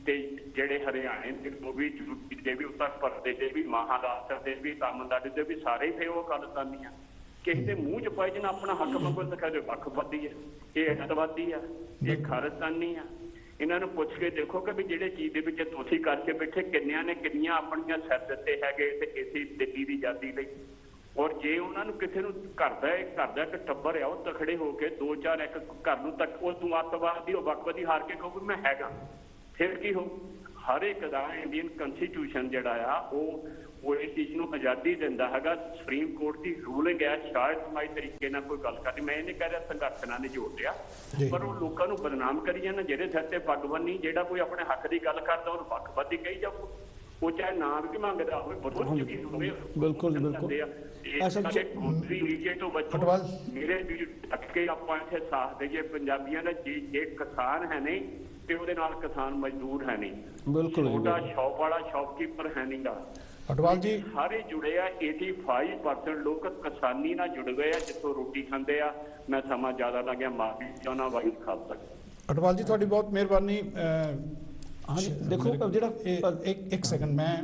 ਤੇ ਜਿਹੜੇ ਹਰਿਆਣੇ ਦੇ ਉਹ ਵੀ ਯੂਪੀ ਦੇ ਵੀ, ਉੱਤਰ ਪ੍ਰਦੇਸ਼ ਦੇ ਵੀ, ਮਹਾਰਾਸ਼ਟਰ ਦੇ ਵੀ, ਤਾਮਿਲਨਾਡੂ ਦੇ ਵੀ, ਸਾਰੇ ਫੇ ਉਹ ਖਾਲਿਸਤਾਨੀ ਆ। ਕਿਸੇ ਦੇ ਮੂੰਹ ਚ ਪਾਏ ਜਿਹਨਾਂ ਆਪਣਾ ਹੱਕ ਮੰਗੋ ਤਾਂ ਕਹਿੰਦੇ ਵੱਖਵਾਦੀ ਹੈ, ਇਹ ਅੱਤਵਾਦੀ ਆ, ਇਹ ਖਾਲਿਸਤਾਨੀ ਆ। ਇਹਨਾਂ ਨੂੰ ਪੁੱਛ ਕੇ ਦੇਖੋ ਕਿ ਵੀ ਜਿਹੜੇ ਚੀਜ਼ ਦੇ ਵਿੱਚ ਤੁਸੀਂ ਕਰਕੇ ਬੈਠੇ ਕਿੰਨਿਆਂ ਨੇ ਕਿੰਨੀਆਂ ਆਪਣੀਆਂ ਸਿਰ ਦਿੱਤੇ ਹੈਗੇ ਤੇ ਇਸੇ ਦਿੱਲੀ ਦੀ ਆਜ਼ਾਦੀ ਲਈ। ਔਰ ਜੇ ਉਹਨਾਂ ਨੂੰ ਕਿਸੇ ਨੂੰ ਘਰ ਦਾ ਇੱਕ ਟੱਬਰ ਆ, ਉਹ ਤਖੜੇ ਹੋ ਕੇ 2-4 ਇੱਕ ਘਰ ਨੂੰ ਤੱਕ ਉਹ ਤੂੰ ਅੱਤਵਾਦੀ ਉਹ ਵੱਖਵਾਦੀ ਹਾਰ ਕੇ ਕਹੂਗੀ ਮੈਂ ਹੈਗਾ, ਫਿਰ ਕੀ ਹੋ? ਹਰ ਇੱਕ ਦਾ ਇੰਡੀਅਨ ਕੰਸਟੀਟਿਊਸ਼ਨ ਜਿਹੜਾ ਆ ਉਹ ਇਸ ਚੀਜ਼ ਨੂੰ ਆਜ਼ਾਦੀ ਦਿੰਦਾ ਹੈਗਾ। ਸੁਪਰੀਮ ਕੋਰਟ ਦੀ ਰੂਲਿੰਗ ਹੈ, ਸ਼ਾਇਦ ਸਮਾਈ ਤਰੀਕੇ ਨਾਲ ਕੋਈ ਗੱਲ ਕਰਨੀ, ਮੈਂ ਇਹ ਨਹੀਂ ਕਹਿ ਰਿਹਾ ਸੰਘਰਸ਼ਨਾਂ ਨੇ ਜੋੜ ਲਿਆ, ਪਰ ਉਹ ਲੋਕਾਂ ਨੂੰ ਬਦਨਾਮ ਕਰੀ ਜਾਂਦਾ। ਜਿਹੜੇ ਸਿਰ ਤੇ ਪੱਗ ਬੰਨੀ, ਜਿਹੜਾ ਕੋਈ ਆਪਣੇ ਹੱਕ ਦੀ ਗੱਲ ਕਰਦਾ ਉਹਨੂੰ ਵੱਖਵਾਦੀ ਕਹੀ ਜਾਊ, ਉਹ ਚਾਹੇ ਨਾਮ ਵੀ ਮੰਗਦਾ ਹੋਵੇ, ਬਹੁਤ ਚੁੱਕੀ ਹੋਵੇ। ਬਿਲਕੁਲ ਬਿਲਕੁਲ ਗੋਦਰੀ ਨੀਚੇ ਤੋਂ ਬਚੋ ਮੇਰੇ ਵੀ ਟੱਕ ਕੇ ਆਪਾਂ ਇੱਥੇ ਸਾਥ ਦੇਈਏ ਪੰਜਾਬੀਆਂ ਦਾ। ਜੇ ਕਿਸਾਨ ਹੈ ਨਹੀਂ ਤੇ ਉਹਦੇ ਨਾਲ ਕਿਸਾਨ ਮਜ਼ਦੂਰ ਹੈ ਨਹੀਂ, ਬਿਲਕੁਲ ਉਹਦਾ ਸ਼ੌਪ ਵਾਲਾ ਸ਼ੌਪਕੀਪਰ ਹੈ ਨਹੀਂਗਾ। ਅਟਵਾਲ ਜੀ ਸਾਰੇ ਜੁੜੇ ਆ, 85% ਲੋਕ ਕਿਸਾਨੀ ਨਾਲ ਜੁੜ ਗਏ ਆ, ਜਿੱਥੋਂ ਰੋਟੀ ਖਾਂਦੇ ਆ। ਮੈਂ ਸਮਾਂ ਜ਼ਿਆਦਾ ਲੱਗਿਆ, ਮਾਫੀ ਚਾਹੁੰਦਾ, ਵਾਹਿਗੁਰੂ ਖਾਲਸਾ। ਅਟਵਾਲ ਜੀ ਤੁਹਾਡੀ ਬਹੁਤ ਮਿਹਰਬਾਨੀ। ਹਾਂਜੀ ਦੇਖੋ ਜਿਹੜਾ ਇੱਕ ਸੈਕਿੰਡ ਮੈਂ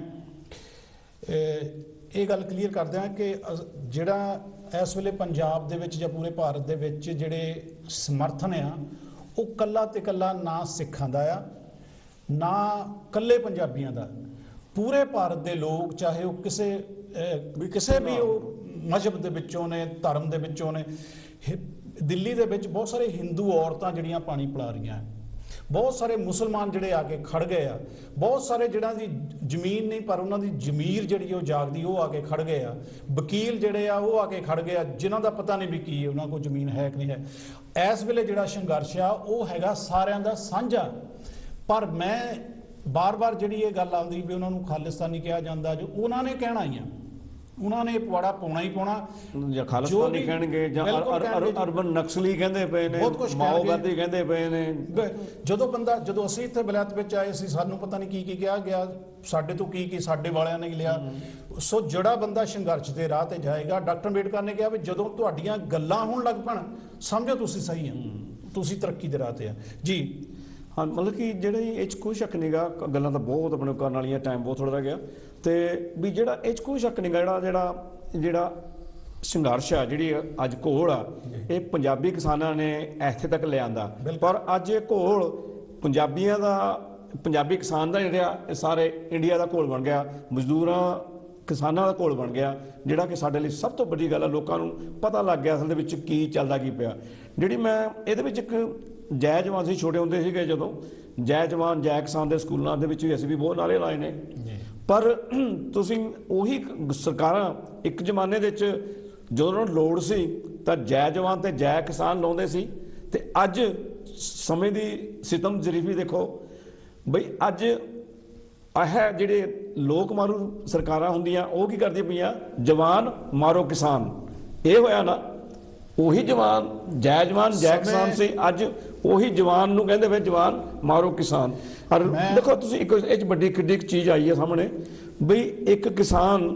ਇਹ ਗੱਲ ਕਲੀਅਰ ਕਰ ਦਿਆਂ ਕਿ ਜਿਹੜਾ ਇਸ ਵੇਲੇ ਪੰਜਾਬ ਦੇ ਵਿੱਚ ਜਾਂ ਪੂਰੇ ਭਾਰਤ ਦੇ ਵਿੱਚ ਜਿਹੜੇ ਸਮਰਥਨ ਆ, ਉਹ ਕੱਲਾ ਤੇ ਕੱਲਾ ਨਾ ਸਿੱਖਾਂ ਦਾ ਆ, ਨਾ ਕੱਲੇ ਪੰਜਾਬੀਆਂ ਦਾ। ਪੂਰੇ ਭਾਰਤ ਦੇ ਲੋਕ, ਚਾਹੇ ਉਹ ਕਿਸੇ ਵੀ ਉਹ ਮਜ਼ਹਬ ਦੇ ਵਿੱਚੋਂ ਨੇ, ਧਰਮ ਦੇ ਵਿੱਚੋਂ ਨੇ। ਦਿੱਲੀ ਦੇ ਵਿੱਚ ਬਹੁਤ ਸਾਰੇ ਹਿੰਦੂ ਔਰਤਾਂ ਜਿਹੜੀਆਂ ਪਾਣੀ ਪਿਲਾ ਰਹੀਆਂ, ਬਹੁਤ ਸਾਰੇ ਮੁਸਲਮਾਨ ਜਿਹੜੇ ਆ ਕੇ ਖੜ ਗਏ ਆ, ਬਹੁਤ ਸਾਰੇ ਜਿਹਨਾਂ ਦੀ ਜ਼ਮੀਨ ਨਹੀਂ ਪਰ ਉਹਨਾਂ ਦੀ ਜ਼ਮੀਰ ਜਿਹੜੀ ਉਹ ਜਾਗਦੀ, ਉਹ ਆ ਕੇ ਖੜ ਗਏ ਆ। ਵਕੀਲ ਜਿਹੜੇ ਆ ਉਹ ਆ ਕੇ ਖੜ ਗਏ ਆ, ਜਿਨ੍ਹਾਂ ਦਾ ਪਤਾ ਨਹੀਂ ਵੀ ਕੀ ਉਹਨਾਂ ਕੋਲ ਜ਼ਮੀਨ ਹੈ ਕਿ ਨਹੀਂ ਹੈ। ਇਸ ਵੇਲੇ ਜਿਹੜਾ ਸੰਘਰਸ਼ ਆ ਉਹ ਹੈਗਾ ਸਾਰਿਆਂ ਦਾ ਸਾਂਝਾ। ਪਰ ਮੈਂ ਬਾਰ-ਬਾਰ ਜਿਹੜੀ ਇਹ ਗੱਲ ਆਉਂਦੀ ਵੀ ਉਹਨਾਂ ਨੂੰ ਖਾਲਿਸਤਾਨੀ ਕਿਹਾ ਜਾਂਦਾ, ਜੋ ਉਹਨਾਂ ਨੇ ਕਹਿਣਾ ਹੀ ਆ, ਉਹਨਾਂ ਨੇ ਪਵਾੜਾ ਪਾਉਣਾ ਹੀ ਪਾਉਣਾ। ਜਾਂ ਖਾਲਿਸਤਾਨੀ ਕਹਿਣਗੇ ਜਾਂ ਅਰਬਨ ਨਕਸਲੀ ਕਹਿੰਦੇ ਪਏ ਨੇ, ਮਾਓਵਾਦੀ ਕਹਿੰਦੇ ਪਏ ਨੇ। ਜਦੋਂ ਅਸੀਂ ਇੱਥੇ ਵਿਲਾਇਤ ਵਿੱਚ ਆਏ ਸੀ, ਸਾਨੂੰ ਪਤਾ ਨਹੀਂ ਕੀ ਕਿਹਾ ਗਿਆ, ਸਾਡੇ ਤੋਂ ਕੀ ਸਾਡੇ ਵਾਲਿਆਂ ਨੇ ਲਿਆ। ਸੋ ਜਿਹੜਾ ਬੰਦਾ ਸੰਘਰਸ਼ ਦੇ ਰਾਹ ਤੇ ਜਾਏਗਾ, ਡਾਕਟਰ ਅੰਬੇਡਕਰ ਨੇ ਕਿਹਾ ਵੀ ਜਦੋਂ ਤੁਹਾਡੀਆਂ ਗੱਲਾਂ ਹੋਣ ਲੱਗ ਪੈਣ, ਸਮਝੋ ਤੁਸੀਂ ਸਹੀ ਆ, ਤੁਸੀਂ ਤਰੱਕੀ ਦੇ ਰਾਹ ਤੇ ਆ ਜੀ। ਹਾਂ, ਮਤਲਬ ਕਿ ਜਿਹੜੇ ਇਹ 'ਚ ਕੋਈ ਸ਼ੱਕ ਨਹੀਂਗਾ, ਗੱਲਾਂ ਤਾਂ ਬਹੁਤ ਆਪਣੇ ਕਰਨ ਵਾਲੀਆਂ, ਟਾਈਮ ਬਹੁਤ ਥੋੜ੍ਹਾ ਰਹਿ ਗਿਆ। ਤੇ ਵੀ ਜਿਹੜਾ ਇਹ 'ਚ ਕੋਈ ਸ਼ੱਕ ਨਹੀਂਗਾ, ਜਿਹੜਾ ਸੰਘਰਸ਼ ਆ, ਜਿਹੜੀ ਅੱਜ ਘੋਲ ਆ, ਇਹ ਪੰਜਾਬੀ ਕਿਸਾਨਾਂ ਨੇ ਇੱਥੇ ਤੱਕ ਲਿਆਂਦਾ। ਪਰ ਅੱਜ ਇਹ ਘੋਲ ਪੰਜਾਬੀਆਂ ਦਾ, ਪੰਜਾਬੀ ਕਿਸਾਨ ਦਾ ਨਹੀਂ ਰਿਹਾ, ਇਹ ਸਾਰੇ ਇੰਡੀਆ ਦਾ ਘੋਲ ਬਣ ਗਿਆ, ਮਜ਼ਦੂਰਾਂ ਕਿਸਾਨਾਂ ਦਾ ਘੋਲ ਬਣ ਗਿਆ, ਜਿਹੜਾ ਕਿ ਸਾਡੇ ਲਈ ਸਭ ਤੋਂ ਵੱਡੀ ਗੱਲ ਆ। ਲੋਕਾਂ ਨੂੰ ਪਤਾ ਲੱਗ ਗਿਆ ਅਸਲ ਦੇ ਵਿੱਚ ਕੀ ਚੱਲਦਾ ਕੀ ਪਿਆ। ਜਿਹੜੀ ਮੈਂ ਇਹਦੇ ਵਿੱਚ ਇੱਕ ਜੈ ਜਵਾਨ ਸੀ, ਛੋਟੇ ਹੁੰਦੇ ਸੀਗੇ ਜਦੋਂ, ਜੈ ਜਵਾਨ ਜੈ ਕਿਸਾਨ ਦੇ ਸਕੂਲਾਂ ਦੇ ਵਿੱਚ ਵੀ ਅਸੀਂ ਵੀ ਬਹੁਤ ਨਾਰੇ ਲਾਏ ਨੇ। ਪਰ ਤੁਸੀਂ ਉਹੀ ਸਰਕਾਰਾਂ ਇੱਕ ਜ਼ਮਾਨੇ ਦੇ ਵਿੱਚ ਜਦੋਂ ਉਹਨਾਂ ਨੂੰ ਲੋੜ ਸੀ ਤਾਂ ਜੈ ਜਵਾਨ ਤੇ ਜੈ ਕਿਸਾਨ ਲਾਉਂਦੇ ਸੀ, ਤੇ ਅੱਜ ਸਮੇਂ ਦੀ ਸਿਤਮ ਜ਼ਰੀਫੀ ਦੇਖੋ ਬਈ। ਅੱਜ ਇਹ ਜਿਹੜੇ ਲੋਕ ਮਾਰੂ ਸਰਕਾਰਾਂ ਹੁੰਦੀਆਂ, ਉਹ ਕੀ ਕਰਦੀਆਂ ਪਈਆਂ? ਜਵਾਨ ਮਾਰੋ ਕਿਸਾਨ। ਇਹ ਹੋਇਆ ਨਾ, ਉਹੀ ਜਵਾਨ ਜੈ ਜਵਾਨ ਜੈ ਕਿਸਾਨ ਸੀ, ਅੱਜ ਉਹੀ ਜਵਾਨ ਨੂੰ ਕਹਿੰਦੇ ਵੇ ਜਵਾਨ ਮਾਰੋ ਕਿਸਾਨ। ਔਰ ਦੇਖੋ ਤੁਸੀਂ ਇੱਕ ਇਹ 'ਚ ਵੱਡੀ ਕਿੱਡੀ ਚੀਜ਼ ਆਈ ਹੈ ਸਾਹਮਣੇ, ਬਈ ਇੱਕ ਕਿਸਾਨ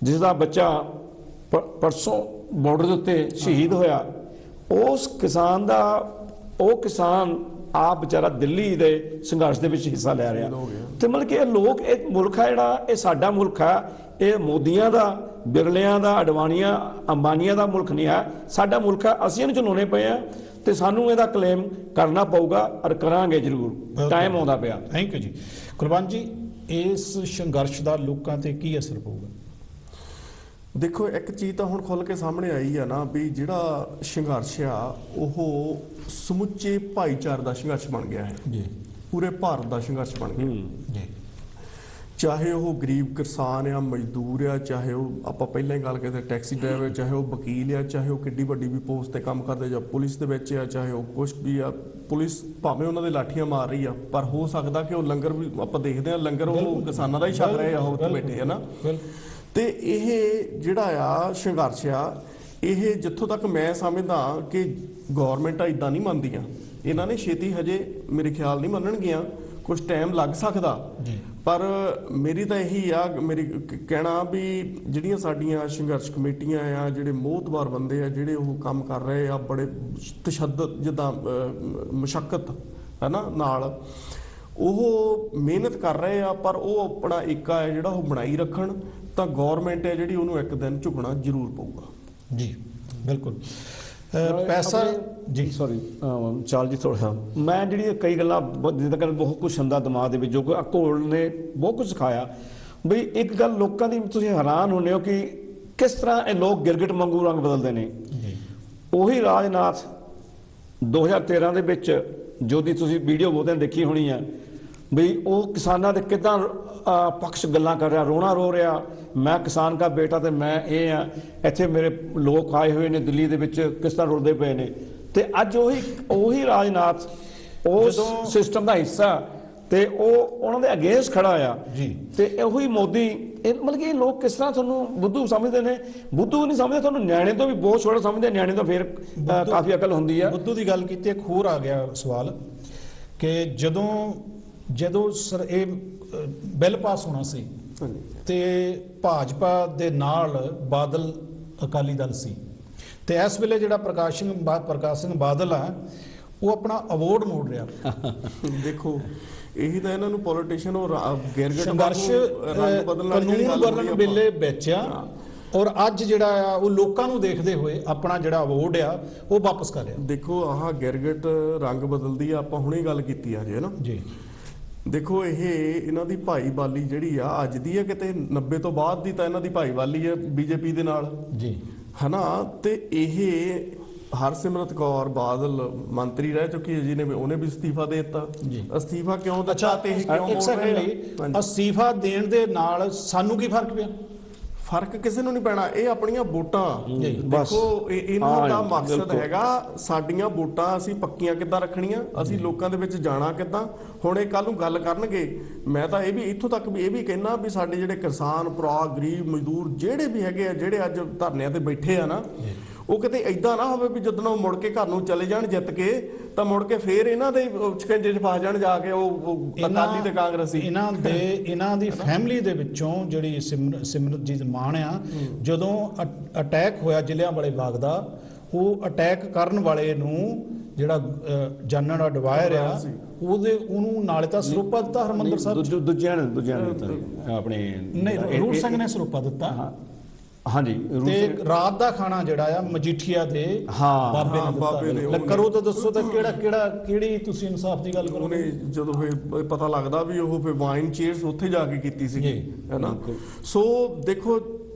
ਜਿਸ ਦਾ ਬੱਚਾ ਪਰਸੋਂ ਬਾਰਡਰ ਦੇ ਉੱਤੇ ਸ਼ਹੀਦ ਹੋਇਆ, ਉਸ ਕਿਸਾਨ ਦਾ, ਉਹ ਕਿਸਾਨ ਆਪ ਵਿਚਾਰਾ ਦਿੱਲੀ ਦੇ ਸੰਘਰਸ਼ ਦੇ ਵਿੱਚ ਹਿੱਸਾ ਲੈ ਰਿਹਾ। ਤੇ ਮਤਲਬ ਕਿ ਇਹ ਲੋਕ, ਇਹ ਮੁਲਕ ਹੈ ਜਿਹੜਾ, ਇਹ ਸਾਡਾ ਮੁਲਕ ਹੈ, ਇਹ ਮੋਦੀਆਂ ਦਾ, ਬਿਰਲਿਆਂ ਦਾ, ਅਡਵਾਣੀਆਂ, ਅੰਬਾਨੀਆਂ ਦਾ ਮੁਲਕ ਨਹੀਂ ਹੈ, ਸਾਡਾ ਮੁਲਕ ਹੈ। ਅਸੀਂ ਇਹਨੂੰ ਚਲਾਉਣੇ ਪਏ ਆ ਤੇ ਸਾਨੂੰ ਇਹਦਾ ਕਲੇਮ ਕਰਨਾ ਪਊਗਾ ਔਰ ਕਰਾਂਗੇ ਜ਼ਰੂਰ, ਟਾਈਮ ਆਉਂਦਾ ਪਿਆ। ਥੈਂਕ ਯੂ ਜੀ। ਕੁਲਵੰਤ ਜੀ, ਇਸ ਸੰਘਰਸ਼ ਦਾ ਲੋਕਾਂ ਤੇ ਕੀ ਅਸਰ ਪਊਗਾ? ਦੇਖੋ, ਇੱਕ ਚੀਜ਼ ਤਾਂ ਹੁਣ ਖੁੱਲ ਕੇ ਸਾਹਮਣੇ ਆਈ ਆ ਨਾ ਵੀ ਜਿਹੜਾ ਸੰਘਰਸ਼ ਆ ਉਹ ਸਮੁੱਚੇ ਭਾਈਚਾਰੇ ਦਾ ਸੰਘਰਸ਼ ਬਣ ਗਿਆ ਹੈ ਜੀ, ਪੂਰੇ ਭਾਰਤ ਦਾ ਸੰਘਰਸ਼ ਬਣ ਗਿਆ ਜੀ। ਚਾਹੇ ਉਹ ਗਰੀਬ ਕਿਸਾਨ ਆ, ਮਜ਼ਦੂਰ ਆ, ਚਾਹੇ ਉਹ ਆਪਾਂ ਪਹਿਲਾਂ ਹੀ ਗੱਲ ਕਰਦੇ ਟੈਕਸੀ ਡਰਾਈਵਰ, ਚਾਹੇ ਉਹ ਵਕੀਲ ਆ, ਚਾਹੇ ਉਹ ਕਿੱਡੀ ਵੱਡੀ ਵੀ ਪੋਸਟ ਤੇ ਕੰਮ ਕਰਦੇ ਜਾਂ ਪੁਲਿਸ ਦੇ ਵਿੱਚ ਆ, ਚਾਹੇ ਉਹ ਕੁਛ ਵੀ ਆ। ਪੁਲਿਸ ਭਾਵੇਂ ਉਹਨਾਂ ਦੇ ਲਾਠੀਆਂ ਮਾਰ ਰਹੀ ਆ, ਪਰ ਹੋ ਸਕਦਾ ਕਿ ਉਹ ਲੰਗਰ ਵੀ ਆਪਾਂ ਦੇਖਦੇ ਆ, ਲੰਗਰ ਉਹ ਕਿਸਾਨਾਂ ਦਾ ਹੀ ਛਕ ਰਹੇ ਆ, ਉਹ ਉੱਥੇ ਬੈਠੇ ਆ ਨਾ। ਤੇ ਇਹ ਜਿਹੜਾ ਆ ਸੰਘਰਸ਼ ਆ, ਇਹ ਜਿੱਥੋਂ ਤੱਕ ਮੈਂ ਸਮਝਦਾ ਕਿ ਗਵਰਨਮੈਂਟਾਂ ਇਦਾਂ ਨਹੀਂ ਮੰਨਦੀਆਂ, ਇਹਨਾਂ ਨੇ ਛੇਤੀ ਹਜੇ ਮੇਰੇ ਖਿਆਲ ਨਹੀਂ ਮੰਨਣਗੀਆਂ, ਕੁਝ ਟਾਈਮ ਲੱਗ ਸਕਦਾ। ਪਰ ਮੇਰੀ ਤਾਂ ਇਹੀ ਆ, ਮੇਰੀ ਕਹਿਣਾ ਵੀ ਜਿਹੜੀਆਂ ਸਾਡੀਆਂ ਸੰਘਰਸ਼ ਕਮੇਟੀਆਂ ਆ, ਜਿਹੜੇ ਮੋਹਤਬਾਰ ਬੰਦੇ ਆ, ਜਿਹੜੇ ਉਹ ਕੰਮ ਕਰ ਰਹੇ ਆ ਬੜੇ ਤਸ਼ੱਦਦ, ਜਿੱਦਾਂ ਮੁਸ਼ੱਕਤ ਹੈ ਨਾ ਨਾਲ, ਉਹ ਮਿਹਨਤ ਕਰ ਰਹੇ ਆ, ਪਰ ਉਹ ਆਪਣਾ ਏਕਾ ਹੈ ਜਿਹੜਾ ਉਹ ਬਣਾਈ ਰੱਖਣ, ਤਾਂ ਗਵਰਨਮੈਂਟ ਹੈ ਜਿਹੜੀ ਉਹਨੂੰ ਇੱਕ ਦਿਨ ਝੁਕਣਾ ਜ਼ਰੂਰ ਪਊਗਾ। ਜੀ ਬਿਲਕੁਲ। ਪੈਸਾ ਜੀ, ਸੌਰੀ ਚਾਲ ਜੀ, ਥੋੜਾ ਮੈਂ ਜਿਹੜੀ ਕਈ ਗੱਲਾਂ ਜਿੱਦਾਂ ਕਿ ਬਹੁਤ ਕੁਝ ਹੁੰਦਾ ਦਿਮਾਗ ਦੇ ਵਿੱਚ, ਜੋ ਕਿ ਘੋਲ ਨੇ ਬਹੁਤ ਕੁਝ ਸਿਖਾਇਆ। ਬਈ ਇੱਕ ਗੱਲ ਲੋਕਾਂ ਦੀ ਤੁਸੀਂ ਹੈਰਾਨ ਹੁੰਦੇ ਹੋ ਕਿ ਕਿਸ ਤਰ੍ਹਾਂ ਇਹ ਲੋਕ ਗਿਰਗਿਟ ਵਾਂਗੂ ਰੰਗ ਬਦਲਦੇ ਨੇ। ਉਹੀ ਰਾਜਨਾਥ 2013 ਦੇ ਵਿੱਚ ਜੋ ਦੀ ਤੁਸੀਂ ਵੀਡੀਓ ਬਹੁਤਿਆਂ ਦੇਖੀ ਹੋਣੀ ਆ, ਬਈ ਉਹ ਕਿਸਾਨਾਂ ਦੇ ਕਿੱਦਾਂ ਪਕਸ਼ ਗੱਲਾਂ ਕਰ ਰਿਹਾ, ਰੋਣਾ ਰੋ ਰਿਹਾ, ਮੈਂ ਕਿਸਾਨ ਦਾ ਬੇਟਾ ਤੇ ਮੈਂ ਇਹ ਆ, ਇੱਥੇ ਮੇਰੇ ਲੋਕ ਆਏ ਹੋਏ ਨੇ ਦਿੱਲੀ ਦੇ ਵਿੱਚ, ਕਿਸ ਤਰ੍ਹਾਂ ਰੁਲਦੇ ਪਏ ਨੇ। ਤੇ ਅੱਜ ਉਹੀ ਰਾਜਨਾਥ ਉਸ ਸਿਸਟਮ ਦਾ ਹਿੱਸਾ ਤੇ ਉਹ ਉਹਨਾਂ ਦੇ ਅਗੇਂਸਟ ਖੜਾ ਆ ਜੀ। ਤੇ ਉਹੀ ਮੋਦੀ, ਇਹ ਮਤਲਬ ਕਿ ਇਹ ਲੋਕ ਕਿਸ ਤਰ੍ਹਾਂ ਤੁਹਾਨੂੰ ਬੁੱਧੂ ਸਮਝਦੇ ਨੇ। ਬੁੱਧੂ ਨਹੀਂ ਸਮਝਦੇ, ਤੁਹਾਨੂੰ ਨਿਆਣੇ ਤੋਂ ਵੀ ਬਹੁਤ ਛੋਟਾ ਸਮਝਦੇ, ਨਿਆਣੇ ਤੋਂ ਫਿਰ ਕਾਫੀ ਅਕਲ ਹੁੰਦੀ ਆ। ਬੁੱਧੂ ਦੀ ਗੱਲ ਕੀਤੀ, ਇੱਕ ਹੋਰ ਆ ਗਿਆ ਸਵਾਲ ਕਿ ਜਦੋਂ ਇਹ ਬਿੱਲ ਪਾਸ ਹੋਣਾ ਸੀ ਤੇ ਭਾਜਪਾ ਦੇ ਨਾਲ ਬਾਦਲ ਅਕਾਲੀ ਦਲ ਸੀ, ਤੇ ਇਸ ਵੇਲੇ ਜਿਹੜਾ ਪ੍ਰਕਾਸ਼ ਸਿੰਘ ਬਾਦਲ ਆ ਉਹ ਆਪਣਾ ਅਵਾਰਡ ਮੋੜ ਰਿਹਾ। ਦੇਖੋ, ਇਹੀ ਤਾਂ ਇਹਨਾਂ ਨੂੰ ਪੋਲੀਟੀਸ਼ੀਅਨ ਉਹ ਗਿਰਗਿਟ ਸੰਘਰਸ਼ ਕਾਨੂੰਨ ਬਣਨ ਵੇਲੇ ਵੇਚਿਆ, ਔਰ ਅੱਜ ਜਿਹੜਾ ਆ ਉਹ ਲੋਕਾਂ ਨੂੰ ਦੇਖਦੇ ਹੋਏ ਆਪਣਾ ਜਿਹੜਾ ਅਵਾਰਡ ਆ ਉਹ ਵਾਪਸ ਕਰ ਰਿਹਾ। ਦੇਖੋ, ਆਹ ਗਿਰਗਿਟ ਰੰਗ ਬਦਲਦੀ ਆ, ਆਪਾਂ ਹੁਣੇ ਗੱਲ ਕੀਤੀ ਆ ਜੇ ਨਾ ਜੀ। ਦੇਖੋ, ਇਹਨਾਂ ਦੀ ਭਾਈਵਾਲੀ ਜਿਹੜੀ ਆ ਅੱਜ ਦੀ ਆ, ਕਿਤੇ 90 ਤੋਂ ਬਾਅਦ ਦੀ ਤਾਂ ਇਹਨਾਂ ਦੀ ਭਾਈਵਾਲੀ ਹੈ ਬੀਜੇਪੀ ਦੇ ਨਾਲ ਜੀ, ਹਨਾ। ਤੇ ਇਹ ਹਰਸਿਮਰਤ ਕੌਰ ਬਾਦਲ ਮੰਤਰੀ ਰਹਿ ਚੁੱਕੀ ਹੈ, ਜਿਹਨੇ ਉਹਨੇ ਵੀ ਅਸਤੀਫਾ ਦੇ ਦਿੱਤਾ। ਅਸਤੀਫਾ ਕਿਉਂ ਦਿੱਤਾ ਤੇ ਇਹ ਕਿਉਂ ਇੱਕ ਸੈਕਿੰਡ ਲਈ, ਅਸਤੀਫਾ ਦੇਣ ਦੇ ਨਾਲ ਸਾਨੂੰ ਕੀ ਫਰਕ ਪਿਆ? ਫਰਕ ਕਿਸੇ ਨੂੰ ਨਹੀਂ ਪੈਣਾ, ਇਹ ਆਪਣੀਆਂ ਵੋਟਾਂ। ਦੇਖੋ, ਇਹਨਾਂ ਦਾ ਮਕਸਦ ਹੈਗਾ ਸਾਡੀਆਂ ਵੋਟਾਂ ਅਸੀਂ ਪੱਕੀਆਂ ਕਿੱਦਾਂ ਰੱਖਣੀਆਂ, ਅਸੀਂ ਲੋਕਾਂ ਦੇ ਵਿੱਚ ਜਾਣਾ ਕਿੱਦਾਂ। ਹੁਣ ਇਹ ਕੱਲ ਨੂੰ ਗੱਲ ਕਰਨਗੇ, ਮੈਂ ਤਾਂ ਇਹ ਵੀ ਇੱਥੋਂ ਤੱਕ ਵੀ ਇਹ ਵੀ ਕਹਿਣਾ ਵੀ ਸਾਡੇ ਜਿਹੜੇ ਕਿਸਾਨ ਭਰਾ, ਗਰੀਬ ਮਜ਼ਦੂਰ ਜਿਹੜੇ ਵੀ ਹੈਗੇ ਆ, ਜਿਹੜੇ ਅੱਜ ਧਰਨਿਆਂ ਤੇ ਬੈਠੇ ਆ ਨਾ, ਉਹ ਕਿਤੇ ਇਦਾਂ ਨਾ ਹੋਵੇ ਵੀ ਜਦੋਂ ਉਹ ਮੁੜ ਕੇ ਘਰ ਨੂੰ ਚਲੇ ਜਾਣ ਜਿੱਤ ਕੇ, ਤਾਂ ਮੁੜ ਕੇ ਫੇਰ ਇਹਨਾਂ ਦੇ ਸ਼ਿਕੰਜੇ 'ਚ ਫਸ ਜਾਣ ਜਾ ਕੇ ਉਹ ਅਕਾਲੀ ਤੇ ਕਾਂਗਰਸੀ। ਇਹਨਾਂ ਦੀ ਫੈਮਿਲੀ ਦੇ ਵਿੱਚੋਂ ਜਿਹੜੀ ਸਿਮਰਨਜੀਤ ਮਾਨ ਆ, ਜਦੋਂ ਅਟੈਕ ਹੋਇਆ ਜ਼ਿਲ੍ਹਿਆਂਵਾਲੇ ਬਾਗ ਦਾ, ਉਹ ਅਟੈਕ ਕਰਨ ਵਾਲੇ ਨੂੰ ਜਿਹੜਾ ਜਾਨਣ ਅਡਵਾਇਰ ਆ, ਉਹਨੂੰ ਨਾਲੇ ਤਾਂ ਸਰੋਪਾ ਦਿੱਤਾ ਹਰਮੰਦਰ ਸਾਹਿਬ, ਦੂਜਿਆਂ ਨੇ ਆਪਣੇ ਨਹੀਂ, ਰੂੜ ਸਿੰਘ ਨੇ ਸਰੋਪਾ ਦਿੱਤਾ। ਹਾਂਜੀ, ਤੇ ਰਾਤ ਦਾ ਖਾਣਾ ਜਿਹੜਾ ਆ ਮਜੀਠੀਆ ਦੇ ਬਾਬੇ ਨੇ ਦਿੱਤਾ। ਕਰੋ ਤਾਂ ਦੱਸੋ ਤਾਂ ਕਿਹੜੀ ਤੁਸੀਂ ਇਨਸਾਫ ਦੀ ਗੱਲ ਕਰੋਗੇ? ਜਦੋਂ ਫਿਰ ਪਤਾ ਲੱਗਦਾ ਵੀ ਉਹ ਫਿਰ ਵਾਈਨ ਚੇਅਰਸ ਉੱਥੇ ਜਾ ਕੇ ਕੀਤੀ ਸੀ, ਹੈਨਾ। ਸੋ ਦੇਖੋ,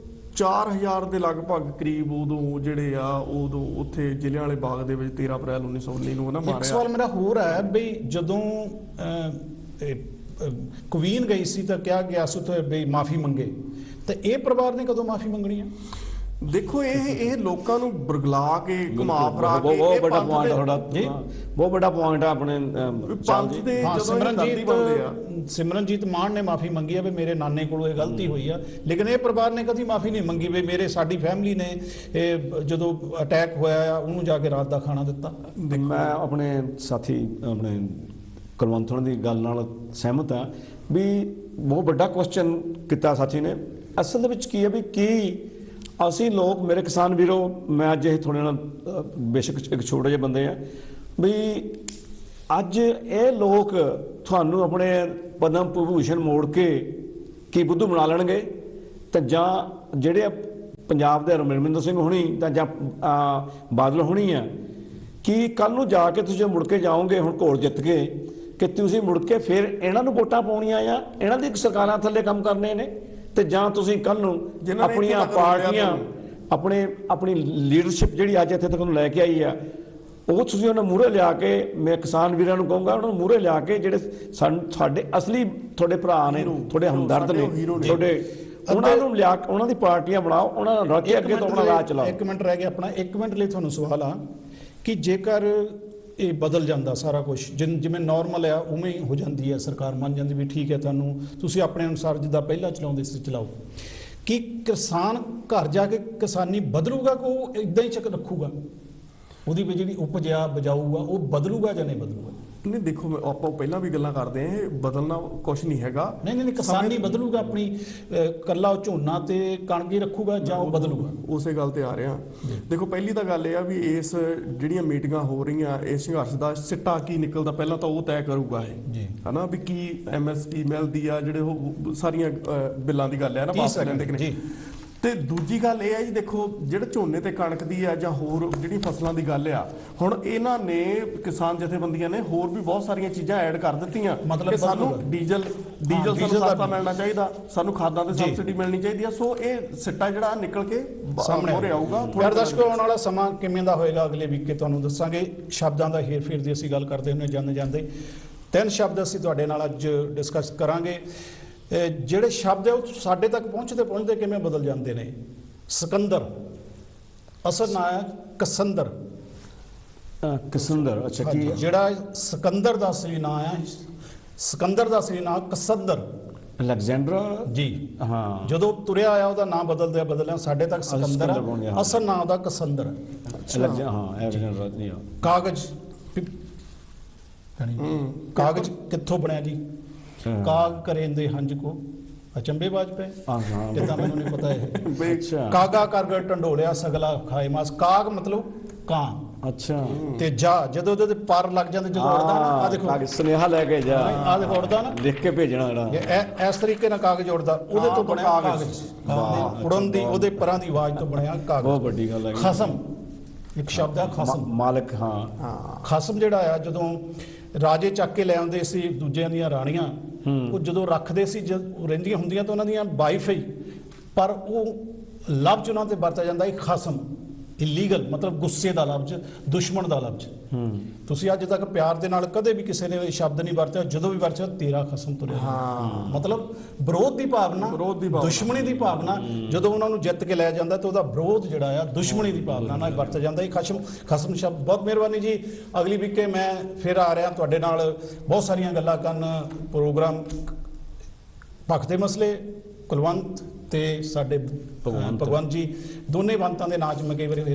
4000 ਦੇ ਲਗਭਗ ਕਰੀਬ ਉਦੋਂ ਜਿਹੜੇ ਆ ਉਦੋਂ ਉੱਥੇ ਜ਼ਿਲ੍ਹਿਆਂਵਾਲੇ ਬਾਗ ਦੇ ਵਿੱਚ 13 ਅਪ੍ਰੈਲ 1919 ਨੂੰ ਮਾਰਿਆ। ਇੱਕ ਸਵਾਲ ਮੇਰਾ ਹੋਰ ਹੈ ਬਈ, ਜਦੋਂ ਕੁਵੀਨ ਗਈ ਸੀ ਤਾਂ ਕਿਹਾ ਗਿਆ ਸੀ ਉੱਥੇ ਬਈ ਮਾਫੀ ਮੰਗੇ, ਤੇ ਇਹ ਪਰਿਵਾਰ ਨੇ ਕਦੋਂ ਮਾਫੀ ਮੰਗਣੀ ਹੈ? ਦੇਖੋ, ਇਹ ਲੋਕਾਂ ਨੂੰ ਬਰਗਲਾ ਕੇ ਘੁਮਾ ਫਰਾ ਕੇ ਬਹੁਤ ਵੱਡਾ ਪੁਆਇੰਟ ਤੁਹਾਡਾ ਜੀ, ਬਹੁਤ ਵੱਡਾ ਪੁਆਇੰਟ ਆ ਆਪਣੇ ਪੰਥ ਦੇ। ਜਦੋਂ ਸਿਮਰਨਜੀਤ ਮਾਨ ਨੇ ਮਾਫੀ ਮੰਗੀ ਆ ਵੀ ਮੇਰੇ ਨਾਨੇ ਕੋਲੋਂ ਇਹ ਗਲਤੀ ਹੋਈ ਆ, ਲੇਕਿਨ ਇਹ ਪਰਿਵਾਰ ਨੇ ਕਦੀ ਮਾਫੀ ਨਹੀਂ ਮੰਗੀ ਵੀ ਸਾਡੀ ਫੈਮਿਲੀ ਨੇ ਇਹ ਜਦੋਂ ਅਟੈਕ ਹੋਇਆ ਆ ਉਹਨੂੰ ਜਾ ਕੇ ਰਾਤ ਦਾ ਖਾਣਾ ਦਿੱਤਾ। ਮੈਂ ਆਪਣੇ ਸਾਥੀ ਆਪਣੇ ਕੁਲਵੰਤ ਦੀ ਗੱਲ ਨਾਲ ਸਹਿਮਤ ਆ ਵੀ ਬਹੁਤ ਵੱਡਾ ਕੁਐਸਚਨ ਕੀਤਾ ਸਾਥੀ ਨੇ। ਅਸਲ ਦੇ ਵਿੱਚ ਕੀ ਹੈ ਵੀ ਕੀ ਅਸੀਂ ਲੋਕ, ਮੇਰੇ ਕਿਸਾਨ ਵੀਰੋ, ਮੈਂ ਅੱਜ ਇਹ ਥੋੜੇ ਨਾਲ ਬੇਸ਼ੱਕ ਇੱਕ ਛੋਟੇ ਜਿਹੇ ਬੰਦੇ ਆ, ਵੀ ਅੱਜ ਇਹ ਲੋਕ ਤੁਹਾਨੂੰ ਆਪਣੇ ਪਦਮ ਵਿਭੂਸ਼ਣ ਮੋੜ ਕੇ ਕੀ ਬੁੱਧੂ ਬਣਾ ਲੈਣਗੇ, ਤੇ ਜਾਂ ਜਿਹੜੇ ਪੰਜਾਬ ਦੇ ਰਮਿੰਦਰ ਸਿੰਘ ਹੋਣੀ ਤਾਂ ਜਾਂ ਬਾਦਲ ਹੋਣੀ ਆ, ਕਿ ਕੱਲ ਨੂੰ ਜਾ ਕੇ ਤੁਸੀਂ ਮੁੜ ਕੇ ਜਾਓਗੇ ਹੁਣ ਘੋਲ ਜਿੱਤ ਕੇ, ਕਿ ਤੁਸੀਂ ਮੁੜ ਕੇ ਫਿਰ ਇਹਨਾਂ ਨੂੰ ਵੋਟਾਂ ਪਾਉਣੀਆਂ ਆ, ਇਹਨਾਂ ਦੀ ਸਰਕਾਰਾਂ ਥੱਲੇ ਕੰਮ ਕਰਨੇ ਨੇ, ਤੇ ਜਾਂ ਤੁਸੀਂ ਕੱਲ ਨੂੰ ਆਪਣੀਆਂ ਪਾਰਟੀਆਂ ਆਪਣੀ ਲੀਡਰਸ਼ਿਪ ਜਿਹੜੀ ਅੱਜ ਇੱਥੇ ਤੱਕ ਨੂੰ ਲੈ ਕੇ ਆਈ ਆ, ਉਹ ਤੁਸੀਂ ਉਹਨਾਂ ਮੂਹਰੇ ਲਿਆ ਕੇ, ਮੈਂ ਕਿਸਾਨ ਵੀਰਾਂ ਨੂੰ ਕਹੂੰਗਾ ਉਹਨਾਂ ਨੂੰ ਮੂਹਰੇ ਲਿਆ ਕੇ, ਜਿਹੜੇ ਸਾਡੇ ਅਸਲੀ ਤੁਹਾਡੇ ਭਰਾ ਨੇ, ਤੁਹਾਡੇ ਹਮਦਰਦ ਨੇ, ਤੁਹਾਡੇ ਉਹਨਾਂ ਨੂੰ ਲਿਆ, ਉਹਨਾਂ ਦੀ ਪਾਰਟੀਆਂ ਬਣਾਓ, ਉਹਨਾਂ ਨਾਲ ਰਲ ਕੇ ਅੱਗੇ ਤੋਂ ਆਪਣਾ ਰਾਹ ਚਲਾਓ। 1 ਮਿੰਟ ਰਹਿ ਗਿਆ ਆਪਣਾ, 1 ਮਿੰਟ ਲਈ ਤੁਹਾਨੂੰ ਸਵਾਲ ਆ ਕਿ ਜੇਕਰ ਇਹ ਬਦਲ ਜਾਂਦਾ ਸਾਰਾ ਕੁਝ, ਜਿਵੇਂ ਨਾਰਮਲ ਆ ਉਵੇਂ ਹੀ ਹੋ ਜਾਂਦੀ ਹੈ, ਸਰਕਾਰ ਮੰਨ ਜਾਂਦੀ ਵੀ ਠੀਕ ਹੈ, ਤੁਸੀਂ ਆਪਣੇ ਅਨੁਸਾਰ ਜਿੱਦਾਂ ਪਹਿਲਾਂ ਚਲਾਉਂਦੇ ਸੀ ਚਲਾਓ, ਕਿ ਕਿਸਾਨ ਘਰ ਜਾ ਕੇ ਕਿਸਾਨੀ ਬਦਲੂਗਾ ਕਿ ਉਹ ਇਦਾਂ ਹੀ ਚੱਕ ਰੱਖੂਗਾ, ਉਹਦੀ ਵੀ ਜਿਹੜੀ ਉਪਜ ਆ ਬਜਾਊਗਾ ਉਹ ਬਦਲੂਗਾ ਜਾਂ ਨਹੀਂ ਬਦਲੂਗਾ? ਨਹੀਂ ਦੇਖੋ, ਆਪਾਂ ਪਹਿਲਾਂ ਵੀ ਗੱਲਾਂ ਕਰਦੇ ਆਂ, ਬਦਲਣਾ ਕੁਝ ਨਹੀਂ ਹੈਗਾ। ਨਹੀਂ ਕਿਸਾਨੀ ਬਦਲੂਗਾ, ਆਪਣੀ ਕੱਲਾ ਝੋਨਾ ਤੇ ਕਣਕ ਹੀ ਰੱਖੂਗਾ ਜਾਂ ਉਹ ਬਦਲੂਗਾ? ਉਸੇ ਗੱਲ ਤੇ ਆ ਰਿਹਾ। ਦੇਖੋ ਪਹਿਲੀ ਤਾਂ ਗੱਲ ਇਹ ਆ ਵੀ ਇਸ ਜਿਹੜੀਆਂ ਮੀਟਿੰਗਾਂ ਹੋ ਰਹੀਆਂ, ਇਸ ਸੰਘਰਸ਼ ਦਾ ਸਿੱਟਾ ਕੀ ਨਿਕਲਦਾ ਪਹਿਲਾਂ ਤਾਂ ਉਹ ਤੈਅ ਕਰੂਗਾ ਇਹ, ਹਨਾ ਵੀ ਕੀ MSP ਮਿਲਦੀ ਆ, ਜਿਹੜੇ ਉਹ ਸਾਰੀਆਂ ਬਿੱਲਾਂ ਦੀ ਗੱਲ ਹੈ ਨਾ ਪਾਸ ਲੈਂਦੇ ਕਿ ਨਹੀਂ। ਤੇ ਦੂਜੀ ਗੱਲ ਇਹ ਹੈ ਜੀ, ਦੇਖੋ ਜਿਹੜੇ ਝੋਨੇ ਤੇ ਕਣਕ ਦੀ ਆ ਜਾਂ ਹੋਰ ਜਿਹੜੀ ਫਸਲਾਂ ਦੀ ਗੱਲ ਆ, ਹੁਣ ਇਹਨਾਂ ਨੇ ਕਿਸਾਨ ਜਥੇਬੰਦੀਆਂ ਨੇ ਹੋਰ ਵੀ ਬਹੁਤ ਸਾਰੀਆਂ ਚੀਜ਼ਾਂ ਐਡ ਕਰ ਦਿੱਤੀਆਂ, ਮਤਲਬ ਸਾਨੂੰ ਡੀਜ਼ਲ ਸਾਨੂੰ ਸਸਤਾ ਮਿਲਣਾ ਚਾਹੀਦਾ, ਸਾਨੂੰ ਖਾਦਾਂ ਤੇ ਸਬਸਿਡੀ ਮਿਲਣੀ ਚਾਹੀਦੀ ਆ। ਸੋ ਇਹ ਸਿੱਟਾ ਜਿਹੜਾ ਨਿਕਲ ਕੇ ਸਾਹਮਣੇ ਆਊਗਾ। ਪਿਆਰੇ ਦਰਸ਼ਕੋ, ਆਉਣ ਵਾਲਾ ਸਮਾਂ ਕਿਵੇਂ ਦਾ ਹੋਏਗਾ ਅਗਲੇ ਵੀਕ ਕੇ ਤੁਹਾਨੂੰ ਦੱਸਾਂਗੇ। ਸ਼ਬਦਾਂ ਦਾ ਹੇਰ ਫੇਰ ਦੀ ਅਸੀਂ ਗੱਲ ਕਰਦੇ ਹੁੰਦੇ ਜਾਂਦੇ 3 ਸ਼ਬਦ ਅਸੀਂ ਤੁਹਾਡੇ ਨਾਲ ਅੱਜ ਡਿਸਕਸ ਕਰਾਂਗੇ। ਜਿਹੜੇ ਸ਼ਬਦ ਹੈ ਉਹ ਸਾਡੇ ਤੱਕ ਪਹੁੰਚਦੇ ਕਿਵੇਂ ਬਦਲ ਜਾਂਦੇ ਨੇ। ਸਿਕੰਦਰ, ਅਸਲ ਨਾਂ ਹੈ ਕਸੰਦਰ। ਕਸੰਦਰ, ਅੱਛਾ, ਕੀ ਜਿਹੜਾ ਸਿਕੰਦਰ ਦਾ ਅਸਲੀ ਨਾਂ ਹੈ, ਸਿਕੰਦਰ ਦਾ ਅਸਲੀ ਨਾਂ ਕਸੰਦਰ ਅਲੈਗਜ਼ੈਂਡਰ ਜੀ। ਹਾਂ, ਜਦੋਂ ਤੁਰਿਆ ਆਇਆ ਉਹਦਾ ਨਾਮ ਬਦਲਿਆ, ਸਾਡੇ ਤੱਕ ਸਿਕੰਦਰ ਹੈ, ਅਸਲ ਨਾਂ ਉਹਦਾ ਕਸੰਦਰ ਹੈ। ਕਾਗਜ਼, ਕਾਗਜ਼ ਕਿੱਥੋਂ ਬਣਿਆ ਜੀ? ਕਾਗ ਕਰੇਂਦੇ ਹੰਝ ਕੋ ਅਚੰਬੇਬਾਜ਼ ਪਏ, ਕਿੱਦਾਂ ਮੈਨੂੰ ਨਹੀਂ ਪਤਾ ਇਹ। ਕਾਗਾ ਕਰ ਢੰਡੋਲਿਆ ਸਗਲਾ ਖਾਏ ਮਾਸ। ਕਾਗ ਮਤਲਬ ਕਾਂ, ਅੱਛਾ, ਤੇ ਜਾ ਜਦੋਂ ਉਹਦੇ ਪਰ ਲੱਗ ਜਾਂਦੇ, ਜਦੋਂ ਉੜਦਾ ਨਾ, ਆ ਦੇਖੋ ਸੁਨੇਹਾ ਲੈ ਕੇ ਜਾ, ਆ ਦੇਖੋ ਉੜਦਾ ਨਾ, ਲਿਖ ਕੇ ਭੇਜਣਾ ਜਿਹੜਾ ਇਸ ਤਰੀਕੇ ਨਾਲ ਕਾਗਜ਼ ਉੜਦਾ, ਉਹਦੇ ਤੋਂ ਬਣਿਆ ਕਾਗਜ਼। ਉੜਨ ਦੀ ਉਹਦੇ ਪਰਾਂ ਦੀ ਆਵਾਜ਼ ਤੋਂ ਬਣਿਆ ਕਾਗਜ਼। ਬਹੁਤ ਵੱਡੀ ਗੱਲ ਹੈ। ਖਸਮ, ਇੱਕ ਸ਼ਬਦ ਹੈ ਖਸਮ, ਮਾਲਕ। ਹਾਂ, ਖਸਮ ਜਿਹੜਾ ਆ, ਜਦੋਂ ਰਾਜੇ ਚੱਕ ਕੇ ਲੈ ਆਉਂਦੇ ਸੀ ਦੂਜਿਆਂ ਦੀਆਂ ਰਾਣੀਆਂ, ਉਹ ਜਦੋਂ ਰੱਖਦੇ ਸੀ, ਜਦ ਰਹਿੰਦੀਆਂ ਹੁੰਦੀਆਂ ਤਾਂ ਉਹਨਾਂ ਦੀਆਂ ਵਾਈਫ ਹੀ, ਪਰ ਉਹ ਲਫ਼ਜ਼ ਉਹਨਾਂ ਤੇ ਵਰਤਿਆ ਜਾਂਦਾ ਹੈ ਖਸਮ, ਇਲੀਗਲ, ਮਤਲਬ ਗੁੱਸੇ ਦਾ ਲਫ਼ਜ਼, ਦੁਸ਼ਮਣ ਦਾ ਲਫ਼ਜ਼। ਤੁਸੀਂ ਅੱਜ ਤੱਕ ਪਿਆਰ ਦੇ ਨਾਲ ਕਦੇ ਵੀ ਕਿਸੇ ਨੇ ਇਹ ਸ਼ਬਦ ਨਹੀਂ ਵਰਤਿਆ, ਜਦੋਂ ਵੀ ਵਰਤਿਆ ਤੇਰਾ ਖਸਮ ਤੁਰਿਆ, ਮਤਲਬ ਵਿਰੋਧ ਦੀ ਭਾਵਨਾ, ਦੁਸ਼ਮਣੀ ਦੀ ਭਾਵਨਾ। ਜਦੋਂ ਉਹਨਾਂ ਨੂੰ ਜਿੱਤ ਕੇ ਲੈ ਜਾਂਦਾ ਤਾਂ ਉਹਦਾ ਵਿਰੋਧ ਜਿਹੜਾ ਆ ਦੁਸ਼ਮਣੀ ਦੀ ਭਾਵਨਾ ਨਾਲ ਵਰਤਿਆ ਜਾਂਦਾ ਹੈ ਖਸਮ ਸ਼ਬਦ। ਬਹੁਤ ਮਿਹਰਬਾਨੀ ਜੀ। ਅਗਲੀ ਵੀਕੇ ਮੈਂ ਫਿਰ ਆ ਰਿਹਾ ਤੁਹਾਡੇ ਨਾਲ ਬਹੁਤ ਸਾਰੀਆਂ ਗੱਲਾਂ ਕਰਨ। ਪ੍ਰੋਗਰਾਮ ਪੱਖ ਦੇ ਮਸਲੇ, ਕੁਲਵੰਤ ਤੇ ਸਾਡੇ ਭਗਵੰਤ ਜੀ, ਦੋਨੇ ਬੰਤਾਂ ਦੇ ਨਾਂ 'ਚ ਮੈਂ ਕਈ ਵਾਰੀ